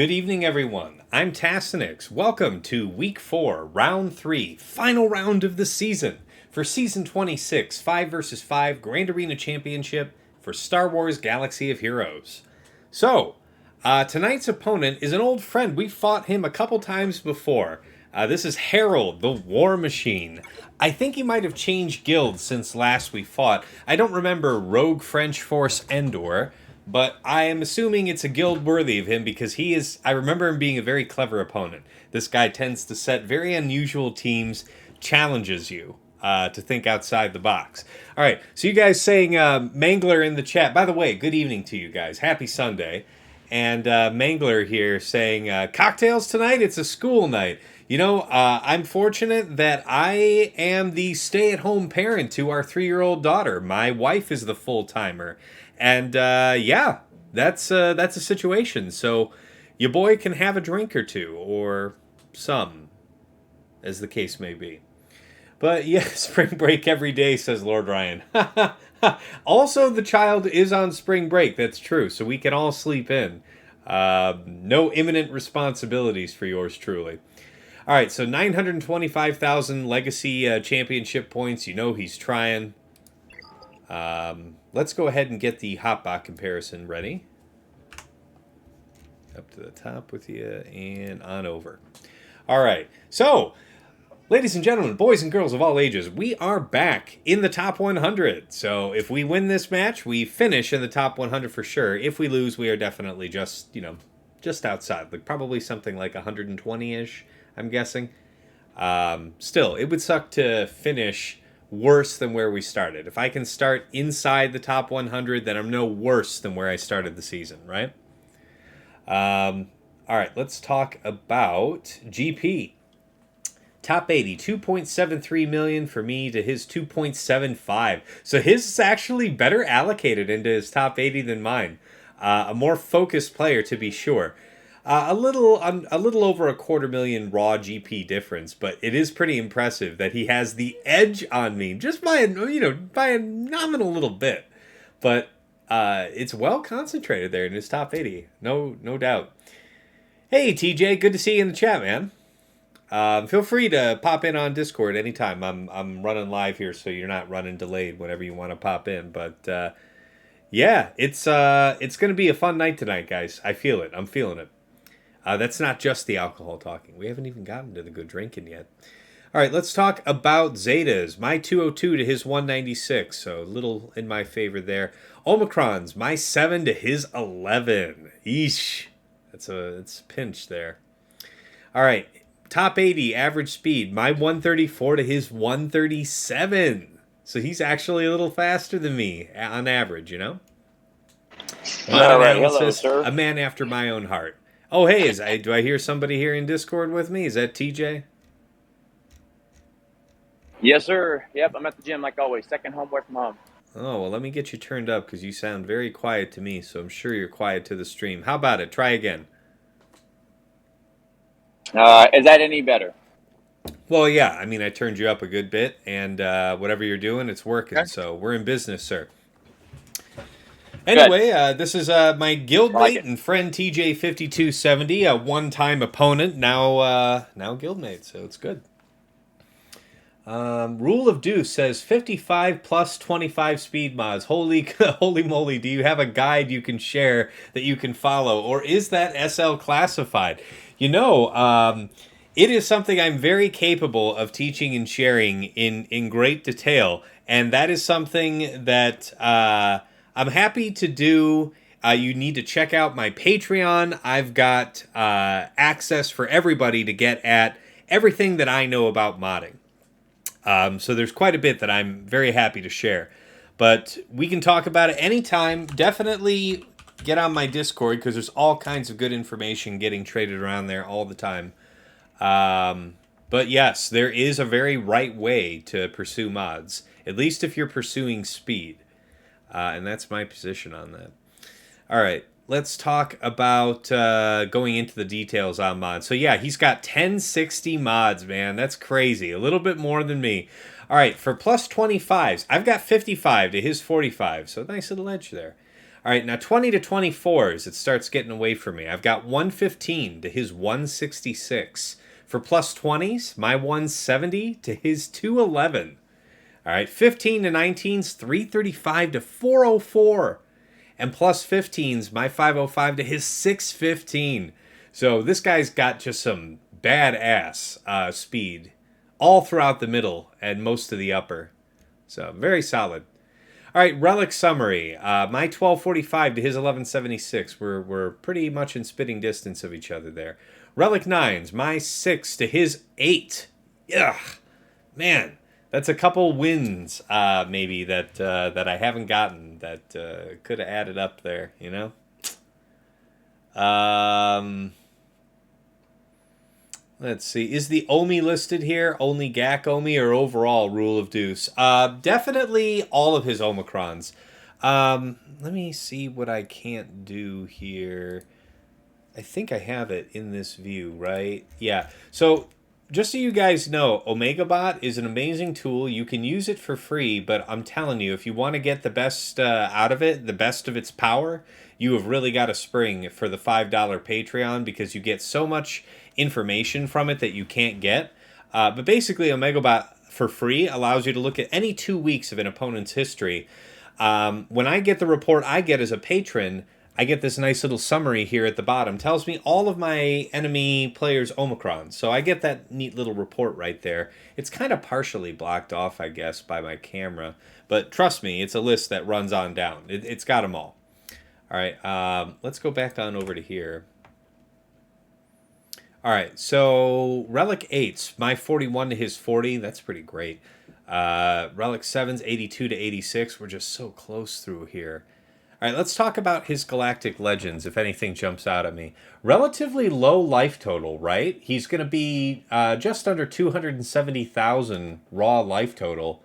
Good evening, everyone. I'm Tassinix. Welcome to Week 4, Round 3, final round of the season for Season 26, 5 vs. 5 Grand Arena Championship for Star Wars Galaxy of Heroes. So, tonight's opponent is an old friend. We fought him a couple times before. This is Harold, the War Machine. I think he might have changed guilds since last we fought. I don't remember Rogue French Force Endor, but I am assuming it's a guild worthy of him because I remember him being a very clever opponent. This guy tends to set very unusual teams, challenges you to think outside the box. All right, so you guys saying Mangler in the chat. By the way, good evening to you guys. Happy Sunday. And Mangler here saying, cocktails tonight? It's a school night. You know, I'm fortunate that I am the stay-at-home parent to our 3-year-old daughter. My wife is the full-timer. And, yeah, that's a situation. So your boy can have a drink or two, or some, as the case may be. But, yeah, spring break every day, says Lord Ryan. Also, the child is on spring break. That's true. So we can all sleep in. No imminent responsibilities for yours truly. All right, so 925,000 Legacy Championship points. You know he's trying. Let's go ahead and get the hotbot comparison ready. Up to the top with you and on over. All right, so ladies and gentlemen, boys and girls of all ages, we are back in the top 100. So if we win this match, we finish in the top 100 for sure. If we lose, we are definitely just outside. Like probably something like 120-ish, I'm guessing. Still, it would suck to finish worse than where we started. If I can start inside the top 100, then I'm no worse than where I started the season, right? All right, let's talk about GP. Top 80, 2.73 million for me to his 2.75. So his is actually better allocated into his top 80 than mine. A more focused player, to be sure. A little over a 250,000 raw GP difference, but it is pretty impressive that he has the edge on me just by a nominal little bit. But it's well concentrated there in his top 80, no doubt. Hey TJ, good to see you in the chat, man. Feel free to pop in on Discord anytime. I'm running live here, so you're not running delayed whenever you want to pop in. But yeah, it's going to be a fun night tonight, guys. I feel it. I'm feeling it. That's not just the alcohol talking. We haven't even gotten to the good drinking yet. All right, let's talk about Zetas. My 202 to his 196, so a little in my favor there. Omicrons, my 7 to his 11. Eesh. It's a pinch there. All right, top 80 average speed. My 134 to his 137. So he's actually a little faster than me on average, you know? All right, hello, sir. A man after my own heart. Oh, hey, do I hear somebody here in Discord with me? Is that TJ? Yes, sir. Yep, I'm at the gym like always. Second home away from home. Oh, well, let me get you turned up because you sound very quiet to me, so I'm sure you're quiet to the stream. How about it? Try again. Is that any better? Well, yeah. I mean, I turned you up a good bit, and whatever you're doing, it's working. Okay. So we're in business, sir. Anyway, this is my guildmate and friend TJ5270, a one-time opponent, now guildmate, so it's good. Rule of Deuce says 55 plus 25 speed mods. Holy moly, do you have a guide you can share that you can follow, or is that SL classified? You know, it is something I'm very capable of teaching and sharing in great detail, and that is something that I'm happy to do. You need to check out my Patreon. I've got access for everybody to get at everything that I know about modding. So there's quite a bit that I'm very happy to share. But we can talk about it anytime. Definitely get on my Discord because there's all kinds of good information getting traded around there all the time. But yes, there is a very right way to pursue mods, at least if you're pursuing speed. And that's my position on that. All right, let's talk about going into the details on mods. So yeah, he's got 1060 mods, man. That's crazy. A little bit more than me. All right, for plus 25s, I've got 55 to his 45. So nice little edge there. All right, now 20 to 24s, it starts getting away from me. I've got 115 to his 166. For plus 20s, my 170 to his 211. All right, 15 to 19s, 335 to 404. And plus 15s, my 505 to his 615. So this guy's got just some badass speed all throughout the middle and most of the upper. So very solid. All right, relic summary. My 1245 to his 1176. We're pretty much in spitting distance of each other there. Relic 9s. My 6 to his 8. Ugh, man, that's a couple wins maybe that I haven't gotten that could have added up there, you know? Let's see. Is the Omi listed here? Only GAC Omi or overall Rule of Deuce? Definitely all of his Omicrons. Let me see what I can't do here. I think I have it in this view, right? Yeah. So just so you guys know, OmegaBot is an amazing tool. You can use it for free, but I'm telling you, if you want to get the best out of it, the best of its power, you have really got to spring for the $5 Patreon because you get so much information from it that you can't get. But basically, OmegaBot for free allows you to look at any 2 weeks of an opponent's history. When I get the report I get as a patron, I get this nice little summary here at the bottom. Tells me all of my enemy players' Omicrons. So I get that neat little report right there. It's kind of partially blocked off, I guess, by my camera. But trust me, it's a list that runs on down. It's got them all. All right, let's go back on over to here. All right, so Relic 8s, my 41 to his 40. That's pretty great. Relic 7s, 82 to 86. We're just so close through here. All right, let's talk about his Galactic Legends, if anything jumps out at me. Relatively low life total, right? He's going to be just under 270,000 raw life total.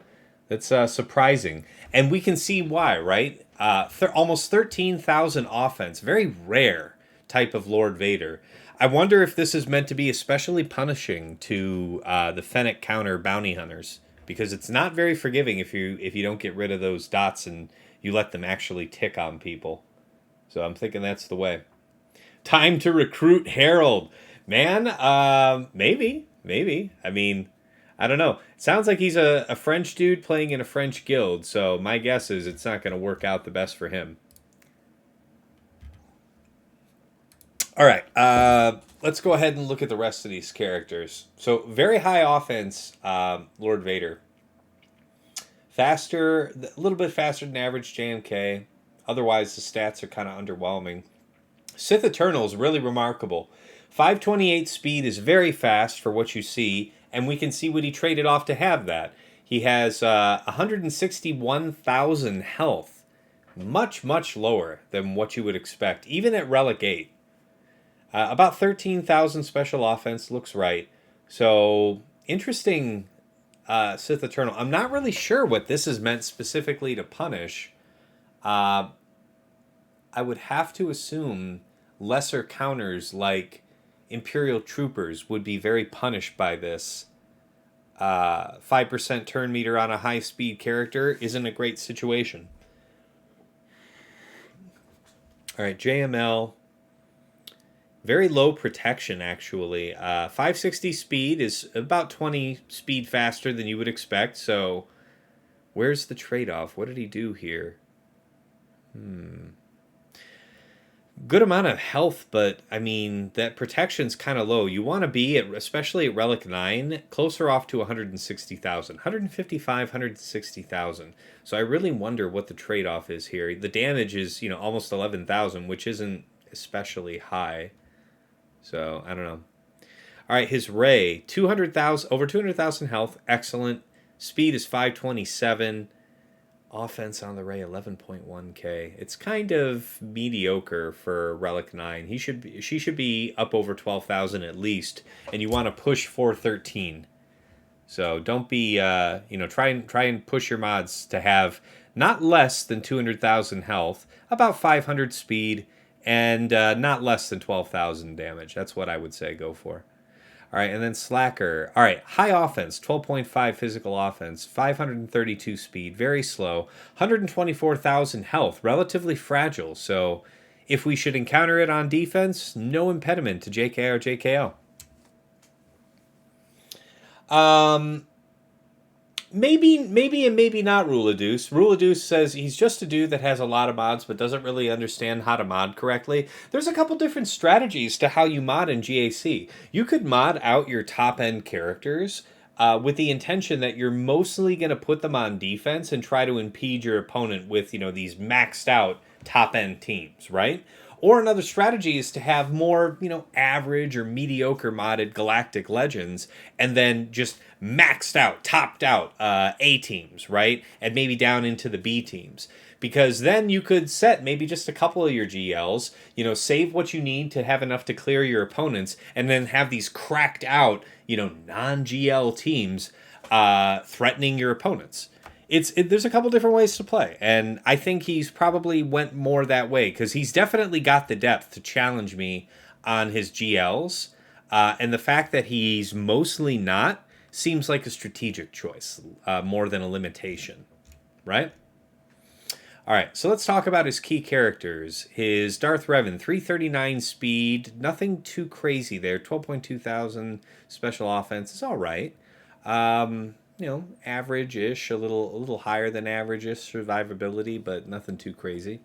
That's surprising. And we can see why, right? Almost 13,000 offense. Very rare type of Lord Vader. I wonder if this is meant to be especially punishing to the Fennec counter bounty hunters. Because it's not very forgiving if you don't get rid of those dots and you let them actually tick on people. So I'm thinking that's the way. Time to recruit Harold. Man, maybe. I mean, I don't know. It sounds like he's a French dude playing in a French guild. So my guess is it's not going to work out the best for him. All right. Let's go ahead and look at the rest of these characters. So very high offense, Lord Vader. Faster, a little bit faster than average JMK. Otherwise, the stats are kind of underwhelming. Sith Eternal is really remarkable. 528 speed is very fast for what you see, and we can see what he traded off to have that. He has 161,000 health. Much lower than what you would expect, even at Relic 8. About 13,000 special offense looks right. So, interesting Sith Eternal. I'm not really sure what this is meant specifically to punish. I would have to assume lesser counters like Imperial Troopers would be very punished by this. 5% turn meter on a high-speed character isn't a great situation. All right, JML. Very low protection, actually. 560 speed is about 20 speed faster than you would expect. So, where's the trade-off? What did he do here? Good amount of health, but, I mean, that protection's kind of low. You want to be, especially at Relic 9, closer off to 160,000. 155, 160,000. So I really wonder what the trade-off is here. The damage is, almost 11,000, which isn't especially high. So, I don't know. All right, his Ray, 200,000, over 200,000 health, excellent. Speed is 527. Offense on the Ray, 11.1k. It's kind of mediocre for Relic 9. She should be up over 12,000 at least, and you want to push 413. So don't be, try and push your mods to have not less than 200,000 health, about 500 speed, and not less than 12,000 damage. That's what I would say go for. All right, and then Slacker. All right, high offense, 12.5 physical offense, 532 speed, very slow, 124,000 health, relatively fragile. So if we should encounter it on defense, no impediment to JK or JKO. Maybe and maybe not Ruladeus. Ruladeus says he's just a dude that has a lot of mods but doesn't really understand how to mod correctly. There's a couple different strategies to how you mod in GAC. You could mod out your top-end characters with the intention that you're mostly going to put them on defense and try to impede your opponent with, these maxed out top-end teams, right? Or another strategy is to have more, average or mediocre modded Galactic Legends and then just maxed out, topped out A teams, right? And maybe down into the B teams. Because then you could set maybe just a couple of your GLs, save what you need to have enough to clear your opponents, and then have these cracked out, non-GL teams threatening your opponents. There's a couple different ways to play, and I think he's probably went more that way because he's definitely got the depth to challenge me on his GLs, and the fact that he's mostly not seems like a strategic choice more than a limitation, right? All right, so let's talk about his key characters. His Darth Revan, 339 speed, nothing too crazy there, 12.2 thousand special offense is all right. Average-ish, a little higher than average-ish survivability, but nothing too crazy.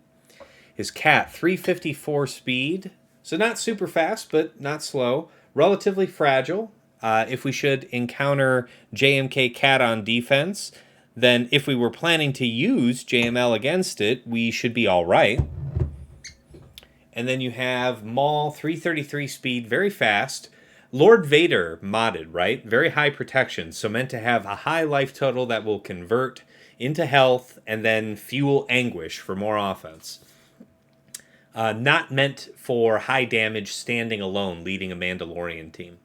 His Cat, 354 speed, so not super fast, but not slow. Relatively fragile. If we should encounter JMK Cat on defense, then if we were planning to use JML against it, we should be all right. And then you have Maul, 333 speed, very fast. Lord Vader modded, right? Very high protection, so meant to have a high life total that will convert into health and then fuel anguish for more offense. Not meant for high damage standing alone, leading a Mandalorian team.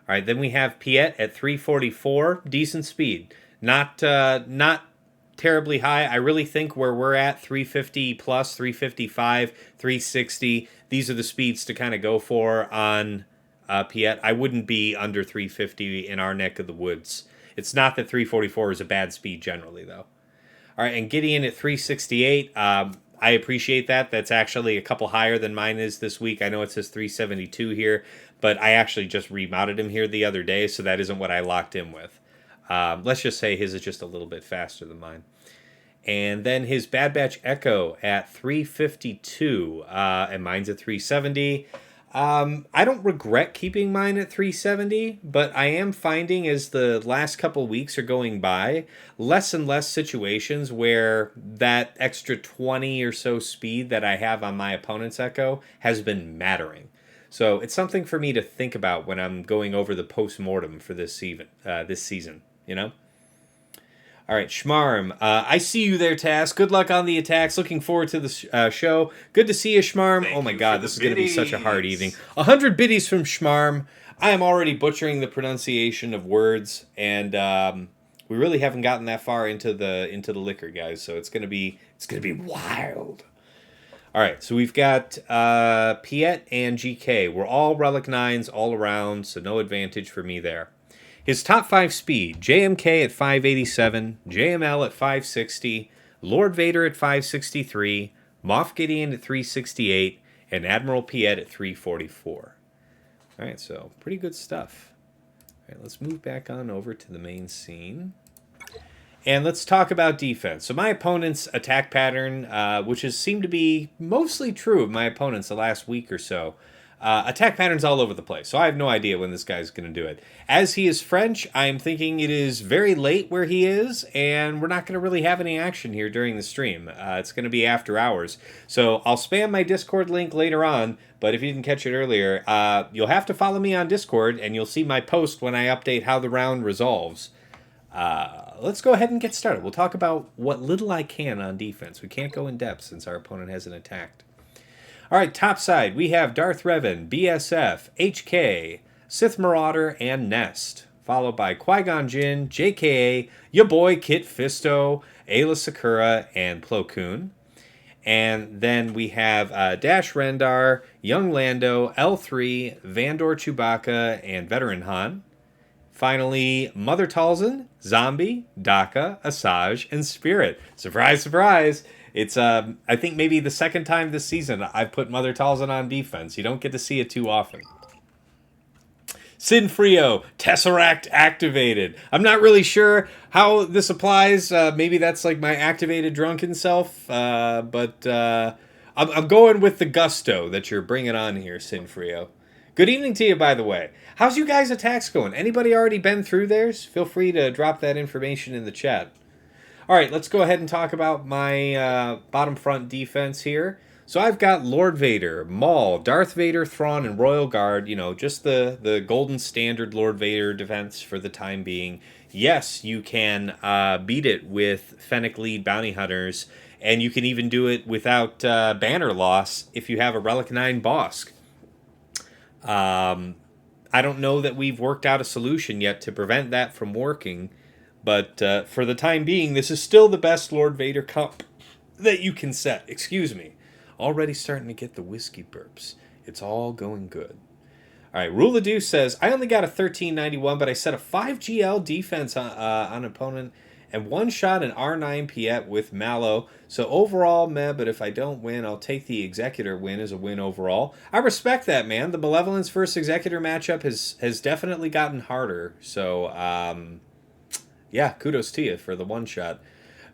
All right, then we have Piet at 344, decent speed. Not terribly high. I really think where we're at, 350 plus, 355, 360, these are the speeds to kind of go for on Piet. I wouldn't be under 350 in our neck of the woods. It's not that 344 is a bad speed generally, though. All right, and Gideon at 368. I appreciate that. That's actually a couple higher than mine is this week. I know it says 372 here, but I actually just remodded him here the other day, so that isn't what I locked him with. Let's just say his is just a little bit faster than mine. And then his Bad Batch Echo at 352, and mine's at 370. I don't regret keeping mine at 370, but I am finding as the last couple weeks are going by, less and less situations where that extra 20 or so speed that I have on my opponent's Echo has been mattering. So it's something for me to think about when I'm going over the post-mortem for this season, All right, Schmarm. I see you there, Tass. Good luck on the attacks. Looking forward to the show. Good to see you, Schmarm. Oh my God, this is going to be such a hard evening. 100 biddies from Schmarm. I am already butchering the pronunciation of words, and we really haven't gotten that far into the liquor, guys. So it's gonna be wild. All right, so we've got Piet and GK. We're all Relic 9s all around, so no advantage for me there. His top 5 speed, JMK at 587, JML at 560, Lord Vader at 563, Moff Gideon at 368, and Admiral Piet at 344. All right, so pretty good stuff. All right, let's move back on over to the main scene. And let's talk about defense. So my opponent's attack pattern, which has seemed to be mostly true of my opponents the last week or so, attack patterns all over the place. So I have no idea when this guy's going to do it. As he is French, I'm thinking it is very late where he is, and we're not going to really have any action here during the stream. It's going to be after hours. So I'll spam my Discord link later on, but if you didn't catch it earlier, you'll have to follow me on Discord, and you'll see my post when I update how the round resolves. Let's go ahead and get started. We'll talk about what little I can on defense. We can't go in depth since our opponent hasn't attacked. All right, top side, we have Darth Revan, BSF, HK, Sith Marauder, and Nest, followed by Qui-Gon Jinn, JKA, your boy Kit Fisto, Ayla Sakura, and Plo Koon. And then we have Dash Rendar, Young Lando, L3, Vandor Chewbacca, and Veteran Han. Finally, Mother Talzin, Zombie, Daka, Asajj, and Spirit. Surprise, surprise. It's, I think, maybe the second time this season I've put Mother Talzin on defense. You don't get to see it too often. Sinfrio, Tesseract activated. I'm not really sure how this applies. Maybe that's like my activated drunken self. But I'm going with the gusto that you're bringing on here, Sinfrio. Good evening to you, by the way. How's you guys' attacks going? Anybody already been through theirs? Feel free to drop that information in the chat. All right, let's go ahead and talk about my bottom front defense here. So I've got Lord Vader, Maul, Darth Vader, Thrawn, and Royal Guard. You know, just the golden standard Lord Vader defense for the time being. Yes, you can beat it with Fennec lead bounty hunters, and you can even do it without banner loss if you have a Relic 9 Bosk. I don't know that we've worked out a solution yet to prevent that from working, but for the time being, this is still the best Lord Vader comp that you can set. Excuse me. Already starting to get the whiskey burps. It's all going good. All right, Rule of Deuce says, I only got a 1391, but I set a 5 GL defense on an opponent and one shot an R9 Piet with Mallow. So overall, meh, but if I don't win, I'll take the Executor win as a win overall. I respect that, man. The Malevolence versus Executor matchup has definitely gotten harder. So, yeah, kudos to you for the one shot.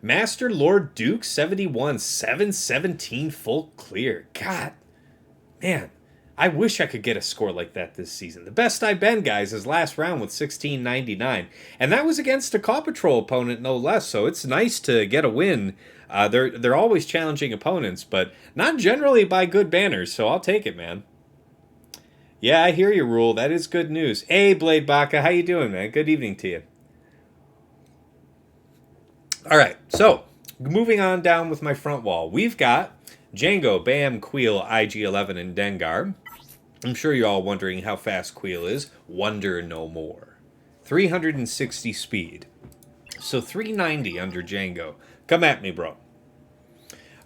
Master Lord Duke 71, 717 full clear. God, man, I wish I could get a score like that this season. The best I've been, guys, is last round with 1699. And that was against a Caw Patrol opponent, no less, so it's nice to get a win. They're always challenging opponents, but not generally by good banners, so I'll take it, man. Yeah, I hear you, Rule. That is good news. Hey, Blade Baka, how you doing, man? Good evening to you. All right, so moving on down with my front wall. We've got Jango, Bam, Queel, IG-11, and Dengar. I'm sure you're all wondering how fast Queel is. Wonder no more. 360 speed. So 390 under Jango. Come at me, bro.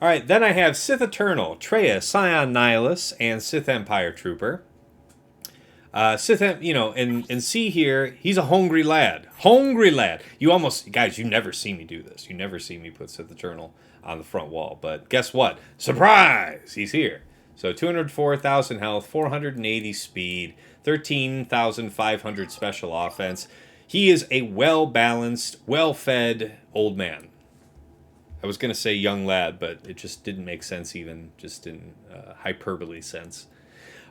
All right, then I have Sith Eternal, Treya, Scion Nihilus, and Sith Empire Trooper. And see here, he's a hungry lad. Hungry lad. Guys, you never see me do this. You never see me put Sith Eternal on the front wall. But guess what? Surprise! He's here. So 204,000 health, 480 speed, 13,500 special offense. He is a well-balanced, well-fed old man. I was going to say young lad, but it just didn't make sense even, just in hyperbole sense.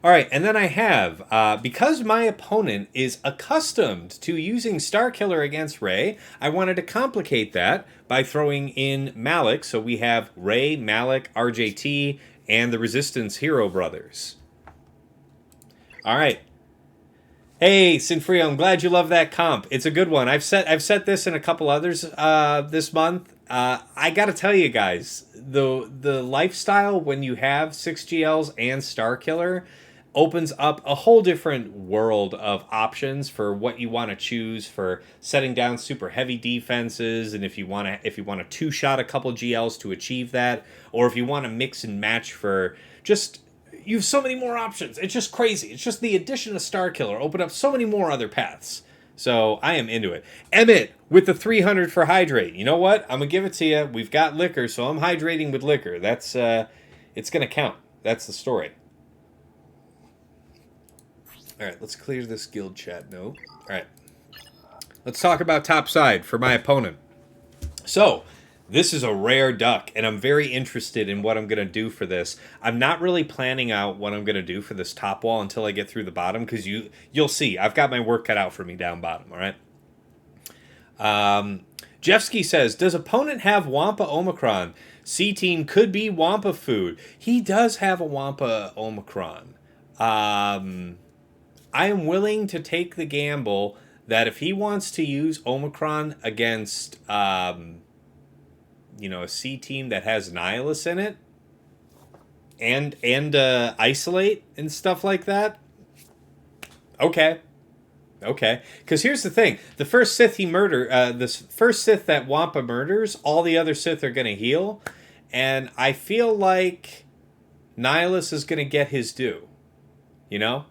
All right, and then I have, because my opponent is accustomed to using Starkiller against Rey, I wanted to complicate that by throwing in Malak. So we have Rey, Malak, RJT, and the Resistance Hero Brothers. All right. Hey, Sinfrio, I'm glad you love that comp. It's a good one. I've set this and a couple others this month. I got to tell you guys, the lifestyle when you have 6GLs and Starkiller opens up a whole different world of options for what you want to choose for setting down super heavy defenses, and if you want to two-shot a couple GLs to achieve that, or if you want to mix and match for just, you have so many more options. It's just crazy. It's just the addition of Starkiller opened up so many more other paths. So I am into it. Emmett with the 300 for hydrate. You know what? I'm gonna give it to you. We've got liquor, so I'm hydrating with liquor. That's it's gonna count. That's the story. All right, let's clear this guild chat note. All right, let's talk about top side for my opponent. So, this is a rare duck, and I'm very interested in what I'm going to do for this. I'm not really planning out what I'm going to do for this top wall until I get through the bottom, because you'll see. I've got my work cut out for me down bottom, all right? Jeffsky says, does opponent have Wampa Omicron? C-Team could be Wampa food. He does have a Wampa Omicron. I am willing to take the gamble that if he wants to use Omicron against, a C team that has Nihilus in it, and Isolate and stuff like that, okay. Because here's the thing: the first Sith the first Sith that Wampa murders, all the other Sith are going to heal, And I feel like Nihilus is going to get his due, you know?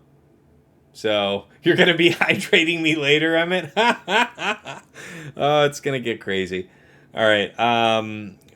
So, you're going to be hydrating me later, Emmett? Oh, it's going to get crazy. All right.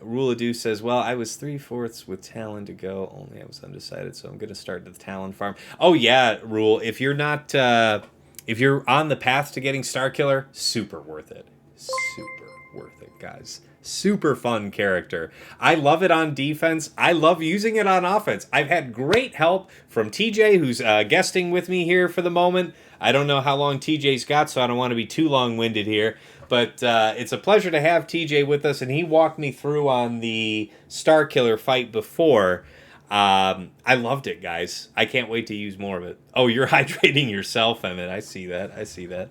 Rule of Deuce says, well, I was 3/4 with Talon to go. Only I was undecided, so I'm going to start the Talon farm. Oh, yeah, Rule. If you're not... if you're on the path to getting Starkiller, super worth it. Super worth it, guys. Super fun character. I love it on defense. I love using it on offense. I've had great help from TJ, who's guesting with me here for the moment. I don't know how long TJ's got, so I don't want to be too long-winded here. But it's a pleasure to have TJ with us, and he walked me through on the Starkiller fight before. I loved it, guys. I can't wait to use more of it. Oh, you're hydrating yourself, Emmett. I see that.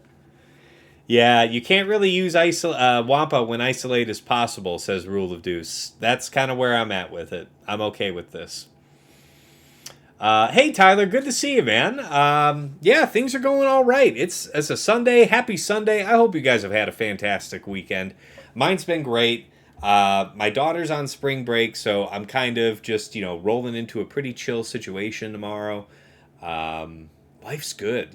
Yeah, you can't really use Wampa when isolate is possible, says Rule of Deuce. That's kind of where I'm at with it. I'm okay with this. Hey, Tyler, good to see you, man. Yeah, things are going all right. It's a Sunday. Happy Sunday. I hope you guys have had a fantastic weekend. Mine's been great. My daughter's on spring break, so I'm kind of just, rolling into a pretty chill situation tomorrow. Life's good,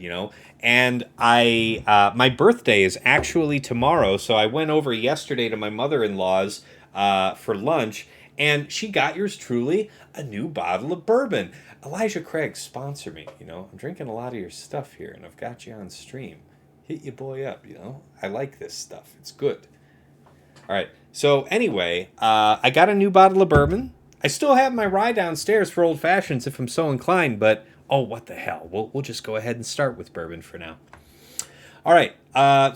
And my birthday is actually tomorrow, so I went over yesterday to my mother-in-law's for lunch, and she got yours truly a new bottle of bourbon. Elijah Craig, sponsor me, I'm drinking a lot of your stuff here, and I've got you on stream. Hit your boy up, I like this stuff. It's good. All right, so anyway, I got a new bottle of bourbon. I still have my rye downstairs for old fashions if I'm so inclined, but... oh, what the hell? We'll just go ahead and start with bourbon for now. All right.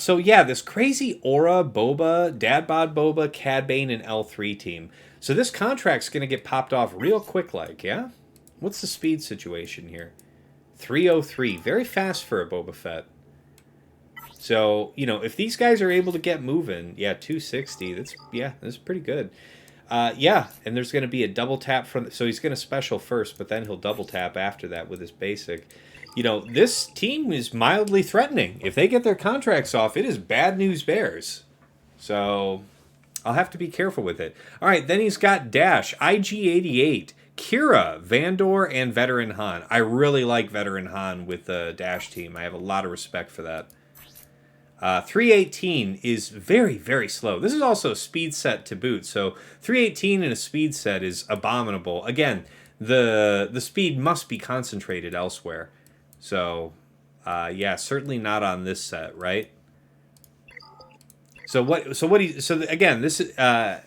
So, yeah, this crazy Aurra, Boba, Dadbod Boba, Cad Bane, and L3 team. So this contract's going to get popped off real quick like, yeah? What's the speed situation here? 303. Very fast for a Boba Fett. So, if these guys are able to get moving, yeah, 260. That's pretty good. Yeah, and there's going to be a double tap from... so he's going to special first, but then he'll double tap after that with his basic. This team is mildly threatening. If they get their contracts off, it is bad news bears. So I'll have to be careful with it. All right, then he's got Dash, IG-88, Kira, Vandor, and Veteran Han. I really like Veteran Han with the Dash team. I have a lot of respect for that. 318 is very, very slow. This is also a speed set to boot, so 318 in a speed set is abominable. Again, the speed must be concentrated elsewhere. So, yeah, certainly not on this set, right? So again, this is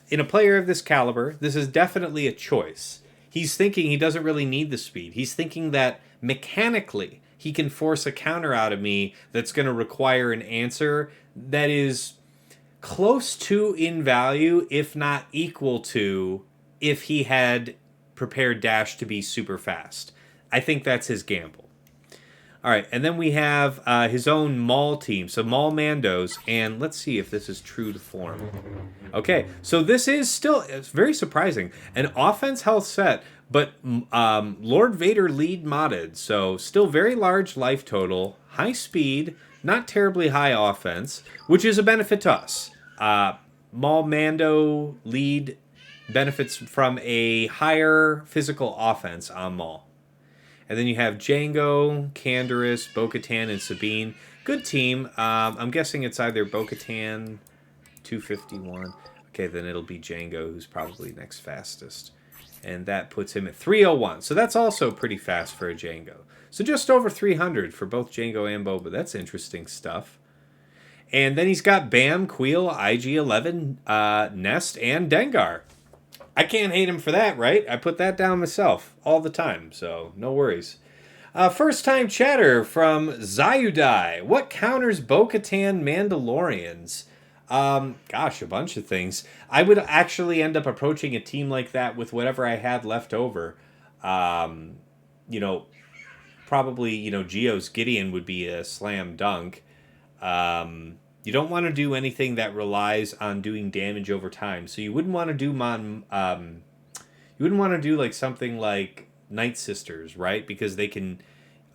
in a player of this caliber, this is definitely a choice. He's thinking he doesn't really need the speed. He's thinking that mechanically he can force a counter out of me that's going to require an answer that is close to in value, if not equal to, if he had prepared Dash to be super fast. I think that's his gamble. All right, and then we have his own Maul team. So Maul Mandos, and let's see if this is true to form. Okay, so this is still, it's very surprising, an offense health set, but Lord Vader lead modded. So still very large life total, high speed, not terribly high offense, which is a benefit to us. Maul Mando lead benefits from a higher physical offense on Maul. And then you have Jango, Canderous, Bo-Katan, and Sabine. Good team. I'm guessing it's either Bo-Katan, 251. Okay, then it'll be Jango, who's probably next fastest. And that puts him at 301. So that's also pretty fast for a Jango. So just over 300 for both Jango and Boba. That's interesting stuff. And then he's got Bam, Queel, IG-11, Nest, and Dengar. I can't hate him for that, right? I put that down myself all the time, so no worries. First time chatter from Zayudai. What counters Bo-Katan Mandalorians? Gosh, a bunch of things. I would actually end up approaching a team like that with whatever I had left over. Probably, Geos Gideon would be a slam dunk. You don't want to do anything that relies on doing damage over time. So you wouldn't want to do you wouldn't want to do like something like Night Sisters, right? Because they can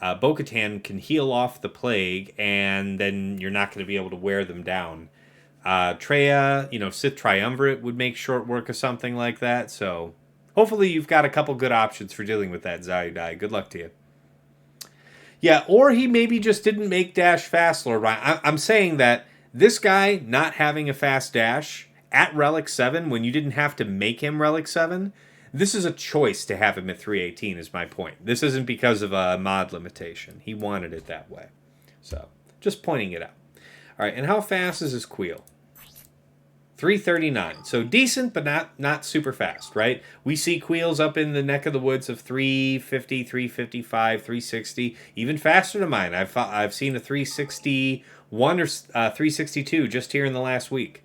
Bo-Katan can heal off the plague, and then you're not going to be able to wear them down. Treya, Sith Triumvirate would make short work of something like that. So hopefully you've got a couple good options for dealing with that, Zayudai. Good luck to you. Yeah, or he maybe just didn't make dash fast, Lord Ryan. I'm saying that this guy not having a fast dash at Relic 7 when you didn't have to make him Relic 7, this is a choice to have him at 318 is my point. This isn't because of a mod limitation. He wanted it that way. So, just pointing it out. All right, and how fast is his Queel? 339. So decent, but not super fast, right? We see Queels up in the neck of the woods of 350, 355, 360, even faster than mine. I've seen a 361 or 362 just here in the last week.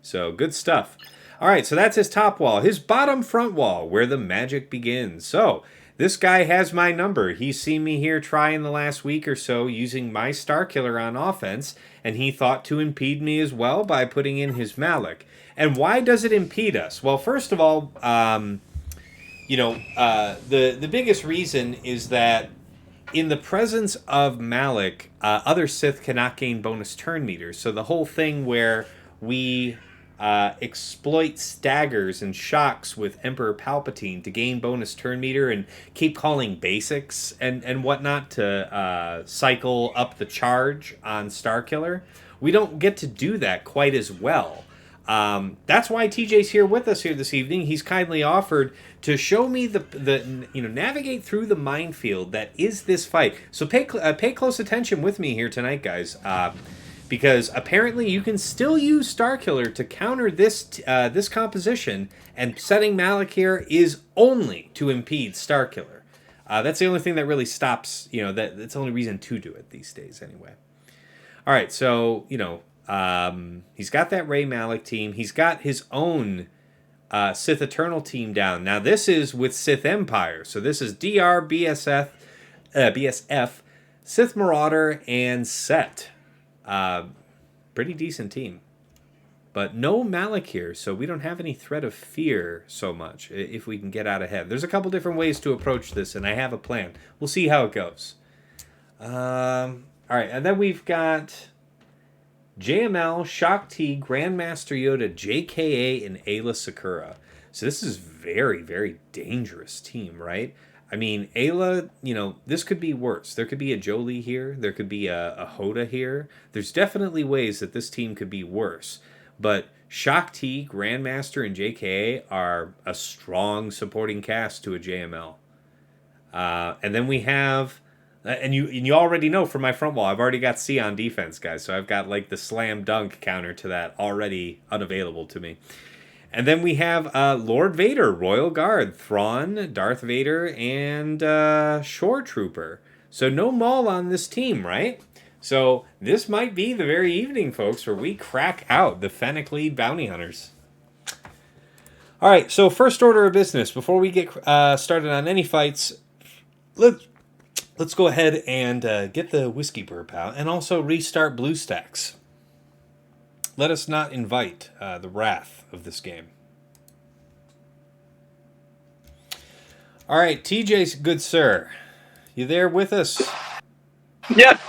So good stuff. All right, so that's his top wall. His bottom front wall, where the magic begins. So this guy has my number. He's seen me here try in the last week or so using my Star Killer on offense, and he thought to impede me as well by putting in his Malak. And why does it impede us? Well, first of all, the biggest reason is that in the presence of Malak, other Sith cannot gain bonus turn meters. So the whole thing where we exploit staggers and shocks with Emperor Palpatine to gain bonus turn meter and keep calling basics and whatnot to cycle up the charge on Starkiller. We don't get to do that quite as well. That's why TJ's here with us here this evening. He's kindly offered to show me the navigate through the minefield that is this fight. So pay close attention with me here tonight, guys. Because apparently you can still use Starkiller to counter this composition, and setting Malak here is only to impede Starkiller. That's the only thing that really stops, that's the only reason to do it these days anyway. All right, so, he's got that Rey Malak team. He's got his own Sith Eternal team down. Now this is with Sith Empire. So this is DR, BSF, Sith Marauder, and Set. Pretty decent team. But no Malak here, so we don't have any threat of fear so much if we can get out ahead. There's a couple different ways to approach this, and I have a plan. We'll see how it goes. All right, and then we've got JML, Shock T, Grandmaster Yoda, JKA, and Ayla Sakura. So this is very, very dangerous team, right? I mean, Ayla, this could be worse. There could be a Jolie here. There could be a Hoda here. There's definitely ways that this team could be worse. But Shock T, Grandmaster, and JKA are a strong supporting cast to a JML. And then we have... And you already know from my front wall, I've already got C on defense, guys. So I've got like the slam dunk counter to that already unavailable to me. And then we have Lord Vader, Royal Guard, Thrawn, Darth Vader, and Shore Trooper. So no Maul on this team, right? So this might be the very evening, folks, where we crack out the Fennec lead bounty hunters. All right, so first order of business. Before we get started on any fights, let's go ahead and get the whiskey burp out and also restart BlueStacks. Let us not invite the wrath of this game. All right, TJ's good sir. You there with us? Yep.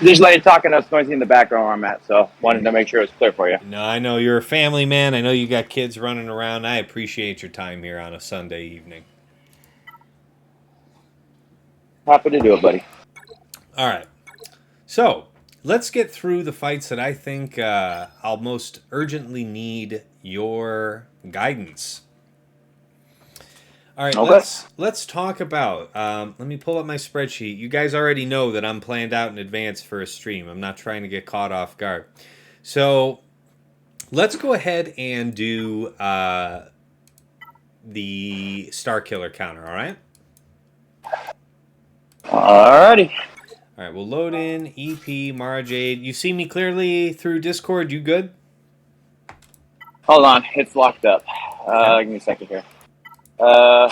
There's lady talking to us noisy in the background where I'm at, so wanted to make sure it was clear for you. No, I know you're a family man. I know you got kids running around. I appreciate your time here on a Sunday evening. Happy to do it, buddy. All right. So, let's get through the fights that I think I'll most urgently need your guidance. All right, okay. let's talk about, let me pull up my spreadsheet. You guys already know that I'm planned out in advance for a stream. I'm not trying to get caught off guard. So let's go ahead and do the Star Killer counter, all right? Alrighty. All right, we'll load in EP, Mara Jade. You see me clearly through Discord? You good? Hold on, it's locked up. Give me a second here. The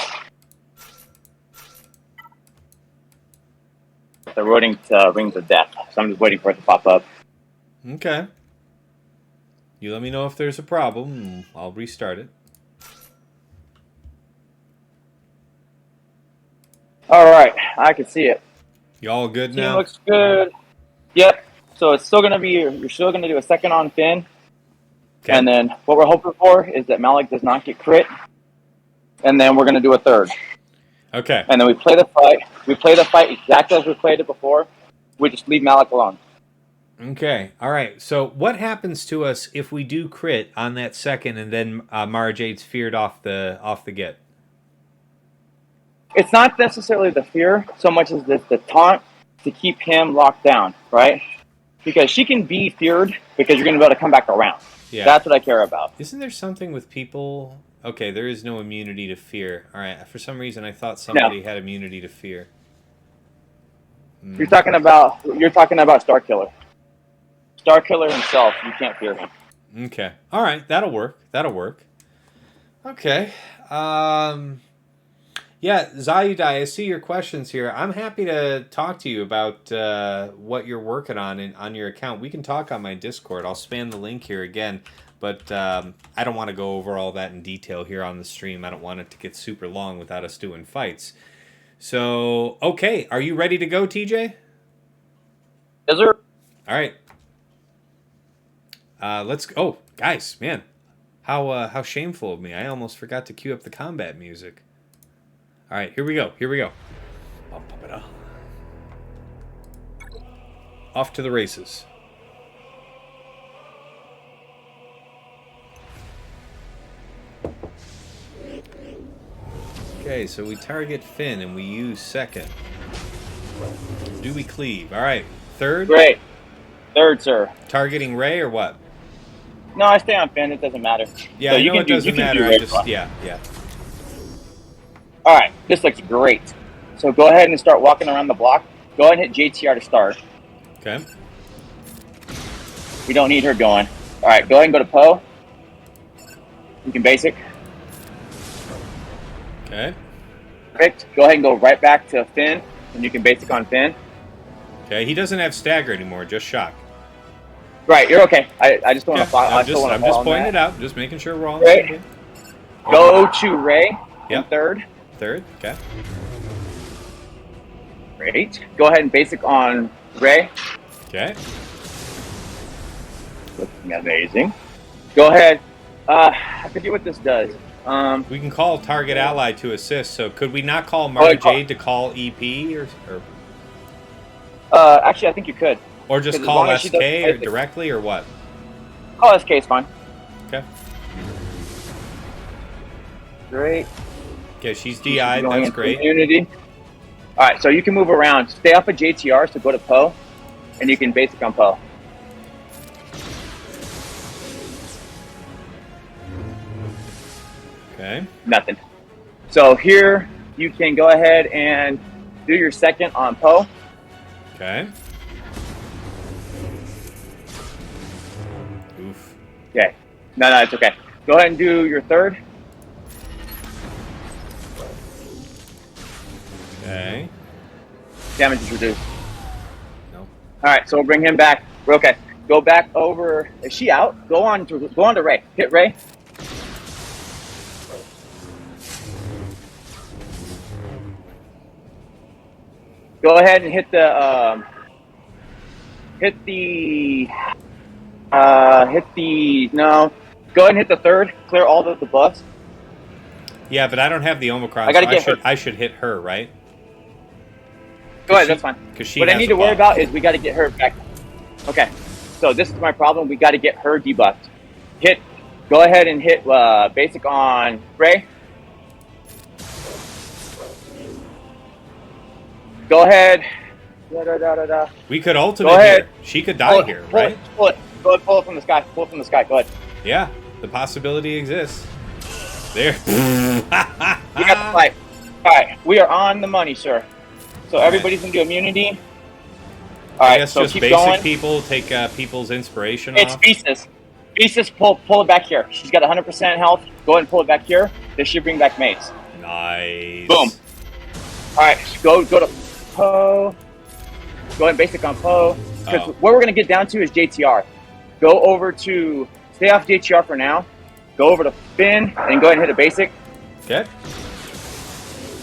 rodent rings of death, so I'm just waiting for it to pop up. Okay. You let me know if there's a problem, and I'll restart it. Alright, I can see it. You all good Team now? looks good. Yep. So it's still gonna be, you're still gonna do a second on Finn. Okay. And then what we're hoping for is that Malik does not get crit. And then we're going to do a third. Okay. And then we play the fight. We play the fight exactly as we played it before. We just leave Malik alone. Okay. All right. So what happens to us if we do crit on that second and then Mara Jade's feared off the get? It's not necessarily the fear so much as the taunt to keep him locked down, right? Because she can be feared because you're going to be able to come back around. Yeah. That's what I care about. Isn't there something with people? Okay, there is no immunity to fear. All right. For some reason, I thought somebody had immunity to fear. You're talking about Starkiller. Starkiller himself, you can't fear him. Okay. All right. That'll work. Okay. Yeah, Zayudai, I see your questions here. I'm happy to talk to you about what you're working on your account. We can talk on my Discord. I'll spam the link here again, but I don't want to go over all that in detail here on the stream. I don't want it to get super long without us doing fights. So, okay, are you ready to go, TJ? Yes, sir. All right. Let's go. Oh, guys, man, how shameful of me. I almost forgot to cue up the combat music. All right, here we go. Off to the races. Okay, so we target Finn and we use second. Do we cleave? All right, third? Great. Third, sir. Targeting Ray or what? No, I stay on Finn. It doesn't matter. Yeah, so I know it doesn't matter. I just, yeah. All right, this looks great. So go ahead and start walking around the block. Go ahead and hit JTR to start. Okay. We don't need her going. All right, go ahead and go to Poe. You can basic. Okay. Perfect. Go ahead and go right back to Finn, and you can basic on Finn. Okay, he doesn't have stagger anymore, just shock. Right, you're okay. I just don't want to. I'm just pointing it out, just making sure we're all right. in. Go to Ray. Yep. Third. Okay. Great. Go ahead and basic on Ray. Okay. Looking amazing. Go ahead. I forget what this does. We can call target ally to assist. So could we not call Mara Jade to call EP or actually, I think you could. Or just call SK or directly or what? Call SK is fine. Okay. Great. Okay, she's DI'd. That's great. Community. All right, so you can move around. Stay off of JTR, so go to Poe, and you can basic on Poe. Okay. Nothing. So here you can go ahead and do your second on Poe. Okay. Oof. Okay. No, it's okay. Go ahead and do your third. Okay. Damage is reduced. No. All right, so we'll bring him back. We're okay. Go back over. Is she out? Go on to Ray. Hit Ray. Go ahead and hit the no. Go ahead and hit the third. Clear all the buffs. Yeah, but I don't have the Omicron, I should hit her, right? Go ahead, that's fine. What I need to worry about is we got to get her back. Okay, so this is my problem. We got to get her debuffed. Go ahead and hit basic on Ray. Go ahead. We could ultimate here. She could die here, right? Pull it. Go ahead, pull it from the sky. Pull it from the sky. Go ahead. Yeah, the possibility exists. There. You got the fight. All right, we are on the money, sir. So everybody's gonna do immunity. All right, so just keep basic going. people take people's inspiration It's off. Beastus. Beastus, pull it back here. She's got 100% health. Go ahead and pull it back here. This should bring back mates. Nice. Boom. All right, go to Poe. Go ahead and basic on Poe. Because what we're gonna get down to is JTR. Go over to stay off JTR for now. Go over to Finn and go ahead and hit a basic. Okay.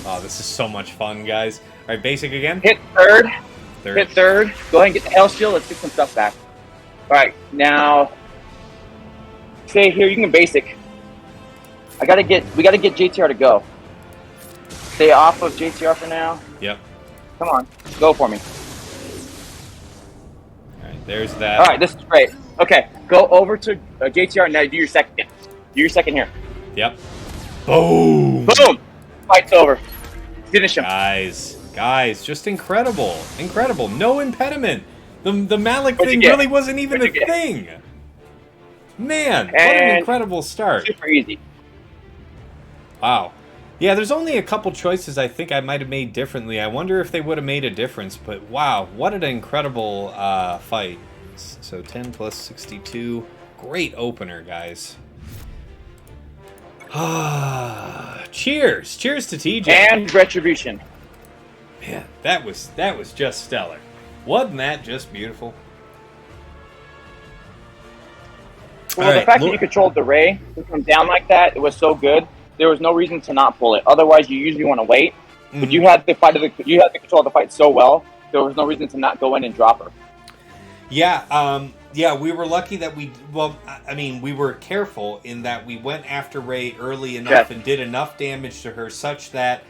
Oh, this is so much fun, guys. All right, basic again. Hit third. Hit third. Go ahead and get the Hell Shield. Let's get some stuff back. All right, now stay here. You can basic. We gotta get JTR to go. Stay off of JTR for now. Yep. Come on, go for me. All right, there's that. All right, this is great. Okay, go over to JTR now. Do your second. Do your second here. Yep. Boom. Boom. Fight's over. Finish him. Guys, just incredible. No impediment. The Malik thing really wasn't even a thing. Man, what an incredible start. Super easy. Wow. Yeah, there's only a couple choices I think I might have made differently. I wonder if they would have made a difference, but wow, what an incredible fight. So 10 plus 62. Great opener, guys. Cheers. Cheers to TJ. And Retribution. Man, that was just stellar. Wasn't that just beautiful? Well, the fact that you controlled the ray to come down like that, it was so good. There was no reason to not pull it. Otherwise, you usually want to wait. Mm-hmm. But you had the control of the fight so well. There was no reason to not go in and drop her. Yeah, we were lucky that we were careful in that we went after Ray early enough and did enough damage to her such that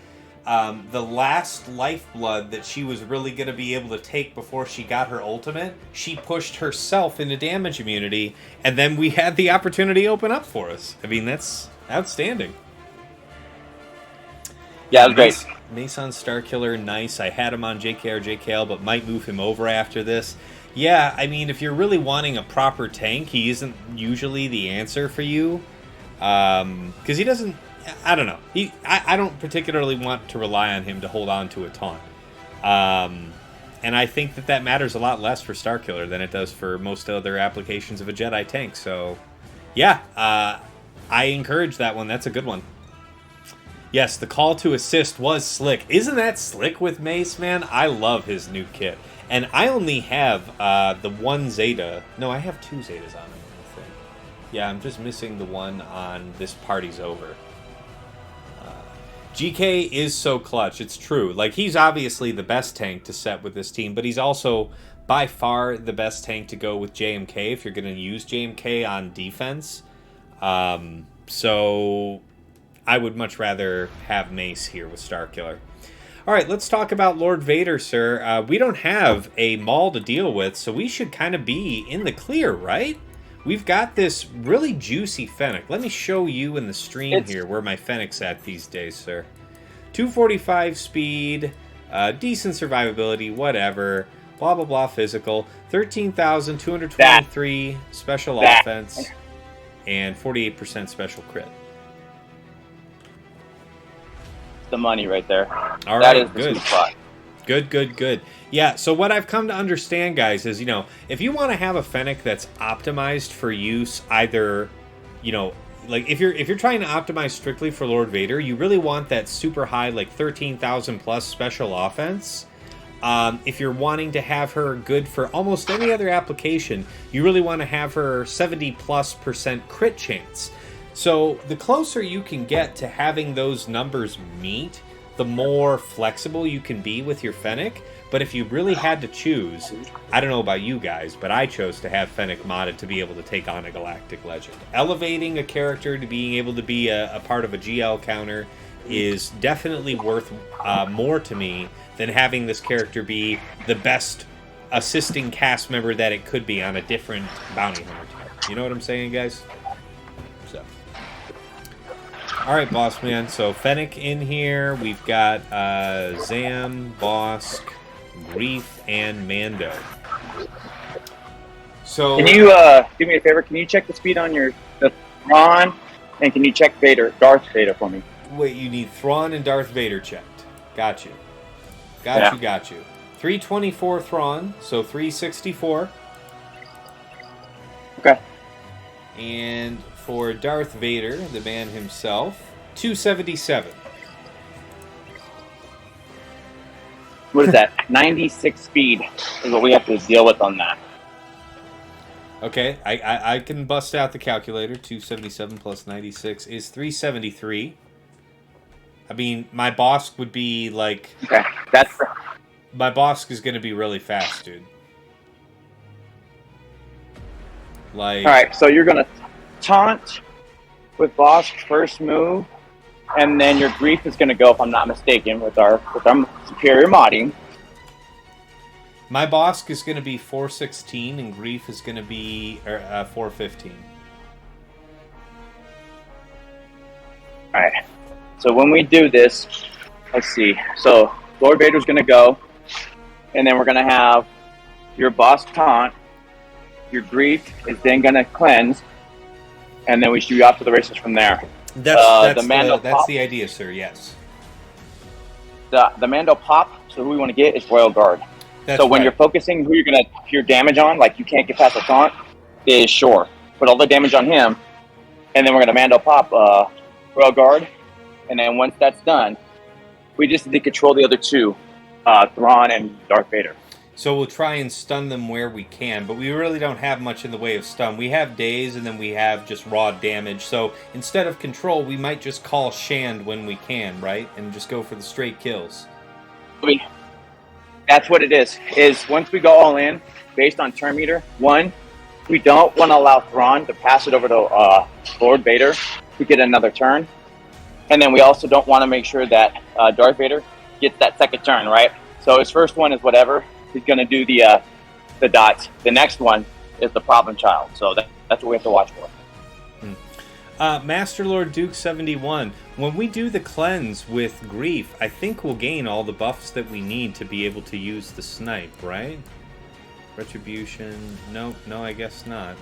the last lifeblood that she was really going to be able to take before she got her ultimate, she pushed herself into damage immunity, and then we had the opportunity open up for us. I mean, that's outstanding. Yeah, it was great. Mason Starkiller, nice. I had him on JKL, but might move him over after this. Yeah, I mean, if you're really wanting a proper tank, he isn't usually the answer for you. Because he doesn't... I don't know. I don't particularly want to rely on him to hold on to a taunt. And I think that matters a lot less for Starkiller than it does for most other applications of a Jedi tank. So, yeah, I encourage that one. That's a good one. Yes, the call to assist was slick. Isn't that slick with Mace, man? I love his new kit. And I only have the one Zeta. No, I have two Zetas on him, I think. Yeah, I'm just missing the one on This Party's Over. GK is so clutch. It's true. Like, he's obviously the best tank to set with this team, but he's also by far the best tank to go with JMK if you're going to use JMK on defense. So I would much rather have Mace here with Starkiller. All right, let's talk about Lord Vader, sir. We don't have a Maul to deal with, so we should kind of be in the clear, right? We've got this really juicy Fennec. Let me show you in the stream here where my Fennec's at these days, sir. 245 speed, decent survivability, whatever. Blah, blah, blah, physical. 13,223 special offense. And 48% special crit. The money right there. All right, that is good. Spot. Good. Yeah, so what I've come to understand, guys, is, if you want to have a Fennec that's optimized for use, either, like if you're trying to optimize strictly for Lord Vader, you really want that super high, like 13,000 plus special offense. If you're wanting to have her good for almost any other application, you really want to have her 70+% crit chance. So the closer you can get to having those numbers meet, the more flexible you can be with your Fennec. But if you really had to choose, I don't know about you guys, but I chose to have Fennec modded to be able to take on a Galactic Legend. Elevating a character to being able to be a part of a GL counter is definitely worth more to me than having this character be the best assisting cast member that it could be on a different bounty hunter type. You know what I'm saying, guys? So, all right, boss man. So Fennec in here. We've got Zam, Bosk, Grief, and Mando. So can you do me a favor? Can you check the speed on the Thrawn, and can you check Darth Vader for me? Wait, you need Thrawn and Darth Vader checked. Got you. Got you. 324 Thrawn, so 364. Okay. And for Darth Vader, the man himself, 277. What is that? 96 speed is what we have to deal with on that. Okay, I can bust out the calculator. 277 plus 96 is 373. I mean, my Bosk would be like... Okay, my Bosk is going to be really fast, dude. Like... Alright, so you're going to... taunt with boss first move, and then your grief is going to go, if I'm not mistaken, with our superior modding. My Bosk is going to be 416, and grief is going to be 415. All right. So when we do this, let's see. So Lord Vader's going to go, and then we're going to have your boss taunt. Your grief is then going to cleanse, and then we shoot you off to the races from there. That's the idea, sir. Yes. The Mando pop. So who we want to get is Royal Guard. That's so when right. you're focusing who you're going to your damage on, like you can't get past the taunt, is Shore. Put all the damage on him, and then we're going to Mando pop Royal Guard, and then once that's done, we just need to control the other two, Thrawn and Darth Vader. So we'll try and stun them where we can, but we really don't have much in the way of stun. We have daze, and then we have just raw damage. So instead of control, we might just call Shand when we can, right? And just go for the straight kills. That's what it is. Is once we go all in, based on turn meter, one, we don't want to allow Thrawn to pass it over to Lord Vader to get another turn. And then we also don't want to make sure that Darth Vader gets that second turn, right? So his first one is whatever. He's going to do the dots. The next one is the problem child. So that's what we have to watch for. Master Lord Duke 71. When we do the cleanse with grief, I think we'll gain all the buffs that we need to be able to use the snipe, right? Retribution. No, I guess not.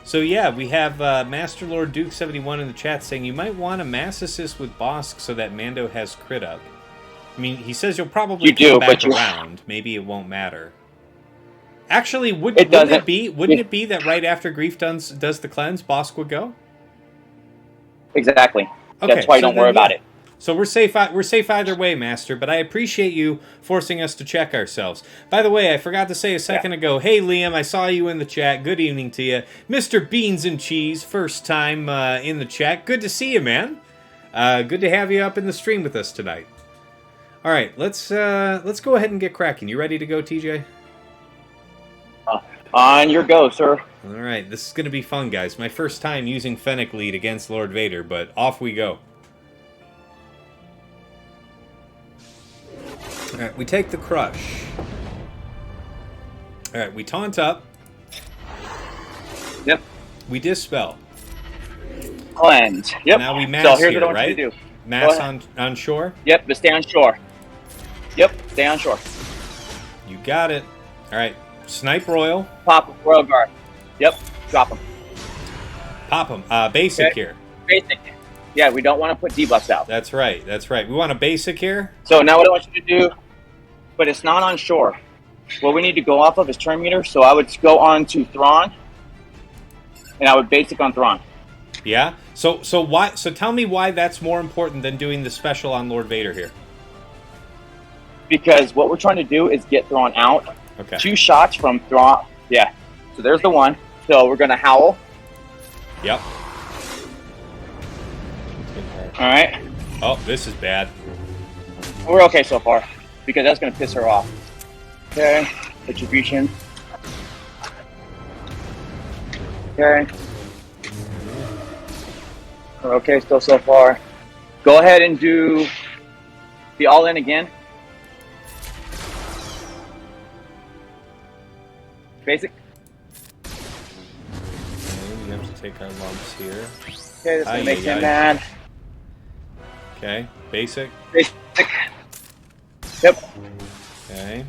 So yeah, we have Master Lord Duke 71 in the chat saying you might want to mass assist with Bosk so that Mando has crit up. I mean, he says you'll probably come back around. Maybe it won't matter. Actually, wouldn't it be that right after Grief does the cleanse, Bosk would go? Exactly. Okay, that's why you don't worry about it. So we're safe either way, Master, but I appreciate you forcing us to check ourselves. By the way, I forgot to say a second ago, hey Liam, I saw you in the chat. Good evening to you. Mr. Beans and Cheese, first time in the chat. Good to see you, man. Good to have you up in the stream with us tonight. All right, let's go ahead and get cracking. You ready to go, TJ? On your go, sir. All right, this is going to be fun, guys. My first time using Fennec lead against Lord Vader, but off we go. All right, we take the crush. All right, we taunt up. Yep. We dispel. Cleanse. Yep. Now we mass so here's here, what I want right? you to do. Mass on shore? Yep, but stay on shore. Yep, stay on shore. You got it. All right, snipe Royal. Pop Royal Guard. Yep, drop him. Pop him. Basic here. Basic. Yeah, we don't want to put debuffs out. That's right. We want a basic here. So now what I want you to do, but it's not on shore. What we need to go off of is turn meter. So I would go on to Thrawn, and I would basic on Thrawn. Yeah. So why? So tell me why that's more important than doing the special on Lord Vader here. Because what we're trying to do is get Thrawn out. Okay. 2 shots from Thrawn. Yeah. So there's the one. So we're gonna howl. Yep. All right. Oh, this is bad. We're okay so far because that's gonna piss her off. Okay. Retribution. Okay. We're okay still so far. Go ahead and do the all in again. Basic. Okay, we have to take our lumps here. Okay, this is gonna make him mad. Okay, basic. Basic. Yep. Okay.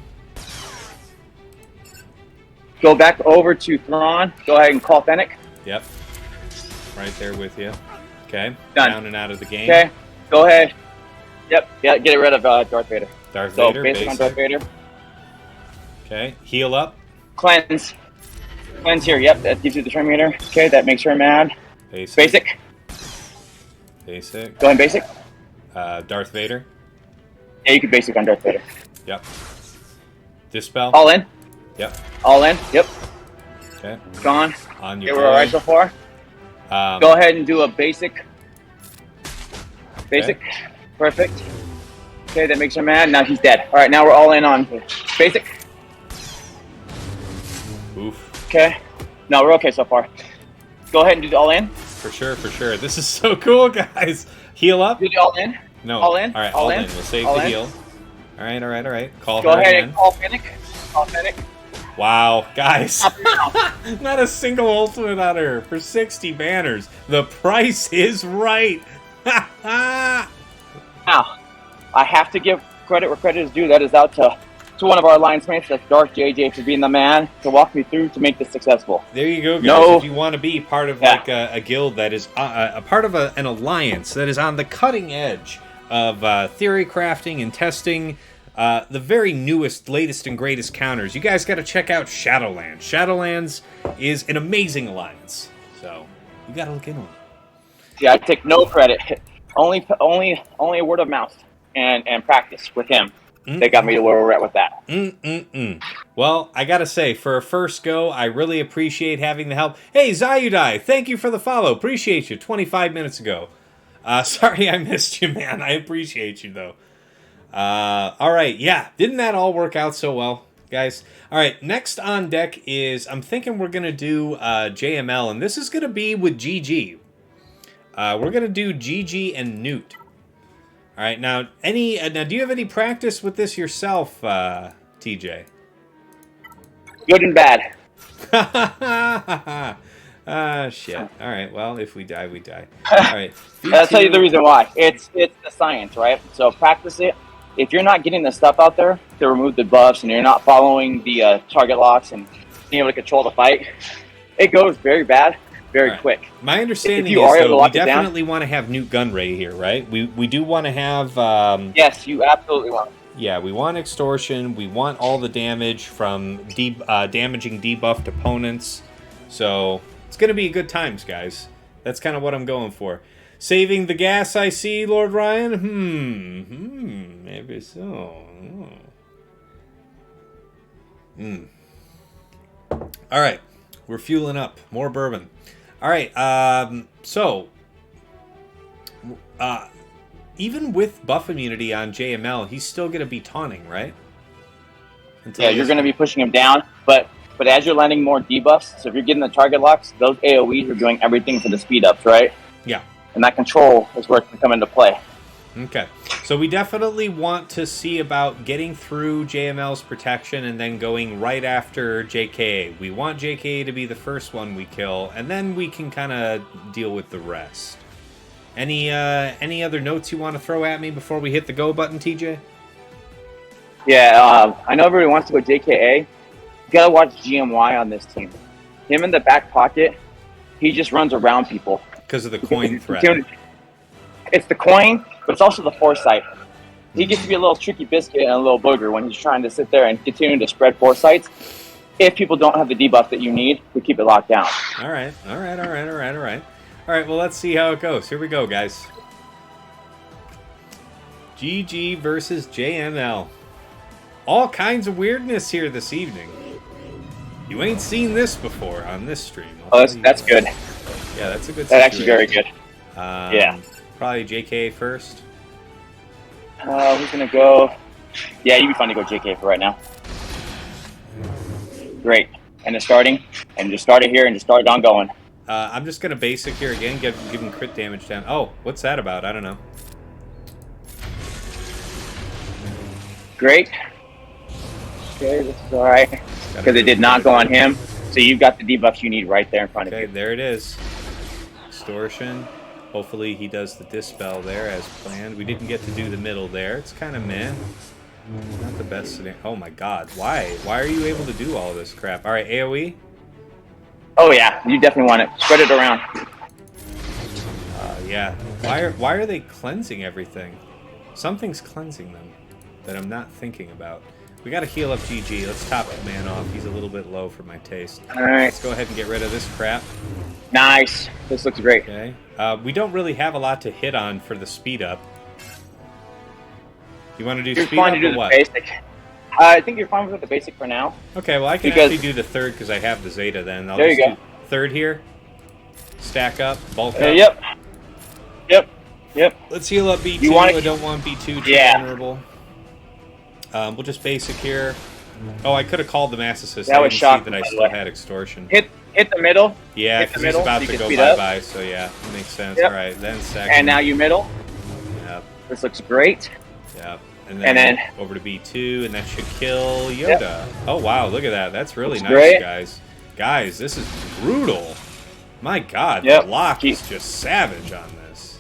Go back over to Thrawn. Go ahead and call Fennec. Yep. Right there with you. Okay. Done. Down and out of the game. Okay. Go ahead. Yep. Yeah. Get rid of Darth Vader. Darth so Vader. Basic on Darth Vader. Okay. Heal up. Cleanse. Cleanse here. Yep. That gives you the turn meter. Okay. That makes her mad. Basic. Basic. Basic. Go ahead. Basic. Darth Vader. Yeah, you can basic on Darth Vader. Yep. Dispel. All in. Yep. All in. Yep. Okay. Gone. On your. Okay, we're all right so far. Go ahead and do a basic. Basic. Okay. Perfect. Okay, that makes him mad. Now he's dead. All right, now we're all in on basic. Oof. Okay. No, we're okay so far. Go ahead and do the all in. For sure, for sure. This is so cool, guys. Heal up. Do the all in. No. All in. All right, all in. in. We'll save all the in. heal. All right, all right, all right. Call Go her ahead again. and call Fennec. Call Fennec. Wow, guys. Not a single ultimate on her for 60 banners. The price is right. Now, I have to give credit where credit is due. That is out to one of our alliance mates, that's Dark JJ, for being the man to walk me through to make this successful. There you go, guys. No. If you want to be part of like a guild that is a part of an alliance that is on the cutting edge of theory crafting and testing the very newest, latest, and greatest counters, you guys got to check out Shadowlands. Shadowlands is an amazing alliance, so you got to look into it. Yeah, I take no credit. Only a word of mouth and practice with him. They got me to where we're at with that. Well, I gotta say, for a first go, I really appreciate having the help. Hey, Zayudai, thank you for the follow. Appreciate you. 25 minutes ago. Sorry I missed you, man. I appreciate you, though. All right, yeah. Didn't that all work out so well, guys? All right, next on deck is, I'm thinking we're gonna do JML, and this is gonna be with GG. We're gonna do GG and Nute. All right, now, do you have any practice with this yourself, TJ? Good and bad. Shit. All right, well, if we die, we die. All right. I'll tell you the reason why. It's the science, right? So practice it. If you're not getting the stuff out there to remove the buffs and you're not following the target locks and being able to control the fight, it goes very bad. Very quick. My understanding is, though, we definitely want to have Nute Gunray here, right? We do want to have... yes, you absolutely want. Yeah, we want extortion. We want all the damage from damaging debuffed opponents. So it's going to be good times, guys. That's kind of what I'm going for. Saving the gas, I see, Lord Ryan. Maybe so. All right, we're fueling up. More bourbon. All right, even with buff immunity on JML, he's still going to be taunting, right? Yeah, you're going to be pushing him down, but as you're landing more debuffs, so if you're getting the target locks, those AoEs are doing everything for the speed ups, right? Yeah. And that control is where it can come into play. Okay, so we definitely want to see about getting through JML's protection and then going right after JKA. We want JKA to be the first one we kill, and then we can kind of deal with the rest. Any other notes you want to throw at me before we hit the go button, TJ? Yeah, I know everybody wants to go JKA. You gotta watch GMY on this team. Him in the back pocket, he just runs around people. Because of the coin threat. It's the coin, but it's also the foresight. He gets to be a little tricky biscuit and a little booger when he's trying to sit there and continue to spread foresights. If people don't have the debuff that you need, we keep it locked down. All right. All right, well, let's see how it goes. Here we go, guys. GG versus JML. All kinds of weirdness here this evening. You ain't seen this before on this stream. Oh, that's good. Yeah, that's a good situation. That's actually very good. Yeah. Probably JK first. Who's going to go? Yeah, you'd be fun to go JK for right now. Great. And it's starting. And just start it here and just start it on going. I'm just going to basic here again, give him crit damage down. Oh, what's that about? I don't know. Great. Okay, this is all right. Because it did not go on him. So you've got the debuffs you need right there in front of you. Okay, there it is. Extortion. Hopefully he does the Dispel there as planned. We didn't get to do the middle there. It's kind of meh. Not the best scenario. Oh my god, why? Why are you able to do all this crap? Alright, AoE? Oh yeah, you definitely want it. Spread it around. Yeah. Why are they cleansing everything? Something's cleansing them that I'm not thinking about. We gotta heal up GG. Let's top the man off. He's a little bit low for my taste. Alright. Let's go ahead and get rid of this crap. Nice. This looks great. Okay. We don't really have a lot to hit on for the speed up. You want to do You're speed fine up to do or the what? basic. I think you're fine with the basic for now. Okay, well I can actually do the third because I have the Zeta then. I'll there you just go. do third here. Stack up, bulk up. Yep. Let's heal up B2. I don't want B2 too vulnerable. We'll just basic here. Oh, I could have called the Mass Assist. That was see shocking, that I by the still way. had extortion. Hit hit the middle. Yeah, hit the because he's middle, about so you to can go speed up. bye-bye, so yeah, it makes sense. Yep. All right, then second. And now you middle. Yep, This looks great. yep. And then over to B2, and that should kill Yoda. Yep. Oh, wow, look at that. That's really nice, great. guys. Guys, this is brutal. My God, Yep. the lock is just savage on this.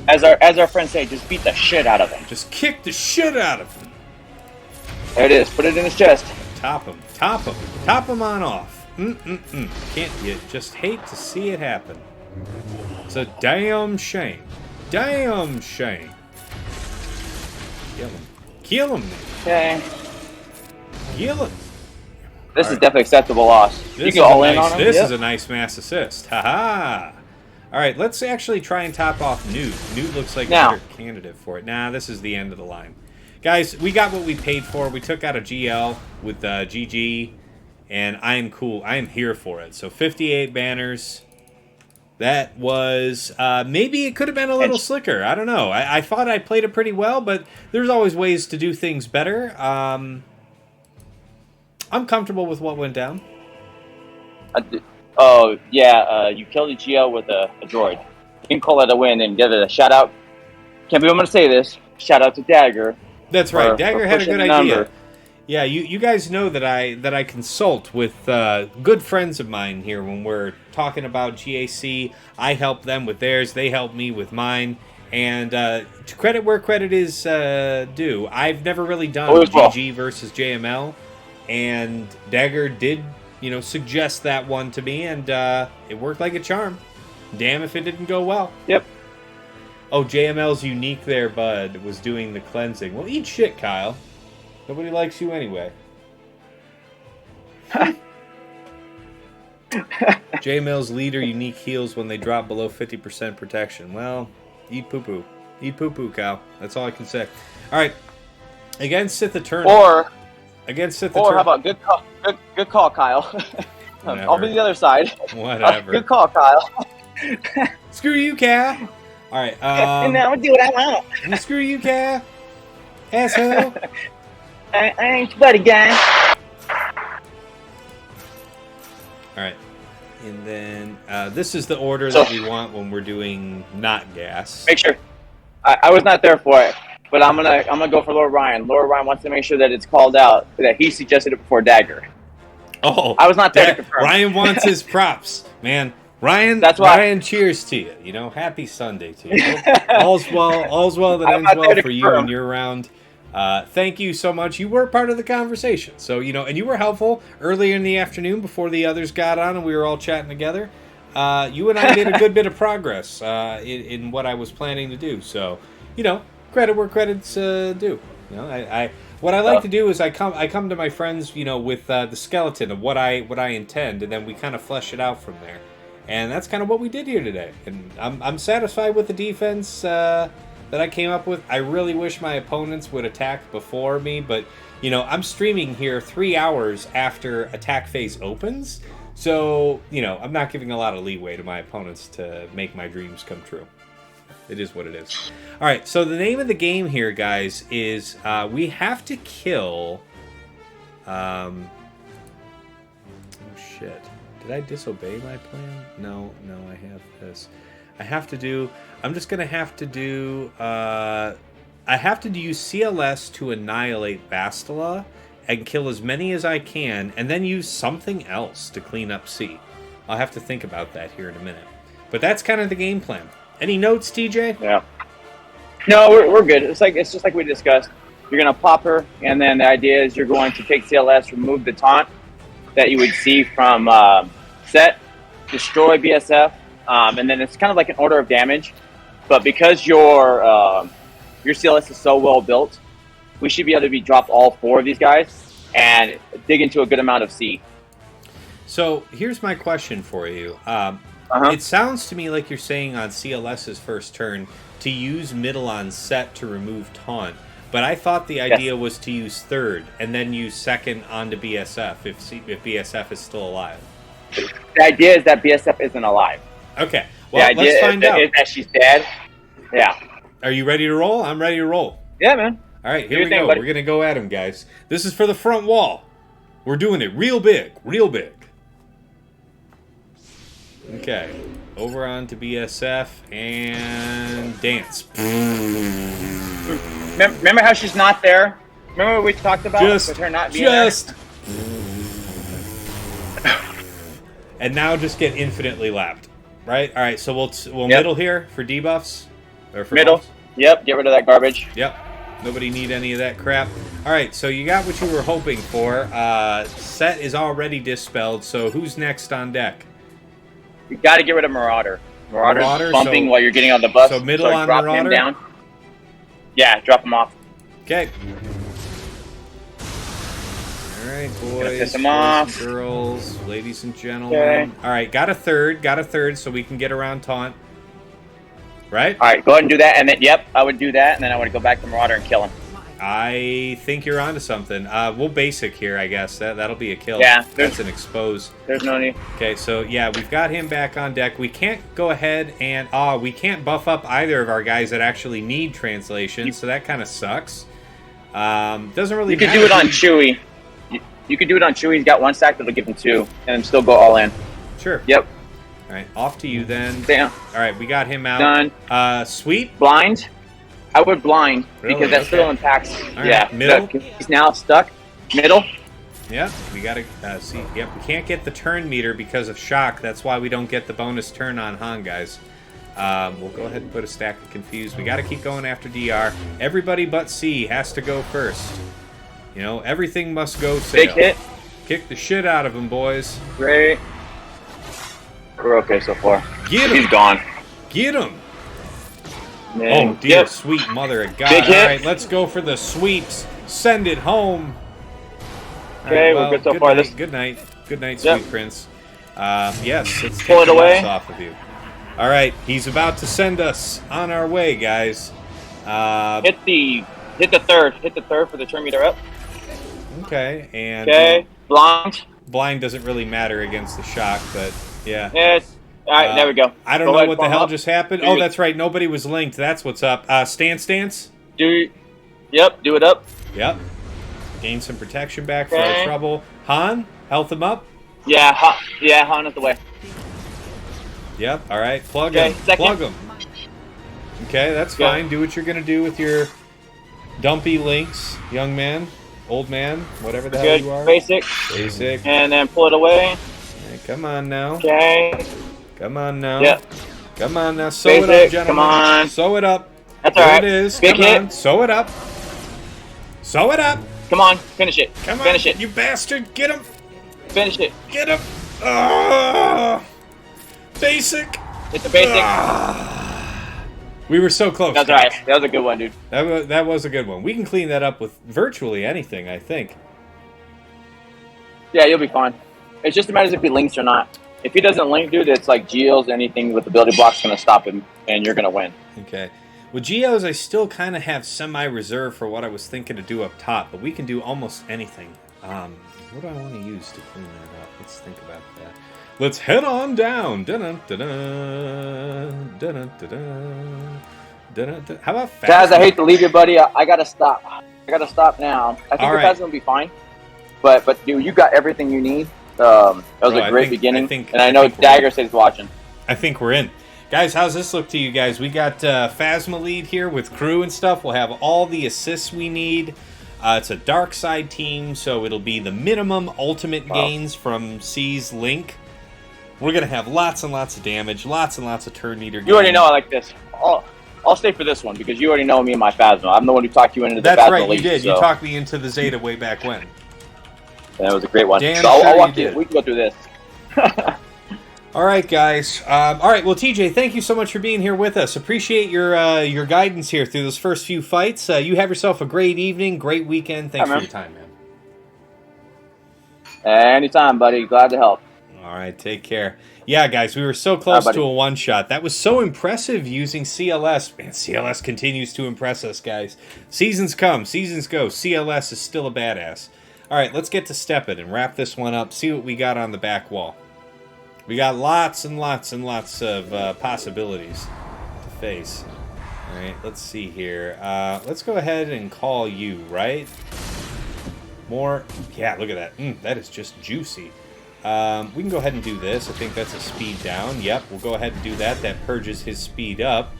As our friends say, just beat the shit out of him. Just kick the shit out of him. There it is. Put it in his chest. Top him. Top him. Top him on off. Can't you just hate to see it happen? It's a damn shame. Damn shame. Kill him. Kill him. Okay. Kill him. This is definitely acceptable loss. You go all in on him. This is a nice mass assist. Haha. All right, let's actually try and top off Nute. Nute looks like a better candidate for it. Nah, this is the end of the line. Guys, we got what we paid for. We took out a GL with GG, and I am cool. I am here for it. So 58 banners. That was, maybe it could have been a little slicker. I don't know. I thought I played it pretty well, but there's always ways to do things better. I'm comfortable with what went down. Oh, yeah, you killed a GL with a droid. You can call it a win and give it a shout-out. Can't believe I'm going to say this. Shout-out to Dagger. That's right. Dagger had a good idea. Yeah, you guys know that I consult with good friends of mine here when we're talking about GAC. I help them with theirs. They help me with mine. And to credit where credit is due, I've never really done GG versus JML. And Dagger did, suggest that one to me, and it worked like a charm. Damn if it didn't go well. Yep. Oh, JML's unique there, bud, was doing the cleansing. Well, eat shit, Kyle. Nobody likes you anyway. JML's leader unique heals when they drop below 50% protection. Well, eat poo-poo. Eat poo-poo, Kyle. That's all I can say. All right. Against Sith Eternal. Against Sith Eternal. Or how about good call, Kyle. I'll be the other side. Whatever. Good call, Kyle. Screw you, Cal. All right. And now I'll do what I want. Screw you, Cal. Asshole. I ain't your buddy, guy. All right. And then this is the order that we want when we're doing not gas. Make sure. I was not there for it, but I'm gonna go for Lord Ryan. Lord Ryan wants to make sure that it's called out that he suggested it before Dagger. Oh, I was not there to confirm. Ryan wants his props, man. Ryan, Ryan, cheers to you. Happy Sunday to you. All's well that ends well for you and your round. Thank you so much. You were part of the conversation. So, and you were helpful earlier in the afternoon before the others got on and we were all chatting together. You and I made a good bit of progress in what I was planning to do. So, credit where credit's due. What I like to do is I come to my friends, with the skeleton of what I intend, and then we kind of flesh it out from there. And that's kind of what we did here today. And I'm satisfied with the defense that I came up with. I really wish my opponents would attack before me, but I'm streaming here 3 hours after attack phase opens, so I'm not giving a lot of leeway to my opponents to make my dreams come true. It is what it is. All right, so the name of the game here, guys, is we have to kill. Oh shit! Did I disobey my plan? No, I have this. I'm just going to have to do... I have to use CLS to annihilate Bastila and kill as many as I can, and then use something else to clean up C. I'll have to think about that here in a minute. But that's kind of the game plan. Any notes, TJ? Yeah. No, we're good. It's just like we discussed. You're going to pop her, and then the idea is you're going to take CLS, remove the taunt that you would see from set, destroy BSF, and then it's kind of like an order of damage. But because your CLS is so well built, we should be able to drop all 4 of these guys and dig into a good amount of C. So here's my question for you. It sounds to me like you're saying on CLS's first turn to use middle on set to remove taunt, but I thought the idea was to use third and then use second onto BSF if BSF is still alive. The idea is that BSF isn't alive. Okay, well, let's find out. That she's dead. Yeah. Are you ready to roll? I'm ready to roll. Yeah, man. All right, here we go. We're going to go at him, guys. This is for the front wall. We're doing it real big, real big. Okay. Over on to BSF and dance. Remember how she's not there? Remember what we talked about with her not being there? And now just get infinitely lapped. Right? All right, so we'll middle here for debuffs. Or for middle. buffs. Yep, get rid of that garbage. Yep. Nobody need any of that crap. All right, so you got what you were hoping for. Set is already dispelled, so who's next on deck? You got to get rid of Marauder. Marauder's bumping so, while you're getting on the bus. So middle on drop Marauder? him down. Yeah, drop him off. Okay. All right, boys and girls, ladies and gentlemen. Okay. All right, got a third, so we can get around taunt. Right? All right, go ahead and do that, and then, yep, I would do that, and then I would go back to Marauder and kill him. I think you're onto something. We'll basic here, I guess. That'll be a kill. Yeah. That's an expose. There's no need. Okay, so, yeah, we've got him back on deck. We can't go ahead and... we can't buff up either of our guys that actually need translation, so that kind of sucks. Doesn't really matter. You could do it on Chewie. You could do it on Chewie. He's got one stack that'll give him 2, and then still go all in. Sure. Yep. All right, off to you then. Damn. All right, we got him out. Done. Sweep. Blind. I would blind really? Because that still impacts. All yeah. Right. Middle. So he's now stuck. Middle. Yep. We gotta see. Yep. We can't get the turn meter because of shock. That's why we don't get the bonus turn on Han, guys. We'll go ahead and put a stack of confused. We got to keep going after DR. Everybody but C has to go first. You know, everything must go sail. Big hit. Kick the shit out of him, boys. Great. We're okay so far. Get him. He's gone. Get him. Man. Oh, dear sweet mother of God. Big hit. All right, let's go for the sweeps. Send it home. Okay, we're good so far. Good night. Good night, sweet prince. Yes, let's pull it away off of you. All right, he's about to send us on our way, guys. Hit the third. Hit the third for the turn meter up. Okay, and blind. Blind doesn't really matter against the shock, but yeah. Yes. All right, there we go. I don't know what the hell just happened. Oh, that's right. Nobody was linked. That's what's up. Stance. Yep, do it up. Yep. Gain some protection back for our trouble. Han, health him up. Yeah, Han is the way. Yep, all right. Plug him. Plug him. Okay, that's fine. Do what you're going to do with your dumpy links, young man, old man, whatever the hell you are. Basic. And then pull it away. Right, come on now. Okay. Come on now. Yep. Come on now. Sew it up, gentlemen. Come on. Sew it up. That's all right. There it is. Big Come hit. on. Sew it up. Sew it up. Come on. Finish it. Come on. Finish it. You bastard. Get him. Finish it. Get him. Basic. It's a basic. We were so close. That's all right. That was a good one, dude. That was a good one. We can clean that up with virtually anything, I think. Yeah, you'll be fine. It's just a matter of if he links or not. If he doesn't link, dude, it's like Geos, anything with the ability block's going to stop him, and you're going to win. Okay. With Geos, I still kind of have semi-reserve for what I was thinking to do up top, but we can do almost anything. What do I want to use to clean that up? Let's think about that. Let's head on down. How about Phasma? Guys, I hate to leave you, buddy. I got to stop. I got to stop now. I think the Phasma will be fine. But dude, you got everything you need. That was a great beginning. And I know Dagger says watching. I think we're in. Guys, how's this look to you guys? We got Phasma lead here with crew and stuff. We'll have all the assists we need. It's a dark side team, so it'll be the minimum ultimate gains from C's Link. We're going to have lots and lots of damage, lots and lots of turn meter gains. You already know I like this. I'll stay for this one because you already know me and my Phasma. I'm the one who talked you into the Phasma. That's right, league, you did. So. You talked me into the Zeta way back when. That was a great one. Damn so I'll walk you you. did. We can go through this. All right, guys. All right, well, TJ, thank you so much for being here with us. Appreciate your guidance here through those first few fights. You have yourself a great evening, great weekend. Thanks for your time, man. Anytime, buddy. Glad to help. All right, take care. Yeah, guys, we were so close to a one-shot. That was so impressive using CLS. Man, CLS continues to impress us, guys. Seasons come, seasons go. CLS is still a badass. All right, let's get to stepping and wrap this one up. See what we got on the back wall. We got lots and lots and lots of possibilities to face. All right, let's see here. Let's go ahead and call you, right? More. Yeah, look at that. That is just juicy. We can go ahead and do this. I think that's a speed down. Yep, we'll go ahead and do that. That purges his speed up.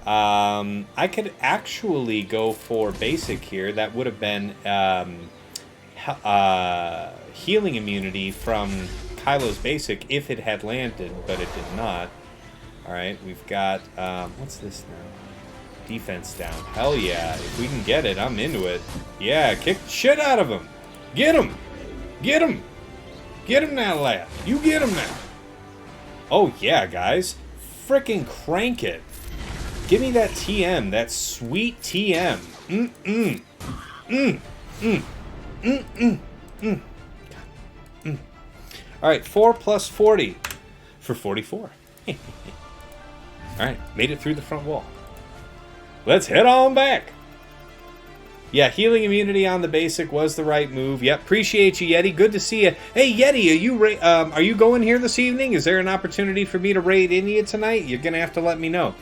I could actually go for basic here. That would have been healing immunity from Kylo's basic if it had landed, but it did not. Alright, we've got, what's this now? Defense down. Hell yeah, if we can get it, I'm into it. Yeah, kick the shit out of him. Get him! Get him! Get him now, lad. You get him now. Oh yeah, guys. Frickin' crank it. Give me that TM, that sweet TM. Alright, 4 plus 40 for 44. Alright, made it through the front wall. Let's head on back. Yeah, healing immunity on the basic was the right move. Yep, appreciate you, Yeti. Good to see you. Hey, Yeti, are you going here this evening? Is there an opportunity for me to raid India tonight? You're going to have to let me know.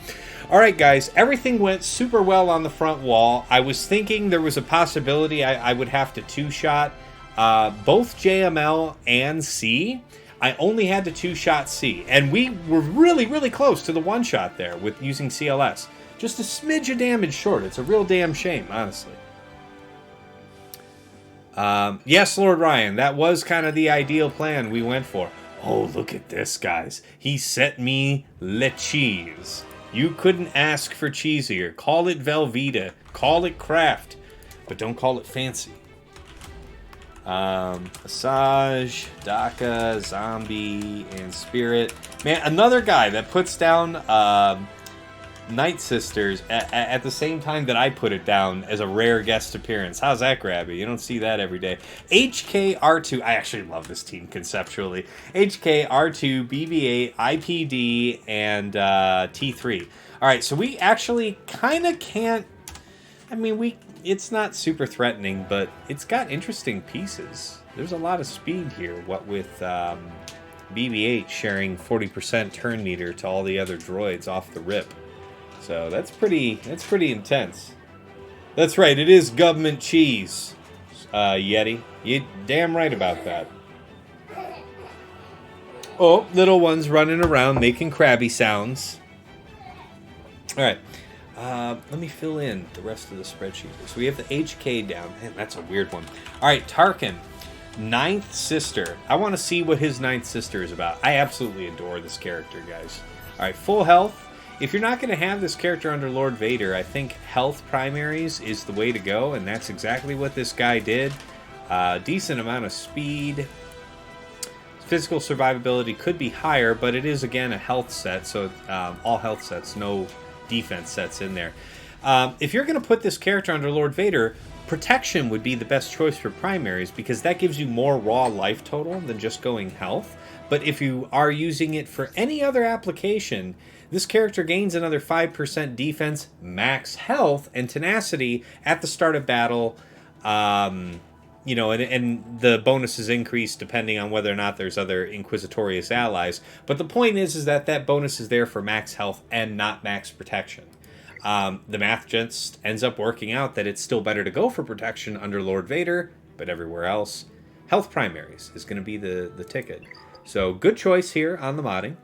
All right, guys, everything went super well on the front wall. I was thinking there was a possibility I would have to two-shot both JML and C. I only had to two-shot C, and we were really, really close to the one-shot there with using CLS. Just a smidge of damage short. It's a real damn shame, honestly. Yes, Lord Ryan, that was kind of the ideal plan we went for. Oh, look at this, guys. He set me le cheese. You couldn't ask for cheesier. Call it Velveeta. Call it Kraft. But don't call it fancy. Asajj, Daka, Zombie, and Spirit. Man, another guy that puts down Night Sisters at the same time that I put it down as a rare guest appearance. How's that grab you? You don't see that every day. HKR2, I actually love this team conceptually. HKR2, BB8, IPD, and T3. Alright, so we actually kind of can't... I mean, it's not super threatening, but it's got interesting pieces. There's a lot of speed here, what with BB8 sharing 40% turn meter to all the other droids off the rip. So that's pretty intense. That's right, it is government cheese, Yeti. You're damn right about that. Oh, little ones running around making crabby sounds. Alright, let me fill in the rest of the spreadsheet. So we have the HK down. Man, that's a weird one. Alright, Tarkin, ninth sister. I want to see what his ninth sister is about. I absolutely adore this character, guys. Alright, full health. If you're not going to have this character under Lord Vader, I think health primaries is the way to go, and that's exactly what this guy did. Decent amount of speed. Physical survivability could be higher, but it is, again, a health set, so all health sets, no defense sets in there. If you're going to put this character under Lord Vader, protection would be the best choice for primaries, because that gives you more raw life total than just going health. But if you are using it for any other application, this character gains another 5% defense, max health, and tenacity at the start of battle. You know, and the bonuses increase depending on whether or not there's other Inquisitorious allies. But the point is that that bonus is there for max health and not max protection. The math just ends up working out that it's still better to go for protection under Lord Vader, but everywhere else, health primaries is going to be the ticket. So good choice here on the modding.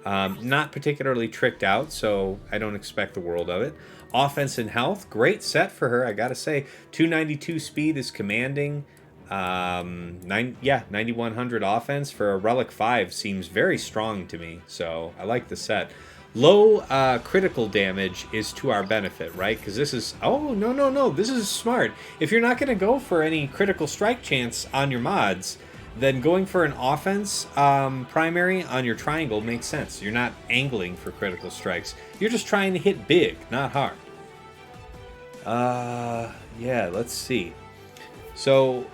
Not particularly tricked out, so I don't expect the world of it. Offense and health, great set for her, I gotta say. 292 speed is commanding. 9100 offense for a Relic 5 seems very strong to me, so I like the set. Low critical damage is to our benefit, right? Because this is... Oh, no, this is smart. If you're not going to go for any critical strike chance on your mods, then going for an offense primary on your triangle makes sense. You're not angling for critical strikes. You're just trying to hit big, not hard. Yeah, let's see. So,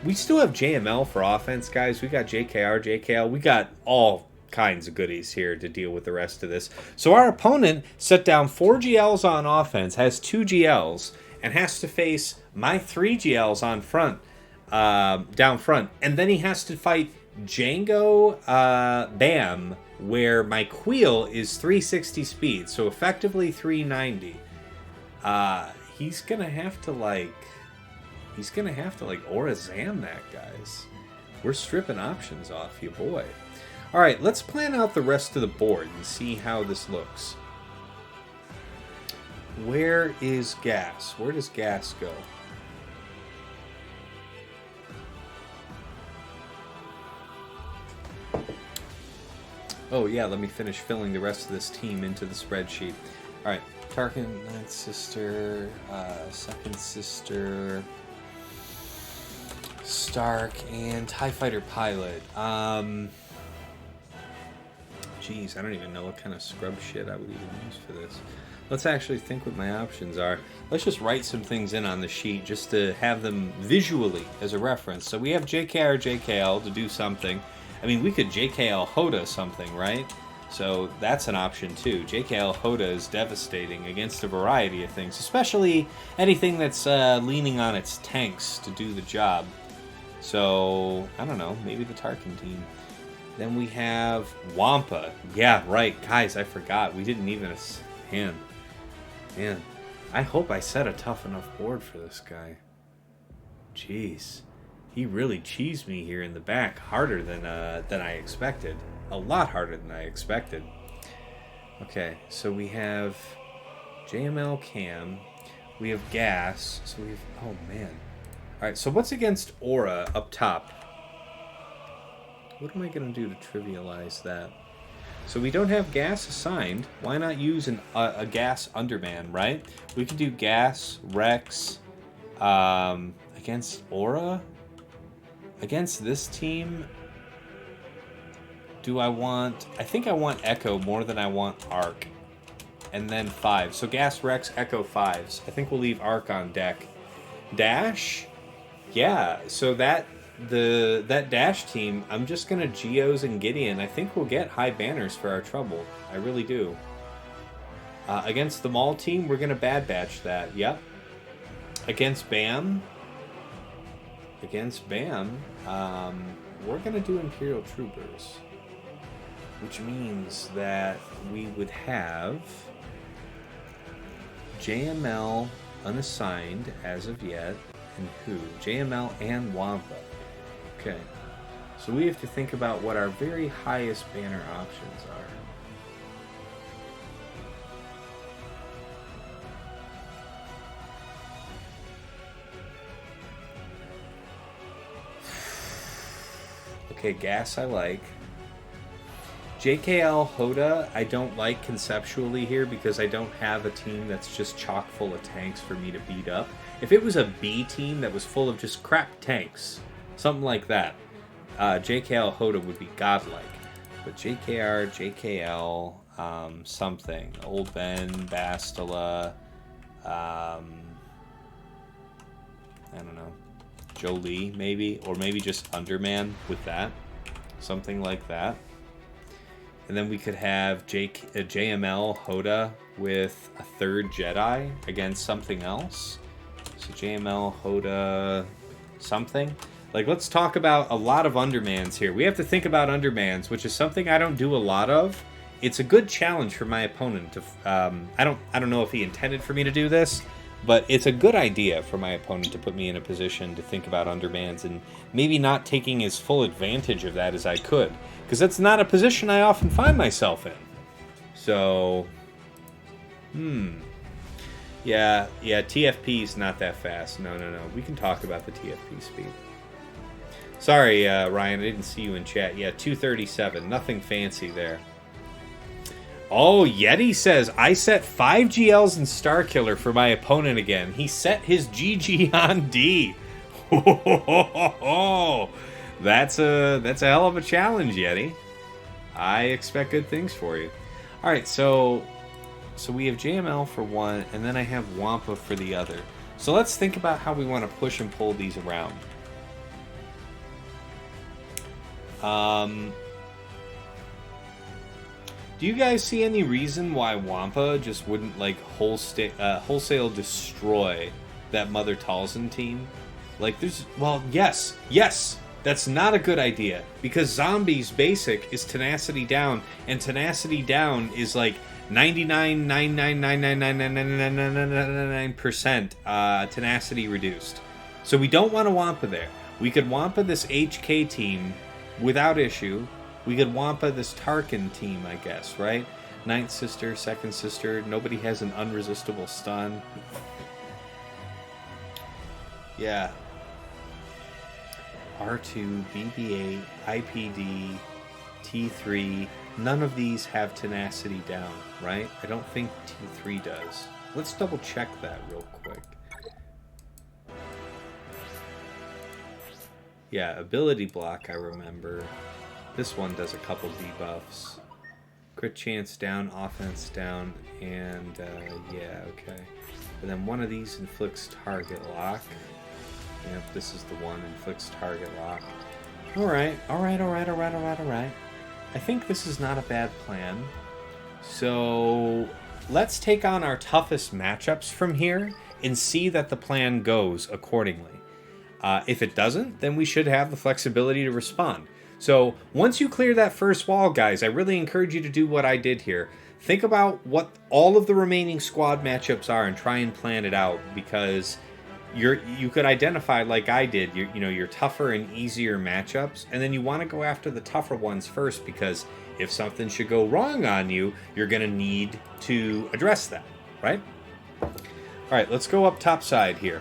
we still have JML for offense, guys. We got JKR, JKL. We got all kinds of goodies here to deal with the rest of this. So our opponent set down 4 GLs on offense, has 2 GLs, and has to face my 3 GLs on front. Down front, and then he has to fight Django Bam, where my Queel is 360 speed, so effectively 390. He's gonna have to like Aurra Zam that, guys. We're stripping options off you, boy. All right, let's plan out the rest of the board and see how this looks. Where is gas? Where does gas go? Oh, yeah, let me finish filling the rest of this team into the spreadsheet. All right, Tarkin, Ninth Sister, Second Sister, Stark, and TIE Fighter Pilot. Geez, I don't even know what kind of scrub shit I would even use for this. Let's actually think what my options are. Let's just write some things in on the sheet just to have them visually as a reference. So we have JKR, JKL to do something. I mean, we could JKL Hoda something, right? So that's an option too. JKL Hoda is devastating against a variety of things, especially anything that's leaning on its tanks to do the job. So, I don't know, maybe the Tarkin team. Then we have Wampa. Yeah, right. Guys, I forgot. We didn't even... Man. I hope I set a tough enough board for this guy. Jeez. He really cheesed me here in the back harder than I expected. A lot harder than I expected. Okay, so we have JML Cam. We have Gas. So we have... Oh, man. Alright, so what's against Aurra up top? What am I going to do to trivialize that? So we don't have Gas assigned. Why not use a Gas Underman, right? We could do Gas, Rex, against Aurra. Against this team, do I want... I think I want Echo more than I want Arc. And then 5. So Gas, Rex, Echo, 5s. I think we'll leave Arc on deck. Dash? Yeah, so that Dash team, I'm just going to Geos and Gideon. I think we'll get high banners for our trouble. I really do. Against the Maul team, we're going to Bad Batch that. Yep. Against Bam... we're going to do Imperial Troopers. Which means that we would have JML unassigned as of yet. And who? JML and Wampa. Okay. So we have to think about what our very highest banner options are. Okay, Gas I like. JKL Hoda I don't like conceptually here because I don't have a team that's just chock full of tanks for me to beat up. If it was a B team that was full of just crap tanks, something like that, JKL Hoda would be godlike. But JKR, JKL, something. Old Ben, Bastila, I don't know. Jolie, maybe? Or maybe just Underman with that. Something like that. And then we could have JML Hoda with a third Jedi against something else. So JML Hoda something. Like, let's talk about a lot of Undermans here. We have to think about Undermans, which is something I don't do a lot of. It's a good challenge for my opponent to... I don't know if he intended for me to do this, but it's a good idea for my opponent to put me in a position to think about Undermans and maybe not taking as full advantage of that as I could. Because that's not a position I often find myself in. So... Yeah, TFP's not that fast. No. We can talk about the TFP speed. Sorry, Ryan, I didn't see you in chat. Yeah, 237. Nothing fancy there. Oh, Yeti says, I set 5 GLs in Starkiller for my opponent again. He set his GG on D. That's a hell of a challenge, Yeti. I expect good things for you. All right, so we have JML for one, and then I have Wampa for the other. So let's think about how we want to push and pull these around. Do you guys see any reason why Wampa just wouldn't like wholesale destroy that Mother Talzin team? Like yes, that's not a good idea because Zombies basic is Tenacity Down, and Tenacity Down is like 99.999999999% tenacity reduced. So we don't want a Wampa there. We could Wampa this HK team without issue. We could Wampa this Tarkin team, I guess, right? Ninth sister, second sister. Nobody has an unresistible stun. Yeah. R2, BB-8, IPD, T3. None of these have Tenacity Down, right? I don't think T3 does. Let's double check that real quick. Yeah, ability block, I remember. This one does a couple debuffs. Crit chance down, offense down, and yeah, okay. And then one of these inflicts target lock. Yep, this is the one, inflicts target lock. Alright. I think this is not a bad plan. So let's take on our toughest matchups from here and see that the plan goes accordingly. If it doesn't, then we should have the flexibility to respond. So once you clear that first wall, guys, I really encourage you to do what I did here. Think about what all of the remaining squad matchups are and try and plan it out, because you could identify, like I did, your tougher and easier matchups, and then you want to go after the tougher ones first, because if something should go wrong on you, you're going to need to address that, right? All right, let's go up top side here.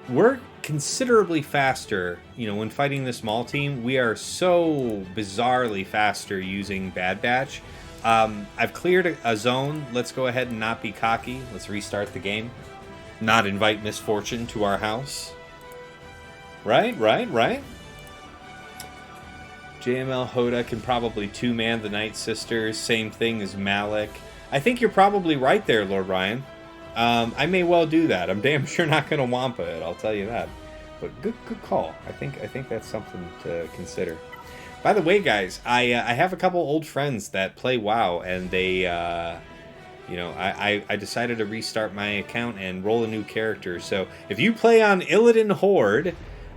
We're considerably faster, when fighting this Maul team. We are so bizarrely faster using Bad Batch. I've cleared a zone. Let's go ahead and not be cocky. Let's restart the game. Not invite misfortune to our house. Right. JML Hoda can probably two-man the Night Sisters. Same thing as Malik. I think you're probably right there, Lord Ryan. I may well do that. I'm damn sure not going to Wampa it, I'll tell you that. But good call. I think that's something to consider. By the way, guys, I have a couple old friends that play WoW, and they, I decided to restart my account and roll a new character. So if you play on Illidan Horde,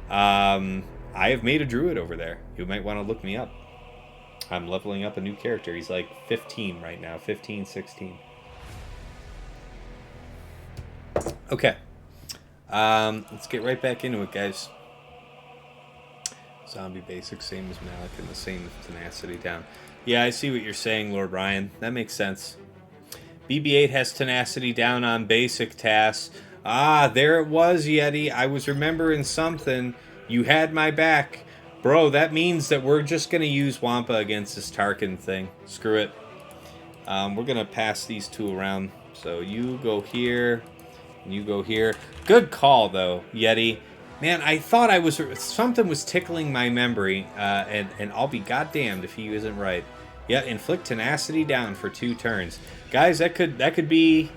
I have made a druid over there. You might want to look me up. I'm leveling up a new character. He's like 15 right now, 15, 16. Okay, let's get right back into it, guys. Zombie basics, same as Malik, and the same as Tenacity Down. Yeah, I see what you're saying, Lord Ryan. That makes sense. BB-8 has Tenacity Down on basic tasks. Ah, there it was, Yeti. I was remembering something. You had my back. Bro, that means that we're just going to use Wampa against this Tarkin thing. Screw it. We're going to pass these two around. So you go here. You go here. Good call, though, Yeti. Man, I thought something was tickling my memory, and I'll be goddamned if he isn't right. Yeah, inflict Tenacity Down for 2 turns, guys. That could be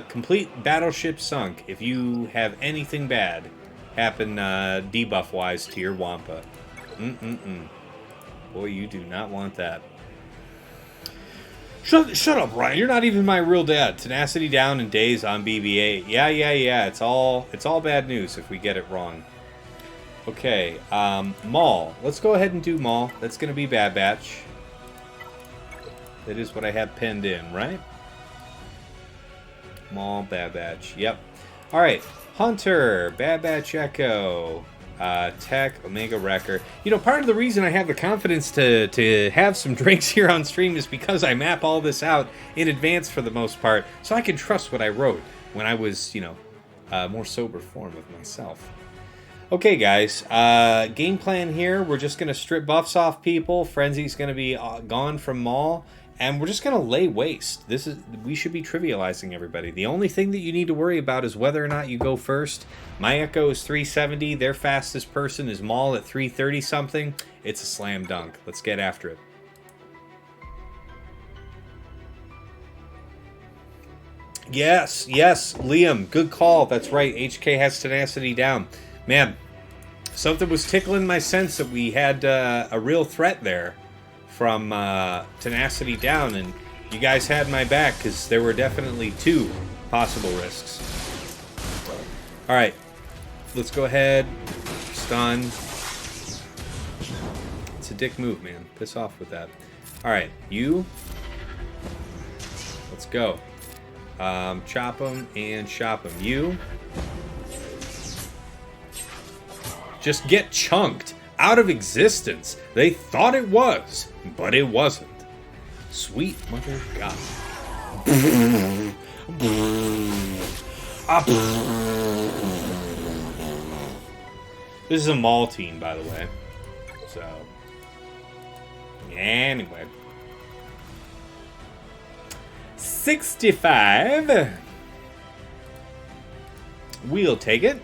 complete battleship sunk if you have anything bad happen debuff wise to your Wampa. Boy, you do not want that. Shut up, Ryan. You're not even my real dad. Tenacity Down and days on BB-8. Yeah. It's all bad news if we get it wrong. Okay, Maul. Let's go ahead and do Maul. That's going to be Bad Batch. That is what I have pinned in, right? Maul, Bad Batch. Yep. All right, Hunter, Bad Batch Echo. Tech, Omega Wrecker. Part of the reason I have the confidence to have some drinks here on stream is because I map all this out in advance for the most part, so I can trust what I wrote when I was, more sober form of myself. Okay, guys, game plan here. We're just going to strip buffs off people. Frenzy's going to be gone from Maul. And we're just going to lay waste. We should be trivializing everybody. The only thing that you need to worry about is whether or not you go first. My Echo is 370. Their fastest person is Maul at 330 something. It's a slam dunk. Let's get after it. Yes, Liam, good call. That's right. HK has Tenacity Down. Man, something was tickling my sense that we had a real threat there from Tenacity Down, and you guys had my back because there were definitely 2 possible risks. All right, let's go ahead. Stun. It's a dick move, man. Piss off with that. All right, you. Let's go. Chop him and shop him. You. just get chunked out of existence. They thought it was, but it wasn't. Sweet mother God. This is a Maul team, by the way. So, anyway. 65. We'll take it.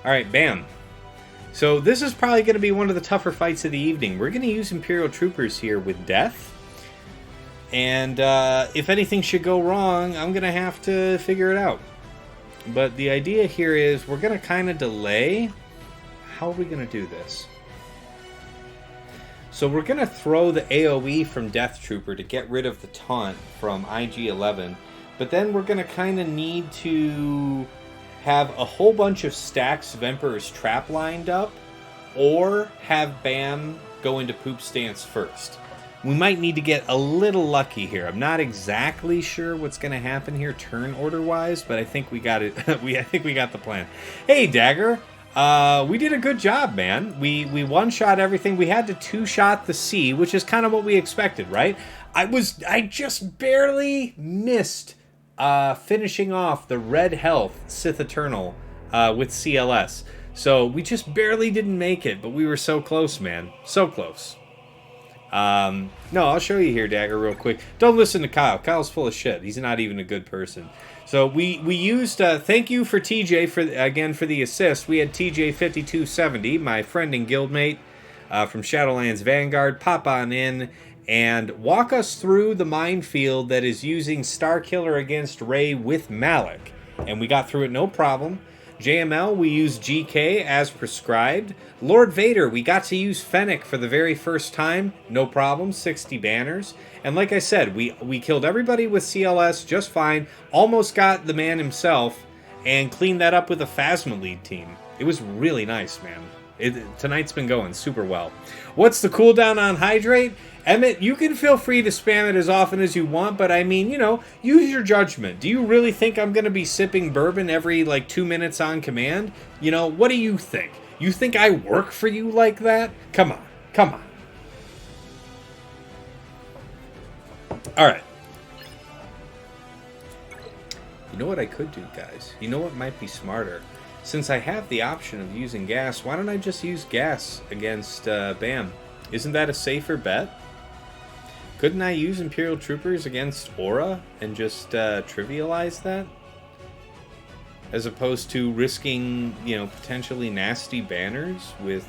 Alright, bam. So this is probably going to be one of the tougher fights of the evening. We're going to use Imperial Troopers here with Death. And if anything should go wrong, I'm going to have to figure it out. But the idea here is we're going to kind of delay. How are we going to do this? So we're going to throw the AoE from Death Trooper to get rid of the taunt from IG-11. But then we're going to kind of need to have a whole bunch of stacks of Emperor's Trap lined up, or have Bam go into poop stance first. We might need to get a little lucky here. I'm not exactly sure what's going to happen here turn order wise, but I think we got it. I think we got the plan. Hey, Dagger. We did a good job, man. We one-shot everything. We had to two-shot the C, which is kind of what we expected, right? I just barely missed finishing off the Red Health Sith Eternal with CLS. So we just barely didn't make it, but we were so close, man. So close. No, I'll show you here, Dagger, real quick. Don't listen to Kyle. Kyle's full of shit. He's not even a good person. So we used, thank you for TJ for the assist. We had TJ 5270, my friend and guildmate from Shadowlands Vanguard, pop on in and walk us through the minefield that is using Starkiller against Rey with Malak. And we got through it no problem. JML, we used GK as prescribed. Lord Vader, we got to use Fennec for the very first time. No problem, 60 banners. And like I said, we killed everybody with CLS just fine. Almost got the man himself and cleaned that up with a Phasma lead team. It was really nice, man. Tonight's been going super well. What's the cooldown on Hydrate? Emmett, you can feel free to spam it as often as you want, but I mean, you know, use your judgment. Do you really think I'm going to be sipping bourbon every, 2 minutes on command? You know, what do you think? You think I work for you like that? Come on. Come on. All right. You know what I could do, guys? You know what might be smarter? Since I have the option of using gas, why don't I just use gas against Bam? Isn't that a safer bet? Couldn't I use Imperial Troopers against Aurra and just trivialize that? As opposed to risking, potentially nasty banners with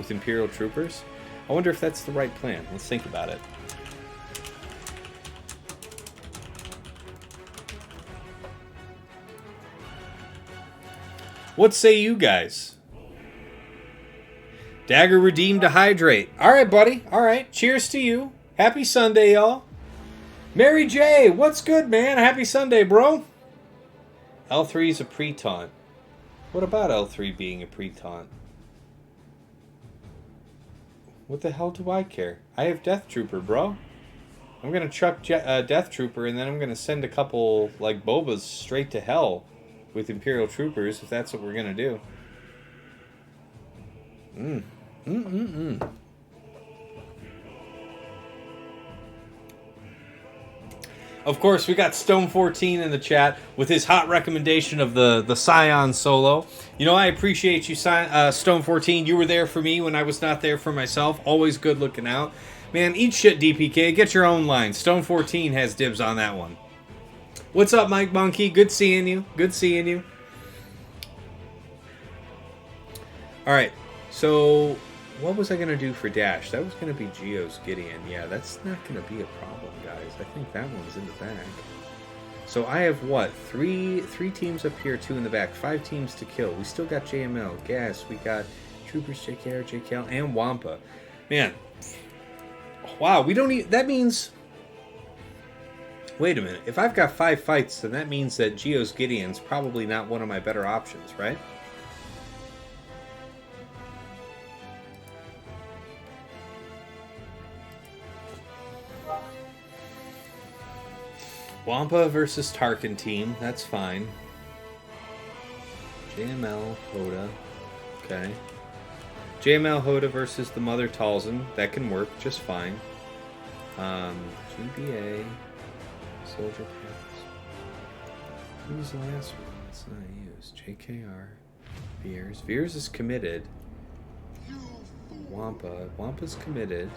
Imperial Troopers? I wonder if that's the right plan. Let's think about it. What say you guys? Dagger redeemed to Hydrate. All right, buddy. All right. Cheers to you. Happy Sunday, y'all. Mary J, what's good, man? Happy Sunday, bro. L3 is a pre-taunt. What about L3 being a pre-taunt? What the hell do I care? I have Death Trooper, bro. I'm going to chuck Death Trooper, and then I'm going to send a couple, Bobas straight to hell with Imperial Troopers, if that's what we're going to do. Of course, we got Stone14 in the chat with his hot recommendation of the Scion solo. You know, I appreciate you, Stone14. You were there for me when I was not there for myself. Always good looking out. Man, eat shit, DPK. Get your own line. Stone14 has dibs on that one. What's up, Mike Monkey? Good seeing you. Good seeing you. All right, so what was I going to do for Dash? That was going to be Geos Gideon. Yeah, that's not going to be a problem, guys. I think that one's in the bag. So I have, what, three teams up here, 2 in the back, 5 teams to kill. We still got JML, Gas, we got Troopers, JKR, JKL, and Wampa. Man, wow, we don't need, that means, wait a minute, if I've got 5 fights, then that means that Geos Gideon's probably not one of my better options, right? Wampa versus Tarkin team, that's fine. JML, Hoda. Okay. JML, Hoda versus the Mother Talzin. That can work just fine. GBA, Soldier Pants. Who was the last one that's not used? JKR. Veers. Veers is committed. Wampa. Wampa's committed.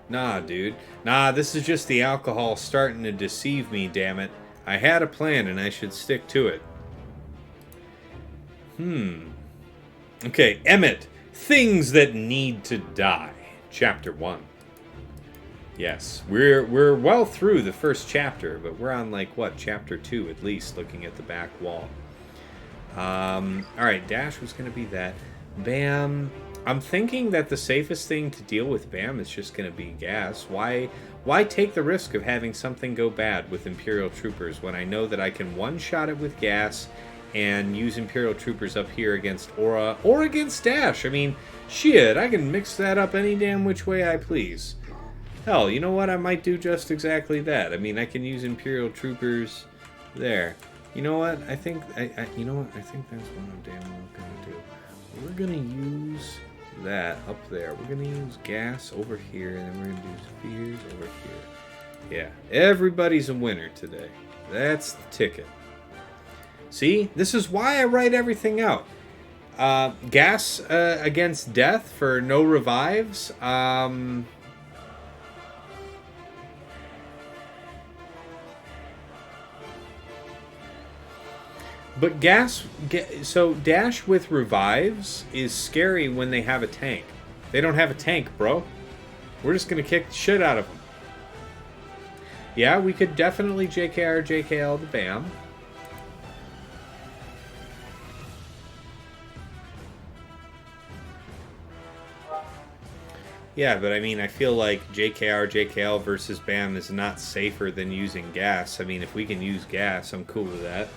Nah, dude. Nah, this is just the alcohol starting to deceive me, damn it. I had a plan and I should stick to it. Okay, Emmett. Things that need to die. Chapter 1. Yes, we're well through the first chapter, but we're on like what, chapter 2 at least, looking at the back wall. Alright, Dash was gonna be that. Bam. I'm thinking that the safest thing to deal with Bam is just gonna be gas. Why take the risk of having something go bad with Imperial Troopers when I know that I can one-shot it with gas and use Imperial Troopers up here against Aurra or against Dash? I mean, shit, I can mix that up any damn which way I please. Hell, you know what? I might do just exactly that. I mean, I can use Imperial Troopers there. You know what? I think you know what? I think that's what I'm damn well gonna do. We're gonna use that up there. We're gonna use gas over here, and then we're gonna do spheres over here. Yeah, everybody's a winner today. That's the ticket. See, this is why I write everything out. Gas against death for no revives. But so Dash with revives is scary when they have a tank. They don't have a tank, bro. We're just gonna kick the shit out of them. Yeah, we could definitely JKR, JKL the Bam. Yeah, but I mean, I feel like JKR, JKL versus Bam is not safer than using gas. I mean, if we can use gas, I'm cool with that.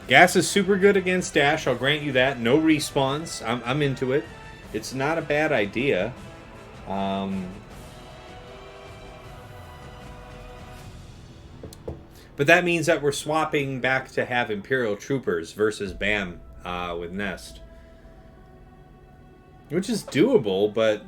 Gas is super good against Dash, I'll grant you that. No respawns. I'm into it. It's not a bad idea. But that means that we're swapping back to have Imperial Troopers versus Bam with Nest. Which is doable, but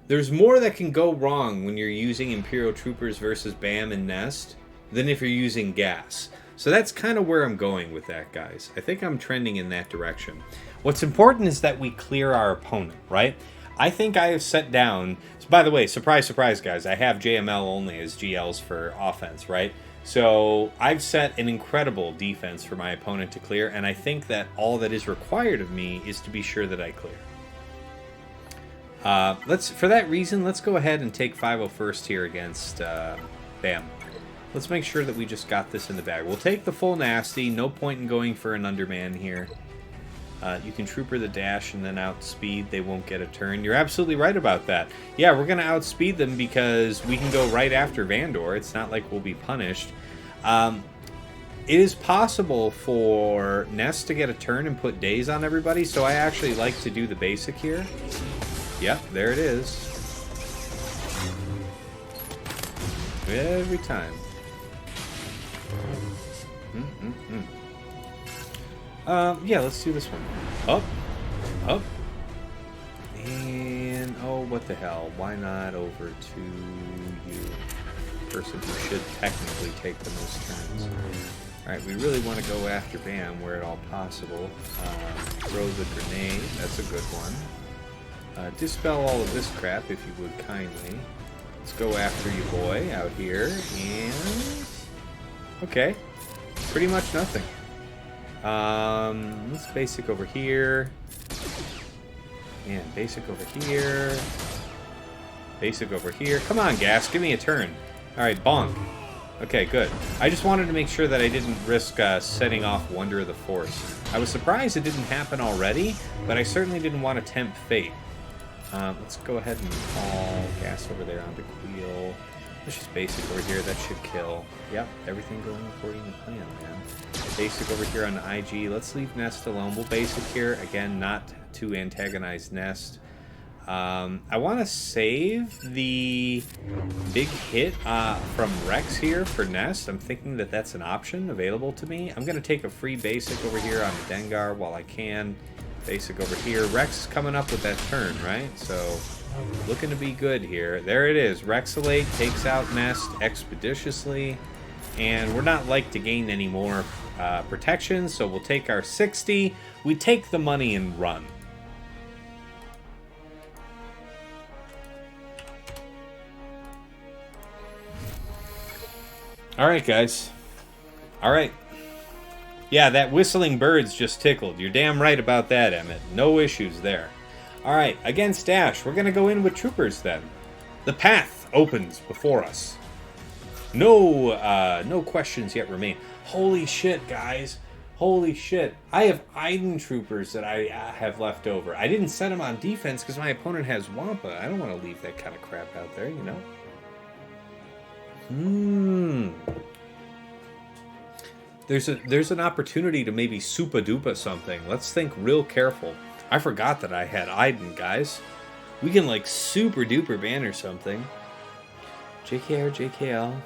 there's more that can go wrong when you're using Imperial Troopers versus Bam and Nest than if you're using gas. So that's kind of where I'm going with that, guys. I think I'm trending in that direction. What's important is that we clear our opponent, right? I think I have set down... So by the way, surprise, surprise, guys. I have JML only as GLs for offense, right? So I've set an incredible defense for my opponent to clear, and I think that all that is required of me is to be sure that I clear. For that reason, let's go ahead and take 501st here against Bam. Let's make sure that we just got this in the bag. We'll take the full nasty. No point in going for an underman here. You can trooper the dash and then outspeed. They won't get a turn. You're absolutely right about that. Yeah, we're going to outspeed them because we can go right after Vandor. It's not like we'll be punished. It is possible for Nest to get a turn and put days on everybody, so I actually like to do the basic here. Yep, there it is. Every time. Yeah, let's do this one. Up. Up. And, oh, what the hell. Why not over to you? Person who should technically take the most turns. Alright, we really want to go after Bam where at all possible. Throw the grenade. That's a good one. Dispel all of this crap, if you would kindly. Let's go after you, boy, out here. And... okay. Pretty much nothing. Let's basic over here. And basic over here. Basic over here. Come on, Gas. Give me a turn. Alright, bonk. Okay, good. I just wanted to make sure that I didn't risk setting off Wonder of the Force. I was surprised it didn't happen already, but I certainly didn't want to tempt fate. Let's go ahead and call Gas over there onto Queel. Let's just basic over here. That should kill. Yep, everything going according to plan, man. Basic over here on IG. Let's leave Nest alone. We'll basic here. Again, not to antagonize Nest. I want to save the big hit from Rex here for Nest. I'm thinking that that's an option available to me. I'm going to take a free basic over here on Dengar while I can. Basic over here. Rex is coming up with that turn, right? So, looking to be good here. There it is. Rexalate takes out Nest expeditiously. And we're not like to gain any more protection, so we'll take our 60. We take the money and run. Alright, guys. Alright. Yeah, that whistling bird's just tickled. You're damn right about that, Emmett. No issues there. Alright, against Dash, we're going to go in with troopers then. The path opens before us. No questions yet remain. Holy shit, guys. Holy shit. I have Iden troopers that I have left over. I didn't set them on defense because my opponent has Wampa. I don't want to leave that kind of crap out there, you know? There's an opportunity to maybe super-duper something. Let's think real careful. I forgot that I had Iden, guys. We can, like, super-duper banner something. JKR, JKL.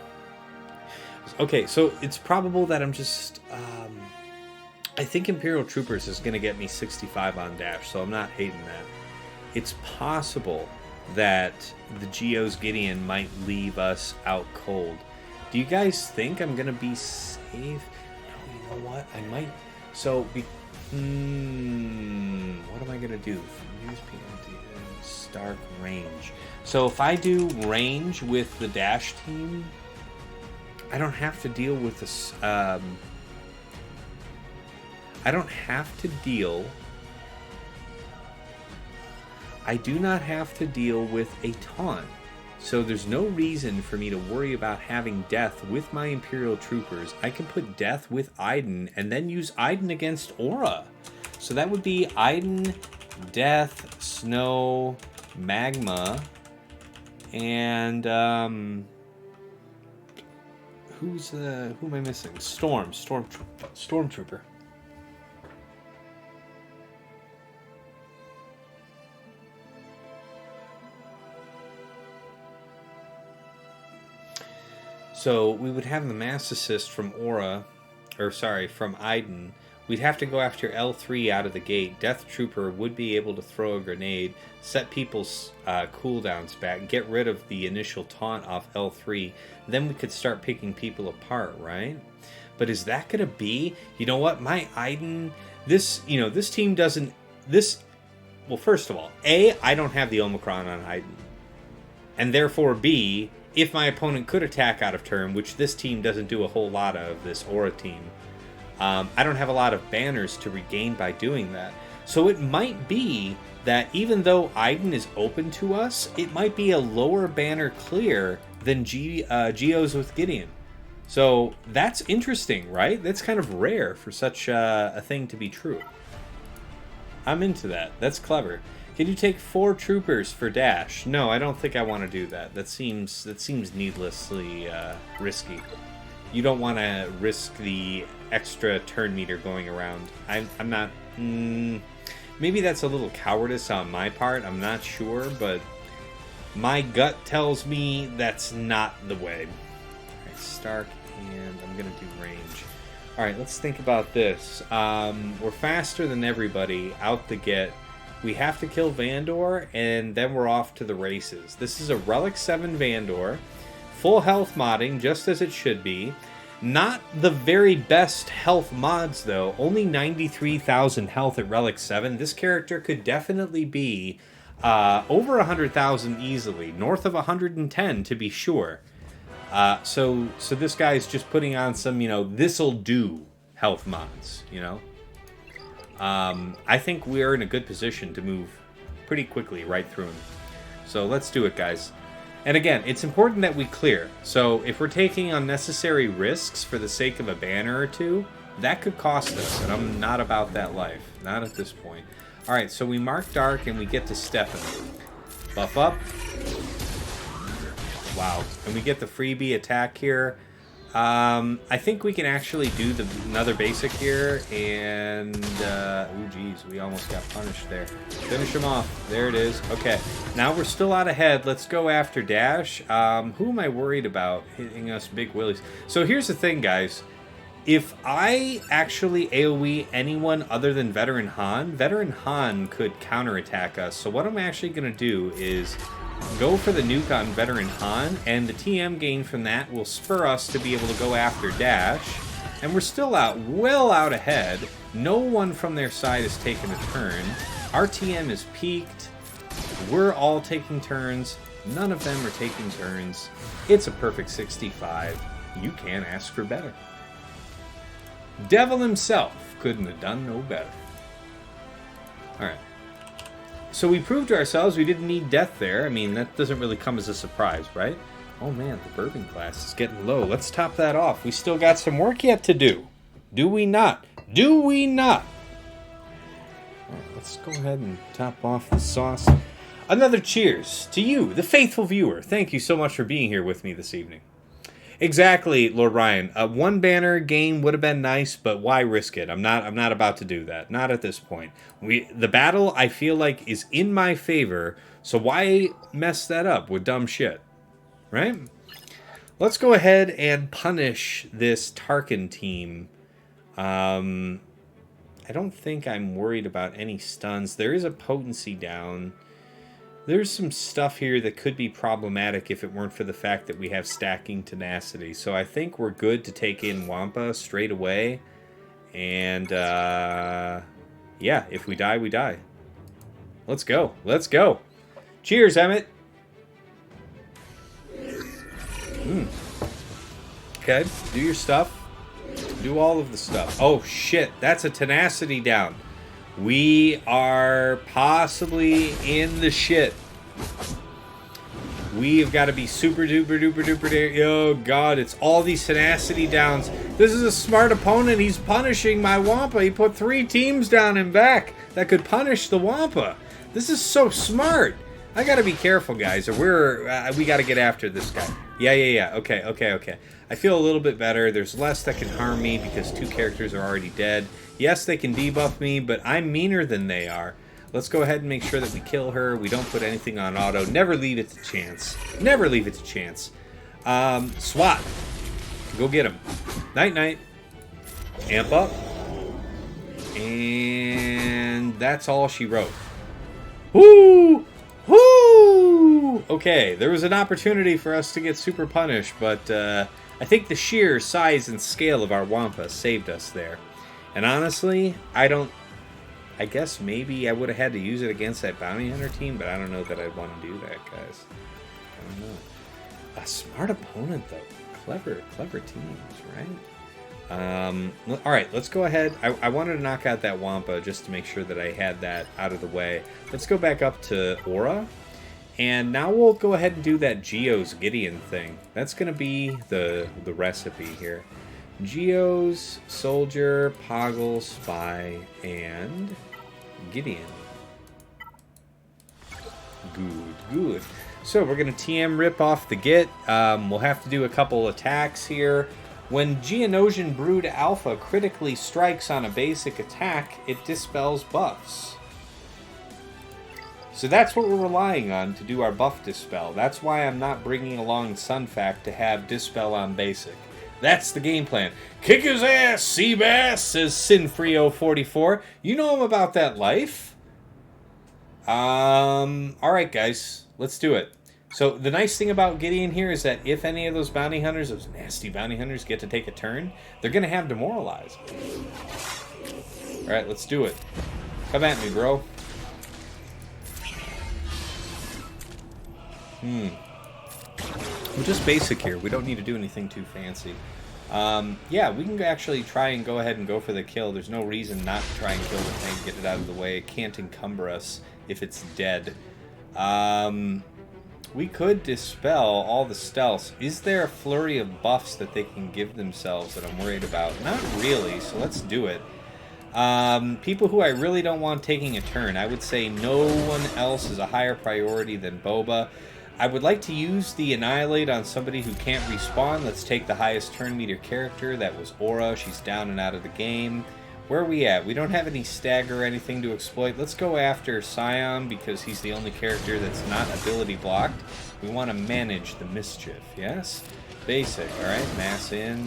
Okay, so it's probable that I'm just... I think Imperial Troopers is going to get me 65 on Dash, so I'm not hating that. It's possible that the Geos Gideon might leave us out cold. Do you guys think I'm going to be safe? No, you know what? I might... So, what am I going to do? Use Stark range. So if I do range with the Dash team, I don't have to deal with this... I don't have to deal... I do not have to deal with a taunt. So there's no reason for me to worry about having death with my Imperial Troopers. I can put death with Iden and then use Iden against Aurra. So that would be Iden, Death, Snow, Magma, and who am I missing? Stormtrooper. So we would have the mass assist from Aurra, from Iden. We'd have to go after L3 out of the gate. Death Trooper would be able to throw a grenade, set people's cooldowns back, get rid of the initial taunt off L3. Then we could start picking people apart, right? But is that going to be... You know what? My Iden... this team doesn't... Well, first of all, A, I don't have the Omicron on Iden. And therefore, B... If my opponent could attack out of turn, which this team doesn't do a whole lot of, this Aurra team, I don't have a lot of banners to regain by doing that. So it might be that even though Iden is open to us, it might be a lower banner clear than Geos with Gideon. So that's interesting, right? That's kind of rare for such a thing to be true. I'm into that. That's clever. Can you take 4 troopers for Dash? No, I don't think I want to do that. That seems needlessly risky. You don't want to risk the extra turn meter going around. I'm not... maybe that's a little cowardice on my part. I'm not sure, but my gut tells me that's not the way. Alright, Stark, and I'm going to do range. Alright, let's think about this. We're faster than everybody out the get. We have to kill Vandor, and then we're off to the races. This is a Relic 7 Vandor. Full health modding, just as it should be. Not the very best health mods, though. Only 93,000 health at Relic 7. This character could definitely be over 100,000 easily. North of 110, to be sure. So this guy's just putting on some, this'll do health mods, I think we're in a good position to move pretty quickly right through him. So let's do it, guys. And again, it's important that we clear. So if we're taking unnecessary risks for the sake of a banner or two, that could cost us. And I'm not about that life. Not at this point. Alright, so we mark Dark and we get to Stefan. Buff up. Wow. And we get the freebie attack here. I think we can actually do another basic here, and oh geez, we almost got punished there. Finish him off. There it is. Okay, now we're still out ahead. Let's go after Dash. Who am I worried about hitting us big willies? So here's the thing, guys. If I actually AoE anyone other than Veteran Han could counterattack us. So what I'm actually going to do is go for the nuke on Veteran Han, and the TM gain from that will spur us to be able to go after Dash. And we're still well out ahead. No one from their side has taken a turn. Our TM is peaked. We're all taking turns. None of them are taking turns. It's a perfect 65. You can't ask for better. Devil himself couldn't have done no better. Alright. So we proved to ourselves we didn't need death there. I mean, that doesn't really come as a surprise, right? Oh man, the bourbon glass is getting low. Let's top that off. We still got some work yet to do. Do we not? Do we not? Alright, let's go ahead and top off the sauce. Another cheers to you, the faithful viewer. Thank you so much for being here with me this evening. Exactly, Lord Ryan. A one banner game would have been nice, but why risk it? I'm not about to do that. Not at this point. The battle, I feel like, is in my favor, so why mess that up with dumb shit? Right? Let's go ahead and punish this Tarkin team. I don't think I'm worried about any stuns. There is a potency down. There's some stuff here that could be problematic if it weren't for the fact that we have stacking tenacity. So I think we're good to take in Wampa straight away. And, yeah, if we die, we die. Let's go. Let's go. Cheers, Emmett. Okay, do your stuff. Do all of the stuff. Oh, shit. That's a tenacity down. We are possibly in the shit. We have got to be super duper duper duper. Oh god, it's all these tenacity downs. This is a smart opponent. He's punishing my Wampa. He put 3 teams down and back that could punish the Wampa. This is so smart. I got to be careful, guys, or we got to get after this guy. Yeah. Okay. I feel a little bit better. There's less that can harm me because 2 characters are already dead. Yes, they can debuff me, but I'm meaner than they are. Let's go ahead and make sure that we kill her. We don't put anything on auto. Never leave it to chance. Never leave it to chance. SWAT. Go get him. Night. Amp up. And that's all she wrote. Woo! Woo! Okay, there was an opportunity for us to get super punished, but I think the sheer size and scale of our Wampa saved us there. And honestly, I guess maybe I would have had to use it against that bounty hunter team, but I don't know that I'd want to do that, guys. I don't know. A smart opponent, though. Clever teams, right? All right, let's go ahead. I wanted to knock out that Wampa just to make sure that I had that out of the way. Let's go back up to Aurra. And now we'll go ahead and do that Geos Gideon thing. That's going to be the recipe here. Geos, Soldier, Poggle, Spy, and Gideon. Good. So we're going to TM rip off the Git. We'll have to do a couple attacks here. When Geonosian Brood Alpha critically strikes on a basic attack, it dispels buffs. So that's what we're relying on to do our buff dispel. That's why I'm not bringing along Sunfac to have dispel on basic. That's the game plan. Kick his ass, Seabass, says Sinfrio44. You know him about that life? Alright, guys. Let's do it. So, the nice thing about Gideon here is that if any of those bounty hunters, those nasty bounty hunters, get to take a turn, they're going to have Demoralize. Alright, let's do it. Come at me, bro. We're just basic here. We don't need to do anything too fancy. Yeah, we can actually try and go ahead and go for the kill. There's no reason not to try and kill the thing, get it out of the way. It can't encumber us if it's dead. We could dispel all the stealths. Is there a flurry of buffs that they can give themselves that I'm worried about? Not really, so let's do it. People who I really don't want taking a turn. I would say no one else is a higher priority than Boba. I would like to use the Annihilate on somebody who can't respawn. Let's take the highest turn meter character. That was Aurra. She's down and out of the game. Where are we at? We don't have any stagger or anything to exploit. Let's go after Scion because he's the only character that's not ability blocked. We want to manage the mischief, yes? Basic, alright, mass in.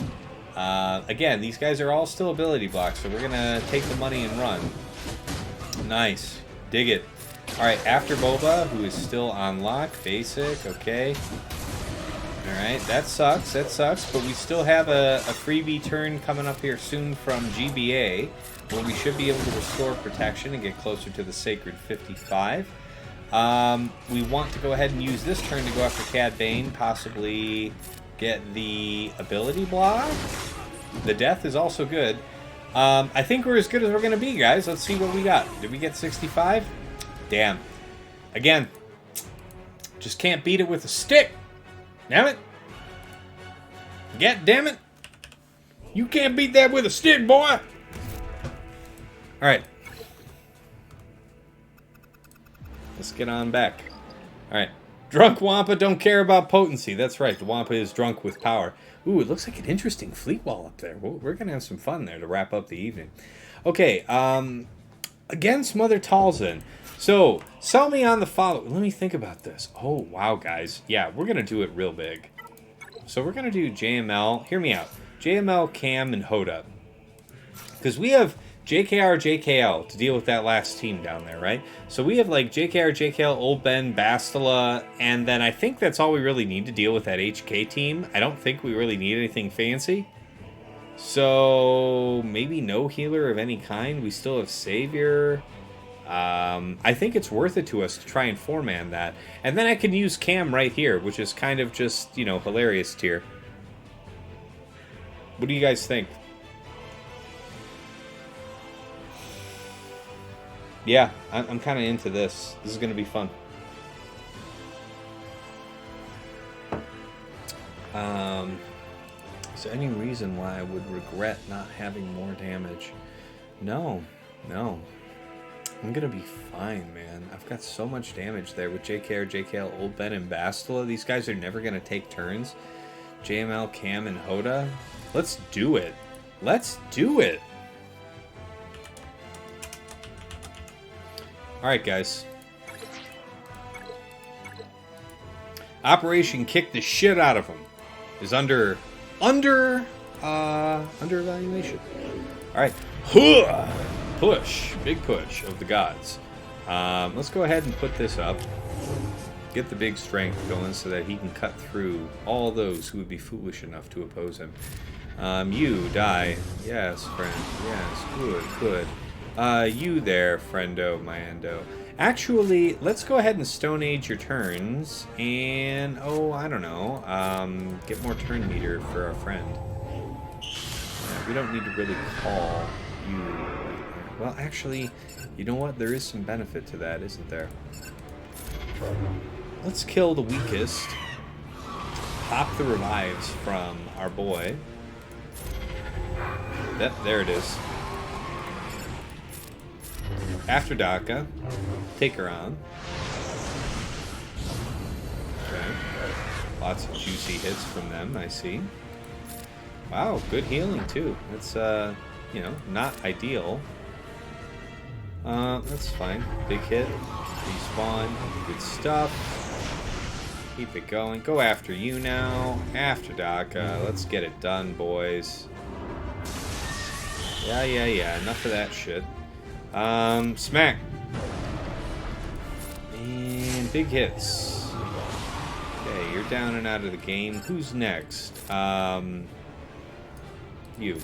Again, these guys are all still ability blocked, so we're going to take the money and run. Nice. Dig it. Alright, after Boba, who is still on lock. Basic, okay. Alright, that sucks, but we still have a freebie turn coming up here soon from GBA, where we should be able to restore protection and get closer to the Sacred 55. We want to go ahead and use this turn to go after Cad Bane, possibly get the ability block. The death is also good. I think we're as good as we're going to be, guys. Let's see what we got. Did we get 65? Damn. Again, just can't beat it with a stick. Damn it. God damn it. You can't beat that with a stick, boy. Alright. Let's get on back. Alright. Drunk Wampa don't care about potency. That's right. The Wampa is drunk with power. Ooh, it looks like an interesting fleet wall up there. We're going to have some fun there to wrap up the evening. Okay. Against Mother Talzin. So, sell me on the follow. Let me think about this. Oh, wow, guys. Yeah, we're going to do it real big. So we're going to do JML. Hear me out. JML, Cam, and Hoda. Because we have JKR, JKL to deal with that last team down there, right? So we have like JKR, JKL, Old Ben, Bastila, and then I think that's all we really need to deal with that HK team. I don't think we really need anything fancy. So maybe no healer of any kind. We still have Savior. I think it's worth it to us to try and four-man that. And then I can use Cam right here, which is kind of just, you know, hilarious tier. What do you guys think? Yeah, I'm kind of into this. This is going to be fun. Is there any reason why I would regret not having more damage? No. I'm going to be fine, man. I've got so much damage there with JKR, JKL, Old Ben, and Bastila. These guys are never going to take turns. JML, Cam, and Hoda. Let's do it. Let's do it. Alright, guys. Operation Kick the Shit Out of Them is under evaluation. Alright. Push. Big push of the gods. Let's go ahead and put this up. Get the big strength going so that he can cut through all those who would be foolish enough to oppose him. You die. Yes, friend. Yes, good. You there, friendo, myendo. Actually, let's go ahead and Stone Age your turns, and, I don't know, get more turn meter for our friend. We don't need to really call you right there. Well, actually, you know what? There is some benefit to that, isn't there? Let's kill the weakest. Pop the revives from our boy. There it is. After Daka, take her on. Okay. Lots of juicy hits from them, I see. Wow, good healing too. That's, not ideal. That's fine. Big hit. Respawn. Good stuff. Keep it going. Go after you now. After Daka. Let's get it done, boys. Yeah. Enough of that shit. Smack. And big hits. Okay, you're down and out of the game. Who's next? You.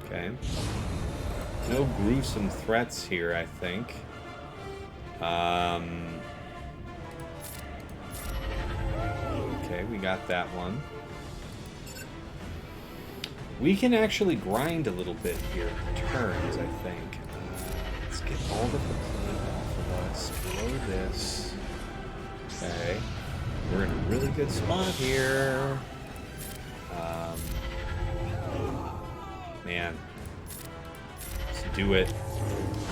Okay. No gruesome threats here, I think. Okay, we got that one. We can actually grind a little bit here. Turns, I think. Let's get all the plate off of us. Blow this. Okay. We're in a really good spot here. Man. Let's do it.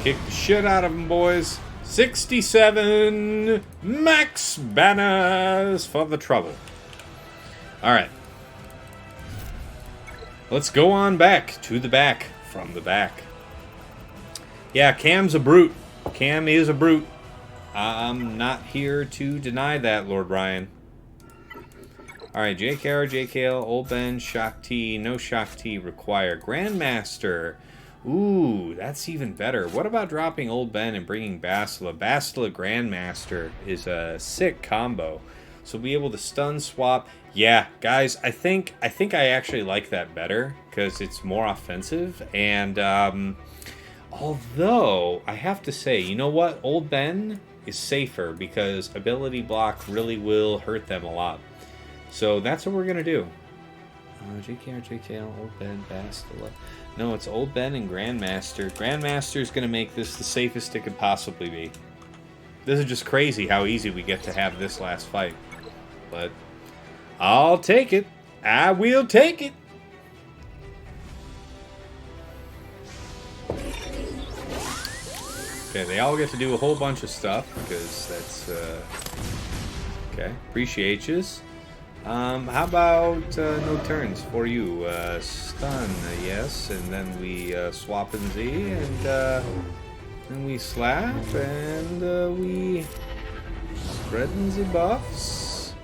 Kick the shit out of them, boys. 67 max banners for the trouble. Alright. Let's go on back to the back from the back. Yeah, Cam's a brute. Cam is a brute. I'm not here to deny that, Lord Ryan. Alright, JKR, JKL, Old Ben, Shock T, no Shock T required. Grandmaster. Ooh, that's even better. What about dropping Old Ben and bringing Bastila? Bastila Grandmaster is a sick combo. So be able to stun swap. Yeah, guys, I think I actually like that better because it's more offensive. And although I have to say, you know what? Old Ben is safer because ability block really will hurt them a lot. So that's what we're going to do. JKR, JKL, Old Ben, Bastila. No, it's Old Ben and Grandmaster. Grandmaster is going to make this the safest it could possibly be. This is just crazy how easy we get to have this last fight. But I'll take it. I will take it. Okay, they all get to do a whole bunch of stuff because that's... okay, appreciate yous. How about no turns for you? Stun, yes, and then we swap and Z, and then we slap, and we spreading the buffs.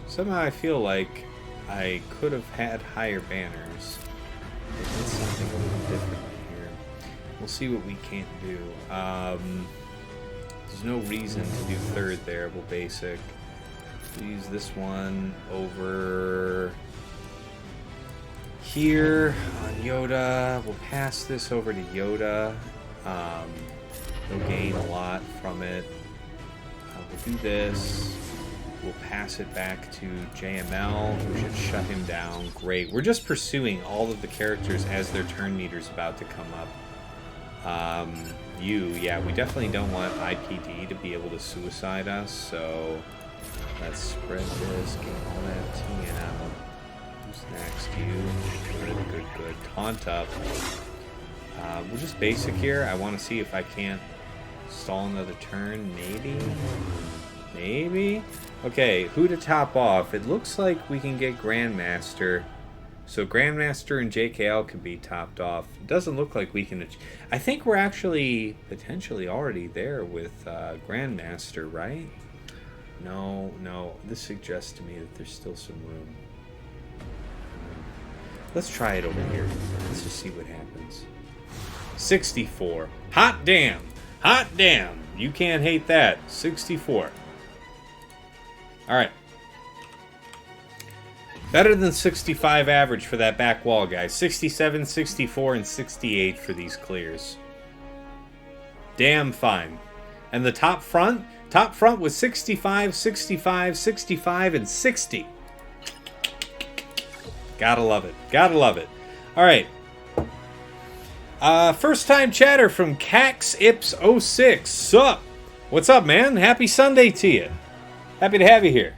Somehow I feel like I could have had higher banners. It's something a little different here. We'll see what we can't do. There's no reason to do third there. We'll basic. We'll use this one over here on Yoda. We'll pass this over to Yoda. He'll gain a lot from it. We'll do this. We'll pass it back to JML, who should shut him down. Great. We're just pursuing all of the characters as their turn meter's about to come up. Yeah, we definitely don't want IPD to be able to suicide us, so let's spread this, get all that TM. Who's next? You. Good. Taunt up. We'll just basic here. I want to see if I can't stall another turn, maybe? Okay, who to top off? It looks like we can get Grandmaster. So Grandmaster and JKL can be topped off. It doesn't look like we can... I think we're actually potentially already there with Grandmaster, right? No. This suggests to me that there's still some room. Let's try it over here. Let's just see what happens. 64. Hot damn. You can't hate that. 64. Alright. Better than 65 average for that back wall, guys. 67, 64, and 68 for these clears. Damn fine. And the top front was 65, 65, 65, and 60. Gotta love it. Alright. First time chatter from CaxIps06. Sup? What's up, man? Happy Sunday to you. Happy to have you here.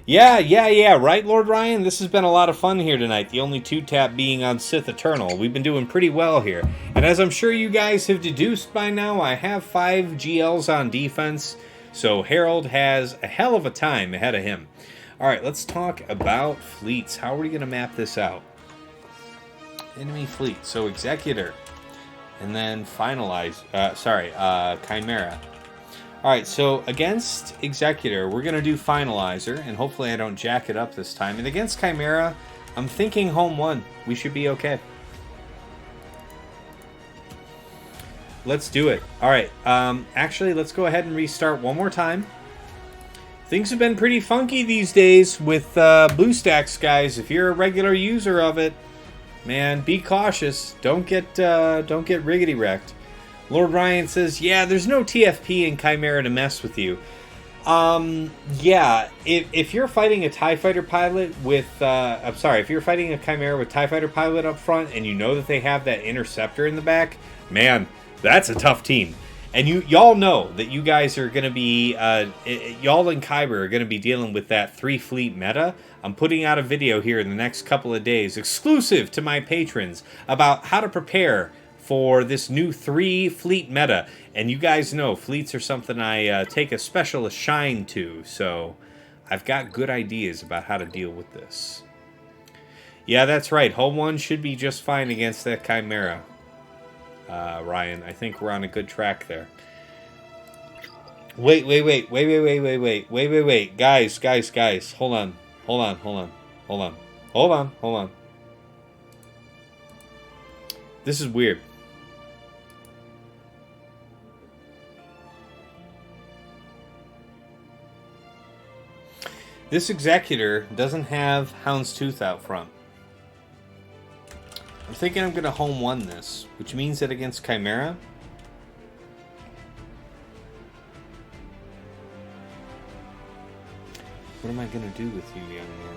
Yeah, right, Lord Ryan? This has been a lot of fun here tonight, the only 2-tap being on Sith Eternal. We've been doing pretty well here. And as I'm sure you guys have deduced by now, I have 5 GLs on defense, so Harold has a hell of a time ahead of him. Alright, let's talk about fleets. How are we going to map this out? Enemy fleet. So Executor. And then Chimera. Alright, so against Executor, we're going to do Finalizer, and hopefully I don't jack it up this time. And against Chimera, I'm thinking home 1. We should be okay. Let's do it. Alright, actually, let's go ahead and restart one more time. Things have been pretty funky these days with BlueStacks, guys. If you're a regular user of it, man, be cautious. Don't get riggedy wrecked. Lord Ryan says, yeah, there's no TFP in Chimera to mess with you. Yeah, if you're fighting a TIE Fighter pilot with, if you're fighting a Chimera with TIE Fighter pilot up front and you know that they have that interceptor in the back, man, that's a tough team. And y'all know that you guys are going to be, y'all and Kyber are going to be dealing with that 3-fleet meta. I'm putting out a video here in the next couple of days, exclusive to my patrons, about how to prepare for this new 3 fleet meta. And you guys know fleets are something I take a special shine to, so I've got good ideas about how to deal with this. Yeah, that's right. Hull 1 should be just fine against that Chimera, Ryan. I think we're on a good track there. Wait. Guys. Hold on. This is weird. This Executor doesn't have Houndstooth out front. I'm thinking I'm going to home 1 this, which means that against Chimera, what am I going to do with you, young man?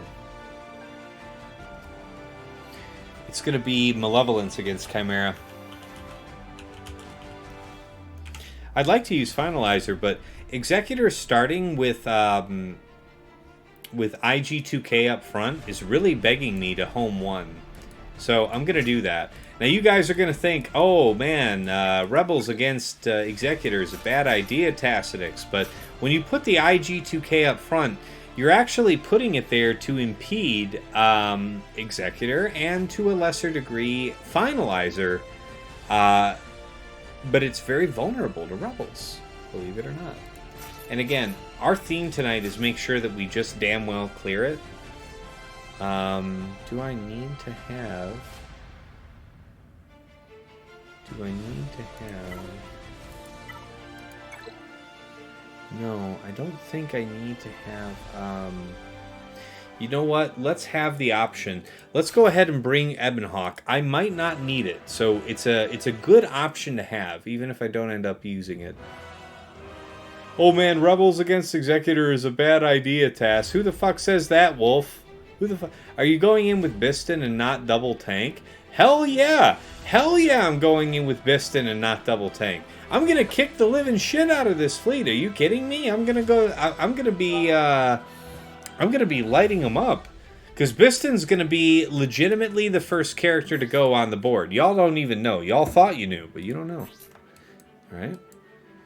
It's going to be Malevolence against Chimera. I'd like to use Finalizer, but Executor starting with IG2K up front is really begging me to home 1. So I'm going to do that. Now you guys are going to think, oh man, Rebels against Executor is a bad idea, Tacitix. But when you put the IG2K up front, you're actually putting it there to impede Executor and to a lesser degree Finalizer. But it's very vulnerable to Rebels, believe it or not. And again, our theme tonight is make sure that we just damn well clear it. Do I need to have... No, I don't think I need to have... You know what? Let's have the option. Let's go ahead and bring Ebonhawk. I might not need it, so it's a good option to have, even if I don't end up using it. Oh man, Rebels against Executor is a bad idea, Tass. Who the fuck says that, Wolf? Who the fuck? Are you going in with Biston and not double tank? Hell yeah! Hell yeah, I'm going in with Biston and not double tank. I'm gonna kick the living shit out of this fleet. Are you kidding me? I'm gonna be lighting them up. Because Biston's gonna be legitimately the first character to go on the board. Y'all don't even know. Y'all thought you knew, but you don't know. Alright?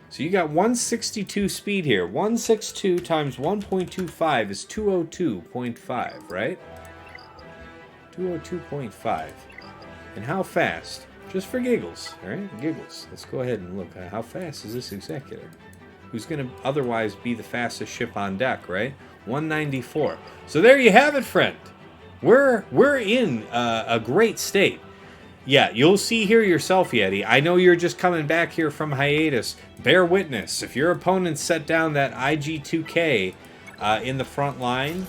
So you got 162 speed here. 162 times 1.25 is 202.5, right? 202.5. And how fast? Just for giggles, alright? Giggles. Let's go ahead and look. How fast is this Executor? Who's going to otherwise be the fastest ship on deck, right? 194. So there you have it, friend. We're in a great state. Yeah, you'll see here yourself, Yeti. I know you're just coming back here from hiatus. Bear witness. If your opponents set down that IG2K in the front line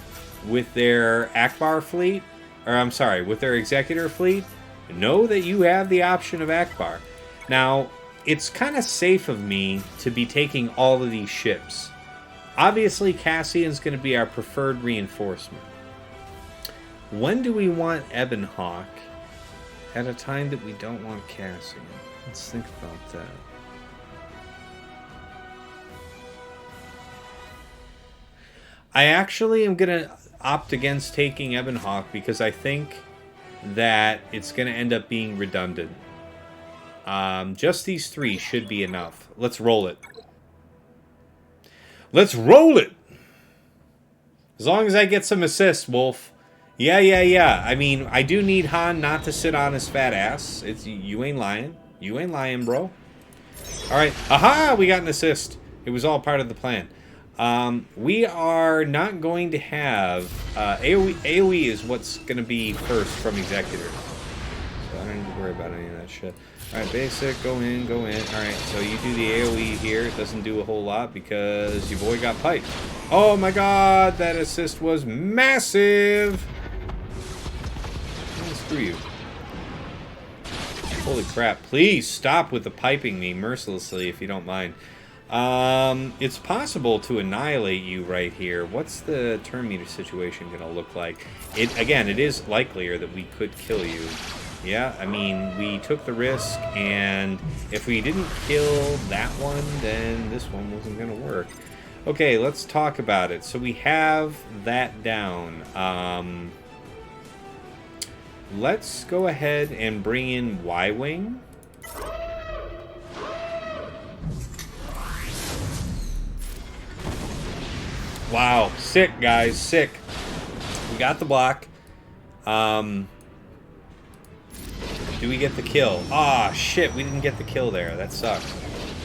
with their Akbar fleet, or I'm sorry, with their Executor fleet, know that you have the option of Akbar. Now, it's kind of safe of me to be taking all of these ships. Obviously, Cassian's going to be our preferred reinforcement. When do we want Ebonhawk? At a time that we don't want Cassian. Let's think about that. I actually am going to opt against taking Ebonhawk because I think that it's going to end up being redundant. Just these 3 should be enough. Let's roll it. Let's roll it! As long as I get some assists, Wolf. Yeah. I mean, I do need Han not to sit on his fat ass. You ain't lying. You ain't lying, bro. Alright. Aha! We got an assist. It was all part of the plan. We are not going to have... AoE is what's going to be first from Executor. So I don't need to worry about any of that shit. Alright, basic. Go in. Alright, so you do the AoE here. It doesn't do a whole lot because your boy got piped. Oh my god, that assist was massive! Screw you. Holy crap. Please stop with the piping me mercilessly if you don't mind. It's possible to annihilate you right here. What's the turn meter situation going to look like? Again, it is likelier that we could kill you. Yeah, I mean, we took the risk, and if we didn't kill that one, then this one wasn't going to work. Okay, let's talk about it. So we have that down. Let's go ahead and bring in Y-Wing. Wow. Sick, guys. Sick. We got the block. Do we get the kill? Ah, shit. We didn't get the kill there. That sucks.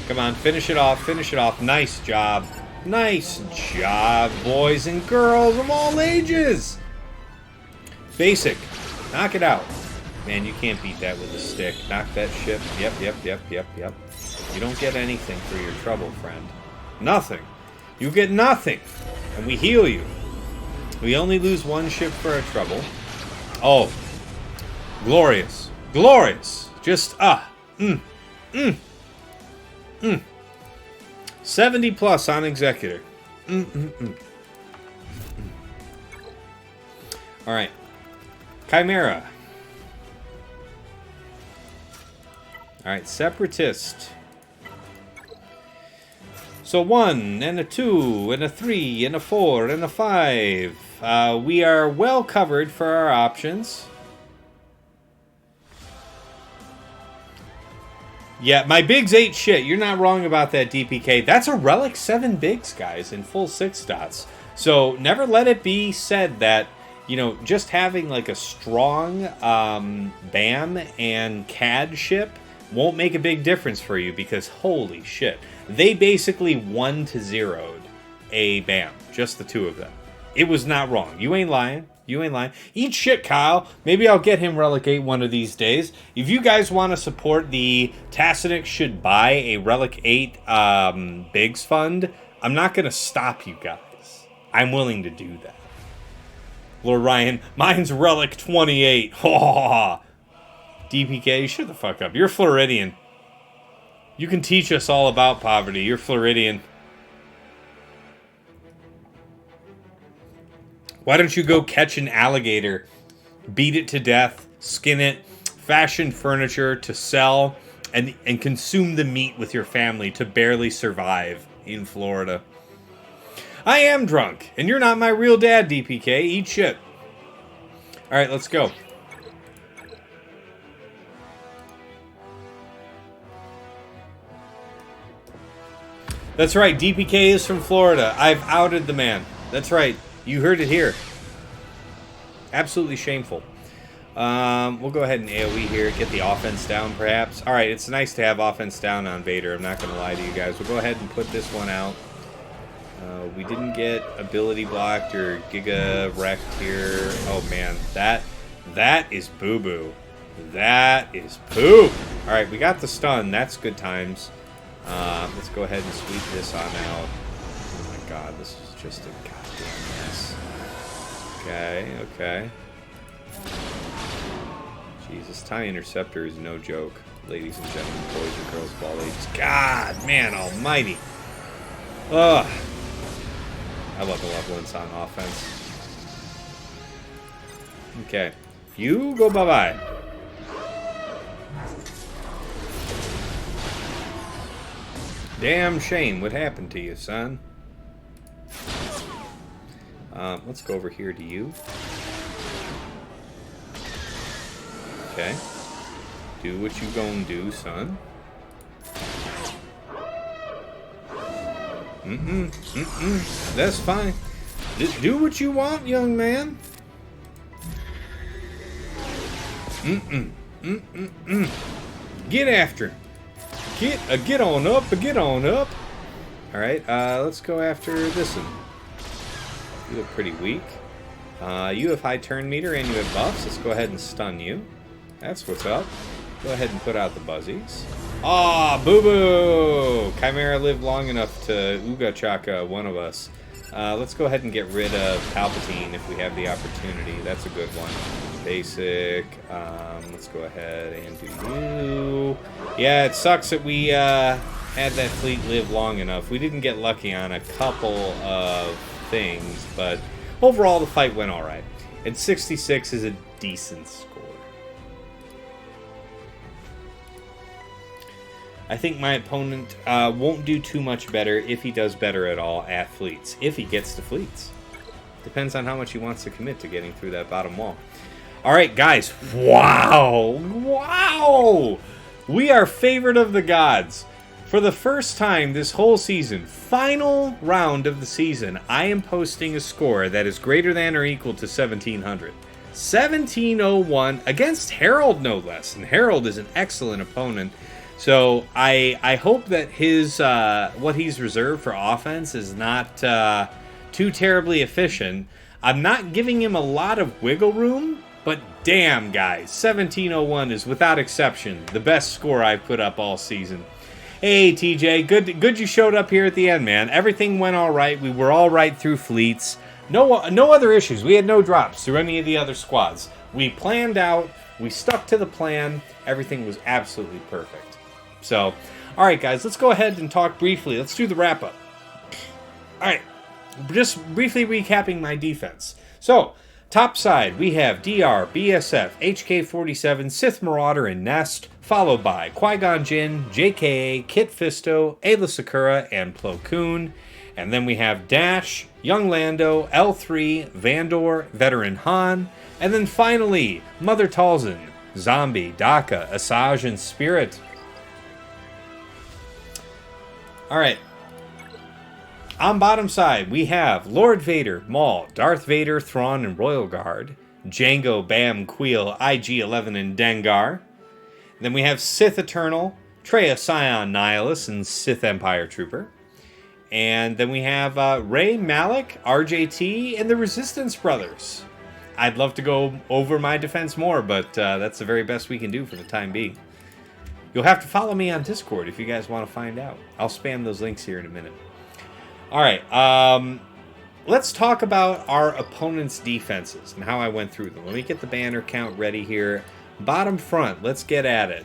Come on. Finish it off. Finish it off. Nice job. Nice job, boys and girls of all ages. Basic. Knock it out. Man, you can't beat that with a stick. Knock that ship. Yep. You don't get anything for your trouble, friend. Nothing. You get nothing. And we heal you. We only lose one ship for our trouble. Oh. Glorious. Glorious. Just, 70 plus on Executor. Alright. Chimera. Alright, Separatist. So 1, and a 2, and a 3, and a 4, and a 5. We are well covered for our options. Yeah, my bigs ain't shit. You're not wrong about that, DPK. That's a Relic 7 bigs, guys, in full 6 dots. So never let it be said that, you know, just having like a strong BAM and CAD ship won't make a big difference for you, because holy shit. They basically 1-0'd a BAM. Just the two of them. It was not wrong. You ain't lying. You ain't lying. Eat shit, Kyle. Maybe I'll get him Relic 8 one of these days. If you guys want to support the Tassinix should buy a Relic 8 Bigs fund, I'm not going to stop you guys. I'm willing to do that. Lord Ryan, mine's Relic 28. DPK, shut the fuck up. You're Floridian. You can teach us all about poverty. You're Floridian. Why don't you go catch an alligator, beat it to death, skin it, fashion furniture to sell, and consume the meat with your family to barely survive in Florida? I am drunk, and you're not my real dad, DPK. Eat shit. Alright, let's go. That's right, DPK is from Florida. I've outed the man. That's right. You heard it here. Absolutely shameful. We'll go ahead and AoE here. Get the offense down, perhaps. Alright, it's nice to have offense down on Vader. I'm not going to lie to you guys. We'll go ahead and put this one out. We didn't get ability blocked or Giga wrecked here. Oh, man. That is boo-boo. That is poop. Alright, we got the stun. That's good times. Let's go ahead and sweep this on out. Oh, my God. This is just a goddamn mess. Okay. Jesus, TIE Interceptor is no joke, ladies and gentlemen, boys and girls of all ages. God, man almighty. Ugh. I love Malevolence on offense. Okay. You go bye-bye. Damn shame. What happened to you, son? Let's go over here to you. Okay. Do what you gonna do, son. That's fine. Do what you want, young man. Get after him. Get on up, get on up. Alright, let's go after this one. You look pretty weak. You have high turn meter and you have buffs. Let's go ahead and stun you. That's what's up. Go ahead and put out the buzzies. Aw, boo-boo! Chimera lived long enough to Ooga Chaka one of us. Let's go ahead and get rid of Palpatine if we have the opportunity. That's a good one. Basic. Let's go ahead and do you. Yeah, it sucks that we had that fleet live long enough. We didn't get lucky on a couple of things, but overall the fight went alright. And 66 is a decent score. I think my opponent won't do too much better if he does better at all at fleets. If he gets to fleets. Depends on how much he wants to commit to getting through that bottom wall. Alright, guys. Wow! Wow! We are favorite of the gods. For the first time this whole season, final round of the season, I am posting a score that is greater than or equal to 1700. 1701 against Harold, no less. And Harold is an excellent opponent. So I hope that his what he's reserved for offense is not too terribly efficient. I'm not giving him a lot of wiggle room, but damn, guys, 1701 is without exception the best score I've put up all season. Hey, TJ, good you showed up here at the end, man. Everything went all right. We were all right through fleets. No other issues. We had no drops through any of the other squads. We planned out. We stuck to the plan. Everything was absolutely perfect. So, all right, guys, let's go ahead and talk briefly. Let's do the wrap-up. All right, just briefly recapping my defense. So, top side, we have DR, BSF, HK-47, Sith Marauder, and Nest, followed by Qui-Gon Jinn, JKA, Kit Fisto, Ayla Secura, and Plo Koon. And then we have Dash, Young Lando, L3, Vandor, Veteran Han, and then finally, Mother Talzin, Zombie, Daka, Asajj, and Spirit. Alright. On bottom side, we have Lord Vader, Maul, Darth Vader, Thrawn, and Royal Guard, Jango, Bam, Queel, IG-11, and Dengar. Then we have Sith Eternal, Traya, Scion, Nihilus, and Sith Empire Trooper. And then we have Rey, Malik, RJT, and the Resistance Brothers. I'd love to go over my defense more, but that's the very best we can do for the time being. You'll have to follow me on Discord if you guys want to find out. I'll spam those links here in a minute. All right, let's talk about our opponent's defenses and how I went through them. Let me get the banner count ready here. Bottom front, let's get at it.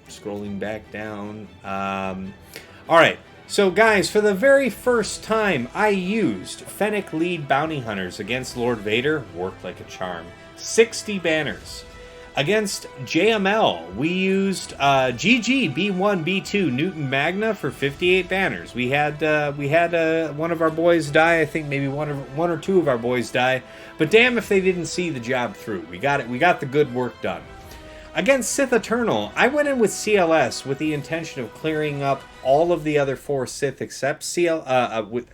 Scrolling back down. All right. So guys, for the very first time, I used Fennec lead bounty hunters against Lord Vader. Worked like a charm. 60 banners. Against JML, we used GG, B1, B2, Newton Magna for 58 banners. We had one of our boys die. I think maybe one or two of our boys die. But damn if they didn't see the job through. We got it. We got the good work done. Against Sith Eternal, I went in with CLS with the intention of clearing up all of the other 4 Sith except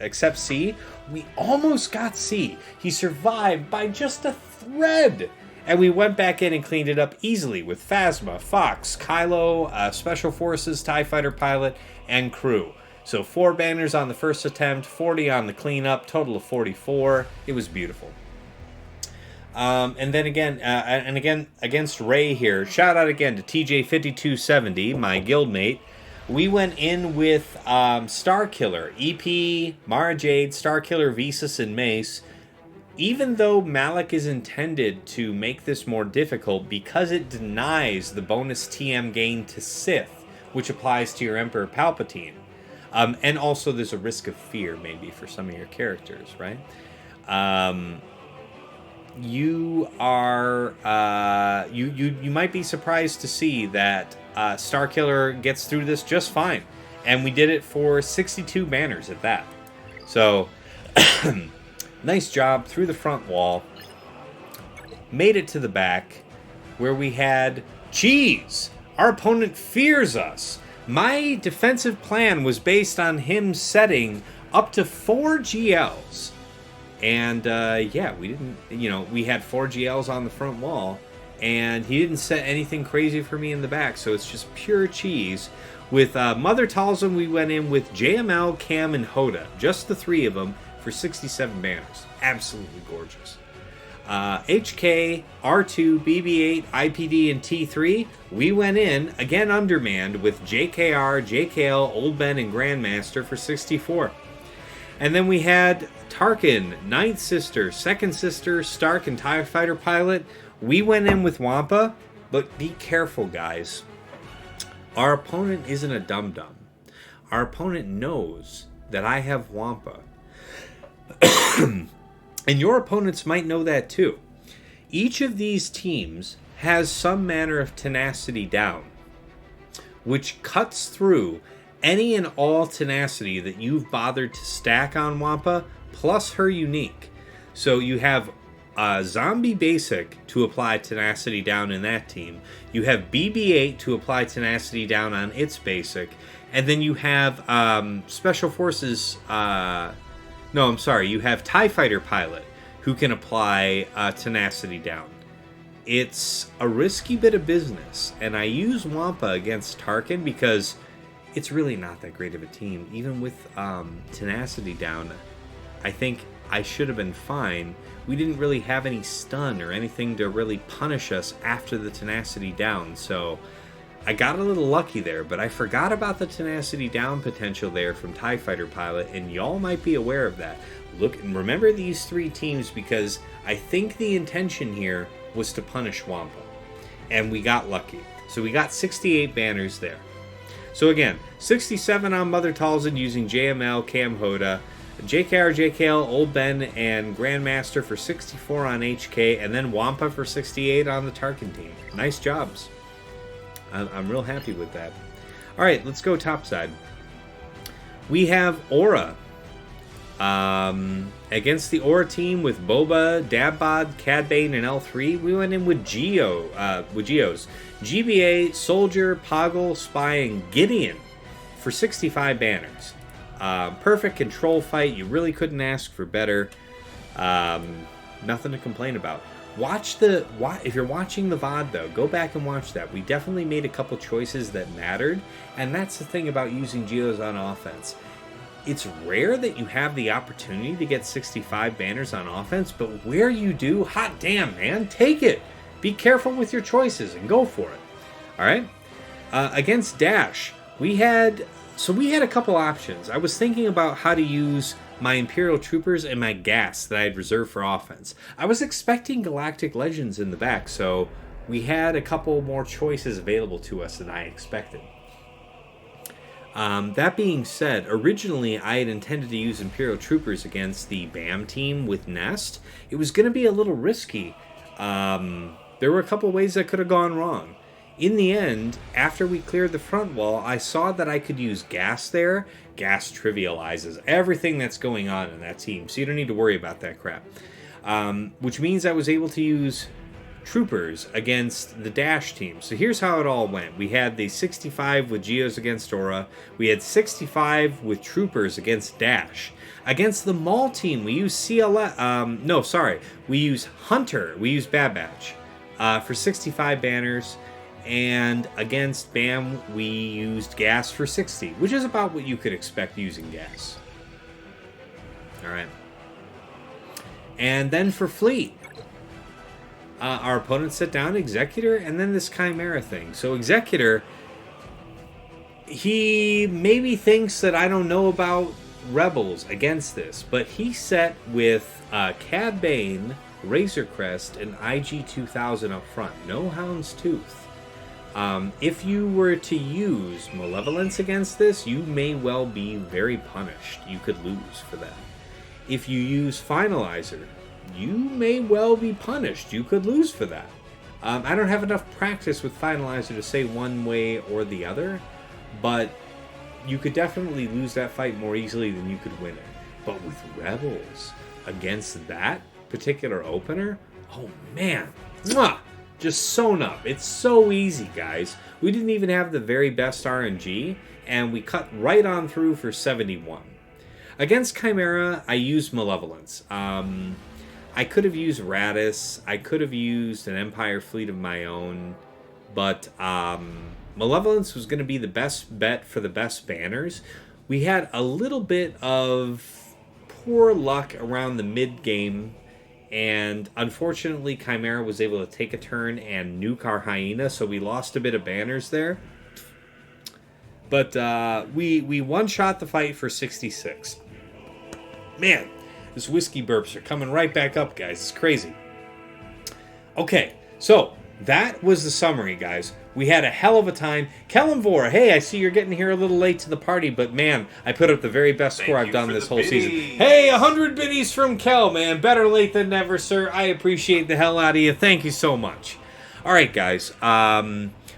except C. We almost got C. He survived by just a thread. And we went back in and cleaned it up easily with Phasma, Fox, Kylo, Special Forces, TIE Fighter Pilot, and crew. So 4 banners on the first attempt, 40 on the cleanup, total of 44. It was beautiful. And then again, against Rey here, shout out again to TJ5270, my guildmate. We went in with Starkiller, EP, Mara Jade, Starkiller, Visas, and Mace. Even though Malik is intended to make this more difficult because it denies the bonus TM gain to Sith, which applies to your Emperor Palpatine. And also there's a risk of fear maybe for some of your characters, right? You are you might be surprised to see that Starkiller gets through this just fine, and we did it for 62 banners at that. So nice job through the front wall. Made it to the back, where we had cheese. Our opponent fears us. My defensive plan was based on him setting up to 4 GLs. And, yeah, we didn't, we had 4 GLs on the front wall, and he didn't set anything crazy for me in the back, so it's just pure cheese. With Mother Talzin, we went in with JML, Cam, and Hoda, just the 3 of them, for 67 banners. Absolutely gorgeous. HK, R2, BB-8, IPD, and T3, we went in, again undermanned, with JKR, JKL, Old Ben, and Grandmaster for 64. And then we had Tarkin, Ninth Sister, Second Sister, Stark, and TIE Fighter Pilot. We went in with Wampa, but be careful, guys. Our opponent isn't a dum-dum. Our opponent knows that I have Wampa. And your opponents might know that too. Each of these teams has some manner of tenacity down, which cuts through any and all tenacity that you've bothered to stack on Wampa, plus her unique. So you have Zombie Basic to apply Tenacity Down in that team. You have BB-8 to apply Tenacity Down on its basic. And then you have Special Forces... no, I'm sorry. You have TIE Fighter Pilot who can apply Tenacity Down. It's a risky bit of business. And I use Wampa against Tarkin because it's really not that great of a team. Even with Tenacity Down, I think I should have been fine. We didn't really have any stun or anything to really punish us after the Tenacity Down, so I got a little lucky there, but I forgot about the Tenacity Down potential there from TIE Fighter Pilot, and y'all might be aware of that. Look and remember these three teams, because I think the intention here was to punish Wampa, and we got lucky. So we got 68 banners there. So again, 67 on Mother Talzin using JML, Cam Hoda, JKR, JKL, Old Ben, and Grandmaster for 64 on HK, and then Wampa for 68 on the Tarkin team. Nice jobs. I'm real happy with that. All right, let's go topside. We have Aurra against the Aurra team with Boba, Dabbod, Cad Bane, and L3. We went in with Geos. GBA, Soldier, Poggle, Spy, and Gideon for 65 banners. Perfect control fight. You really couldn't ask for better. Nothing to complain about. If you're watching the VOD though, go back and watch that. We definitely made a couple choices that mattered, and that's the thing about using Geos on offense. It's rare that you have the opportunity to get 65 banners on offense, but where you do, hot damn, man, take it. Be careful with your choices and go for it. All right. Against Dash, we had a couple options. I was thinking about how to use my Imperial Troopers and my gas that I had reserved for offense. I was expecting Galactic Legends in the back, so we had a couple more choices available to us than I expected. That being said, originally I had intended to use Imperial Troopers against the BAM team with Nest. It was going to be a little risky. There were a couple ways that could have gone wrong. In the end, after we cleared the front wall, I saw that I could use gas there. Gas trivializes everything that's going on in that team, so you don't need to worry about that crap. Which means I was able to use Troopers against the Dash team. So here's how it all went. We had the 65 with Geos against Aurra. We had 65 with Troopers against Dash. Against the Maul team, we used we use Hunter. We used Bad Batch for 65 banners. And against BAM, we used gas for 60, which is about what you could expect using gas. All right. And then for Fleet, our opponent set down Executor and then this Chimera thing. So Executor, he maybe thinks that I don't know about Rebels against this, but he set with Cad Bane, Razor Crest, and IG-2000 up front. No Hound's Tooth. If you were to use Malevolence against this, you may well be very punished. You could lose for that. If you use Finalizer, you may well be punished. You could lose for that. I don't have enough practice with Finalizer to say one way or the other, but you could definitely lose that fight more easily than you could win it. But with Rebels against that particular opener, oh man, mwah! Just sewn up. It's so easy, guys. We didn't even have the very best RNG, and we cut right on through for 71. Against Chimera, I used Malevolence. I could have used Radis. I could have used an Empire fleet of my own, but Malevolence was going to be the best bet for the best banners. We had a little bit of poor luck around the mid-game, and unfortunately, Chimera was able to take a turn and nuke our Hyena, so we lost a bit of banners there. But we one-shot the fight for 66. Man, this whiskey burps are coming right back up, guys. It's crazy. Okay, so that was the summary, guys. We had a hell of a time. Kellenvor, hey, I see you're getting here a little late to the party, but man, I put up the very best score I've done this whole season. Hey, 100 biddies from Kel, man. Better late than never, sir. I appreciate the hell out of you. Thank you so much. All right, guys.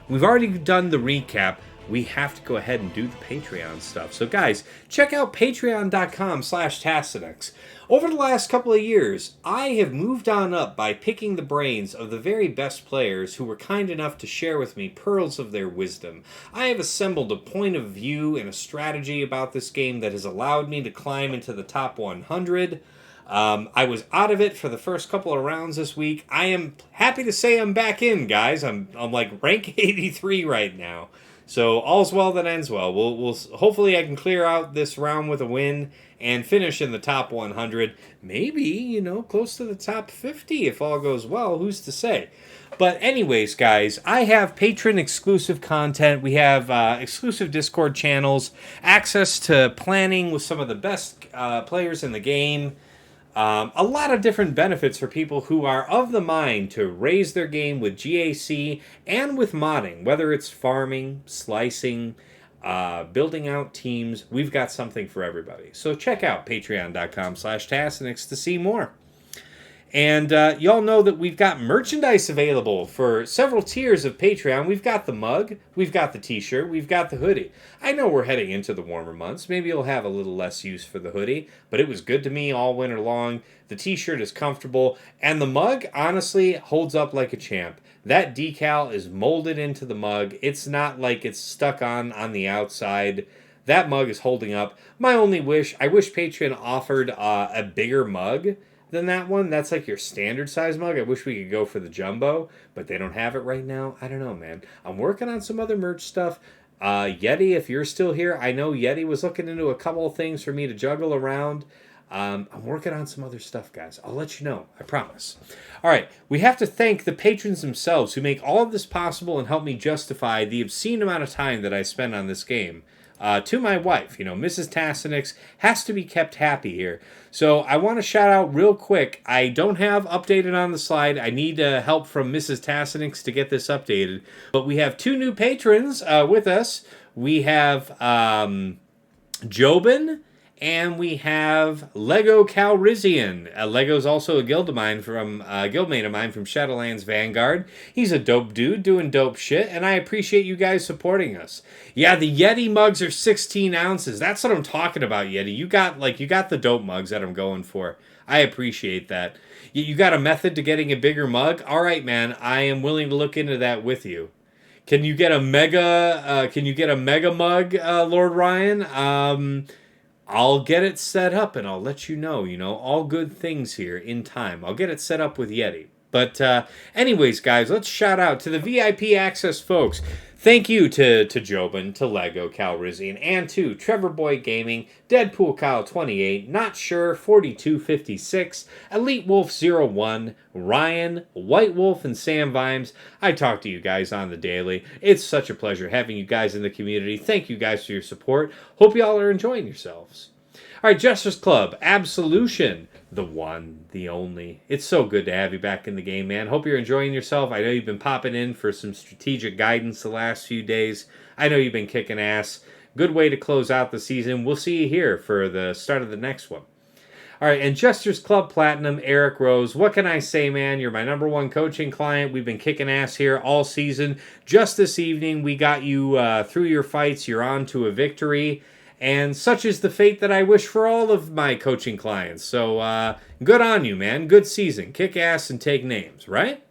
We've already done the recap. we have to go ahead and do the Patreon stuff. So guys, check out patreon.com/Tassinix. Over the last couple of years, I have moved on up by picking the brains of the very best players who were kind enough to share with me pearls of their wisdom. I have assembled a point of view and a strategy about this game that has allowed me to climb into the top 100. I was out of it for the first couple of rounds this week. I am happy to say I'm back in, guys. I'm like rank 83 right now. So all's well that ends well. We'll hopefully I can clear out this round with a win and finish in the top 100. Maybe, close to the top 50 if all goes well. Who's to say? But anyways, guys, I have patron-exclusive content. We have exclusive Discord channels, access to planning with some of the best players in the game. A lot of different benefits for people who are of the mind to raise their game with GAC and with modding, whether it's farming, slicing, building out teams. We've got something for everybody. So check out patreon.com/Tassinix to see more. And y'all know that we've got merchandise available for several tiers of Patreon. We've got the mug, we've got the t-shirt, we've got the hoodie. I know we're heading into the warmer months. Maybe you'll have a little less use for the hoodie, but it was good to me all winter long. The t-shirt is comfortable, and the mug, honestly, holds up like a champ. That decal is molded into the mug. It's not like it's stuck on the outside. That mug is holding up. My only wish, I wish Patreon offered a bigger mug than that one. That's like your standard size mug. I wish we could go for the jumbo, but they don't have it right now. I don't know, man. I'm working on some other merch stuff. Yeti, if you're still here, I know Yeti was looking into a couple of things for me to juggle around. I'm working on some other stuff, guys. I'll let you know. I promise. All right. We have to thank the patrons themselves who make all of this possible and help me justify the obscene amount of time that I spend on this game. To my wife, Mrs. Tassinix has to be kept happy here. So I want to shout out real quick. I don't have updated on the slide. I need help from Mrs. Tassinix to get this updated. But we have 2 new patrons with us. We have Jobin and we have Lego Calrissian. Lego's also a guildmate of mine from Shadowlands Vanguard. He's a dope dude doing dope shit, and I appreciate you guys supporting us. Yeah, the Yeti mugs are 16 ounces. That's what I'm talking about, Yeti. You got the dope mugs that I'm going for. I appreciate that. You got a method to getting a bigger mug? All right, man. I am willing to look into that with you. Can you get a mega? Mug, Lord Ryan? I'll get it set up and I'll let you know, all good things here in time. I'll get it set up with Yeti. But anyways, guys, let's shout out to the VIP access folks. Thank you to Jobin, to Lego Calrissian, and to Trevor Boy Gaming, Deadpool Kyle 28, Not Sure 4256, Elite Wolf 01, Ryan, White Wolf, and Sam Vimes. I talk to you guys on the daily. It's such a pleasure having you guys in the community. Thank you guys for your support. Hope y'all are enjoying yourselves. All right, Justice Club, Absolution, the one, the only. It's so good to have you back in the game, man. Hope you're enjoying yourself. I know you've been popping in for some strategic guidance the last few days. I know you've been kicking ass. Good way to close out the season. We'll see you here for the start of the next one. All right, and Jester's Club Platinum, Eric Rose. What can I say, man? You're my #1 coaching client. We've been kicking ass here all season. Just this evening, we got you through your fights. You're on to a victory. And such is the fate that I wish for all of my coaching clients. So good on you, man. Good season. Kick ass and take names, right?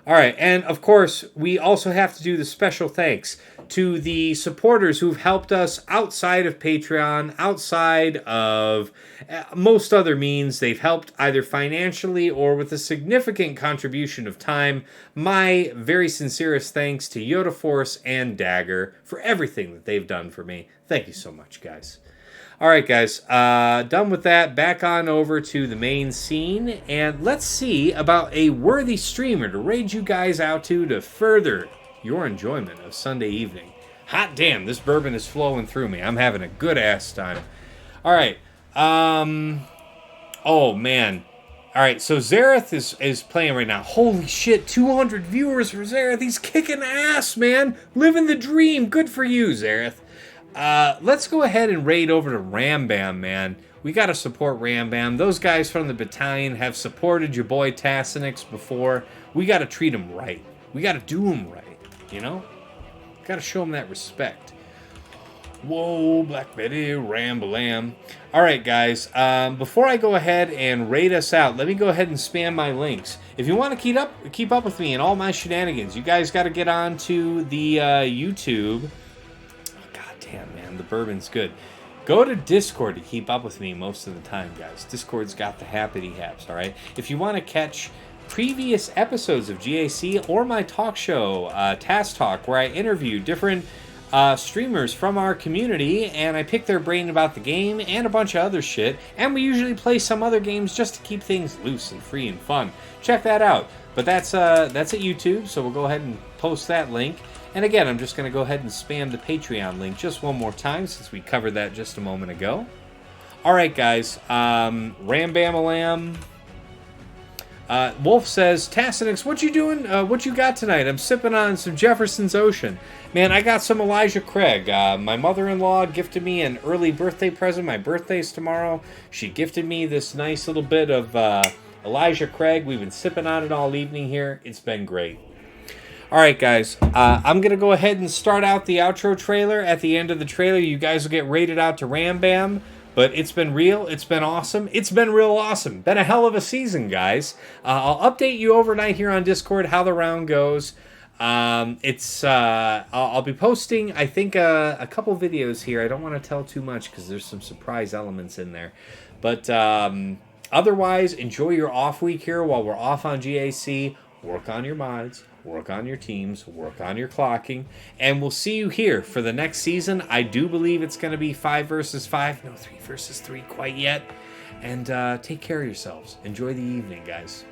All right, and of course, we also have to do the special thanks to the supporters who've helped us outside of Patreon, outside of most other means. They've helped either financially or with a significant contribution of time. My very sincerest thanks to Yoda Force and Dagger for everything that they've done for me. Thank you so much, guys. All right, guys, done with that. Back on over to the main scene, and let's see about a worthy streamer to raid you guys out to further your enjoyment of Sunday evening. Hot damn, this bourbon is flowing through me. I'm having a good-ass time. All right. Oh, man. All right, so Zareth is playing right now. Holy shit, 200 viewers for Zareth. He's kicking ass, man. Living the dream. Good for you, Zareth. Let's go ahead and raid over to Rambam, man. We got to support Rambam. Those guys from the battalion have supported your boy Tassinix before. We got to treat them right. We got to do them right, you know? Gotta show them that respect. Whoa, Black Betty, Rambalam. All right, guys. Before I go ahead and raid us out, let me go ahead and spam my links. If you want to keep up with me and all my shenanigans, you guys got to get on to the YouTube. Oh, God damn, man, the bourbon's good. Go to Discord to keep up with me most of the time, guys. Discord's got the happity haps, all right? If you want to catch previous episodes of GAC or my talk show, Task Talk, where I interview different streamers from our community, and I pick their brain about the game and a bunch of other shit, and we usually play some other games just to keep things loose and free and fun. Check that out. But that's at YouTube, so we'll go ahead and post that link. And again, I'm just going to go ahead and spam the Patreon link just one more time, since we covered that just a moment ago. All right, guys. Rambamalam. Wolf says, Tassinix, what you doing? What you got tonight? I'm sipping on some Jefferson's Ocean. Man, I got some Elijah Craig. My mother-in-law gifted me an early birthday present. My birthday's tomorrow. She gifted me this nice little bit of Elijah Craig. We've been sipping on it all evening here. It's been great. All right, guys. I'm going to go ahead and start out the outro trailer. At the end of the trailer, you guys will get rated out to Rambam. But it's been real. It's been awesome. It's been real awesome. Been a hell of a season, guys. I'll update you overnight here on Discord how the round goes. I'll be posting, I think, a couple videos here. I don't want to tell too much because there's some surprise elements in there. But otherwise, enjoy your off week here while we're off on GAC. Work on your mods. Work on your teams, work on your clocking, and we'll see you here for the next season. I do believe it's going to be 5 versus 5, no 3 versus 3 quite yet. And take care of yourselves. Enjoy the evening, guys.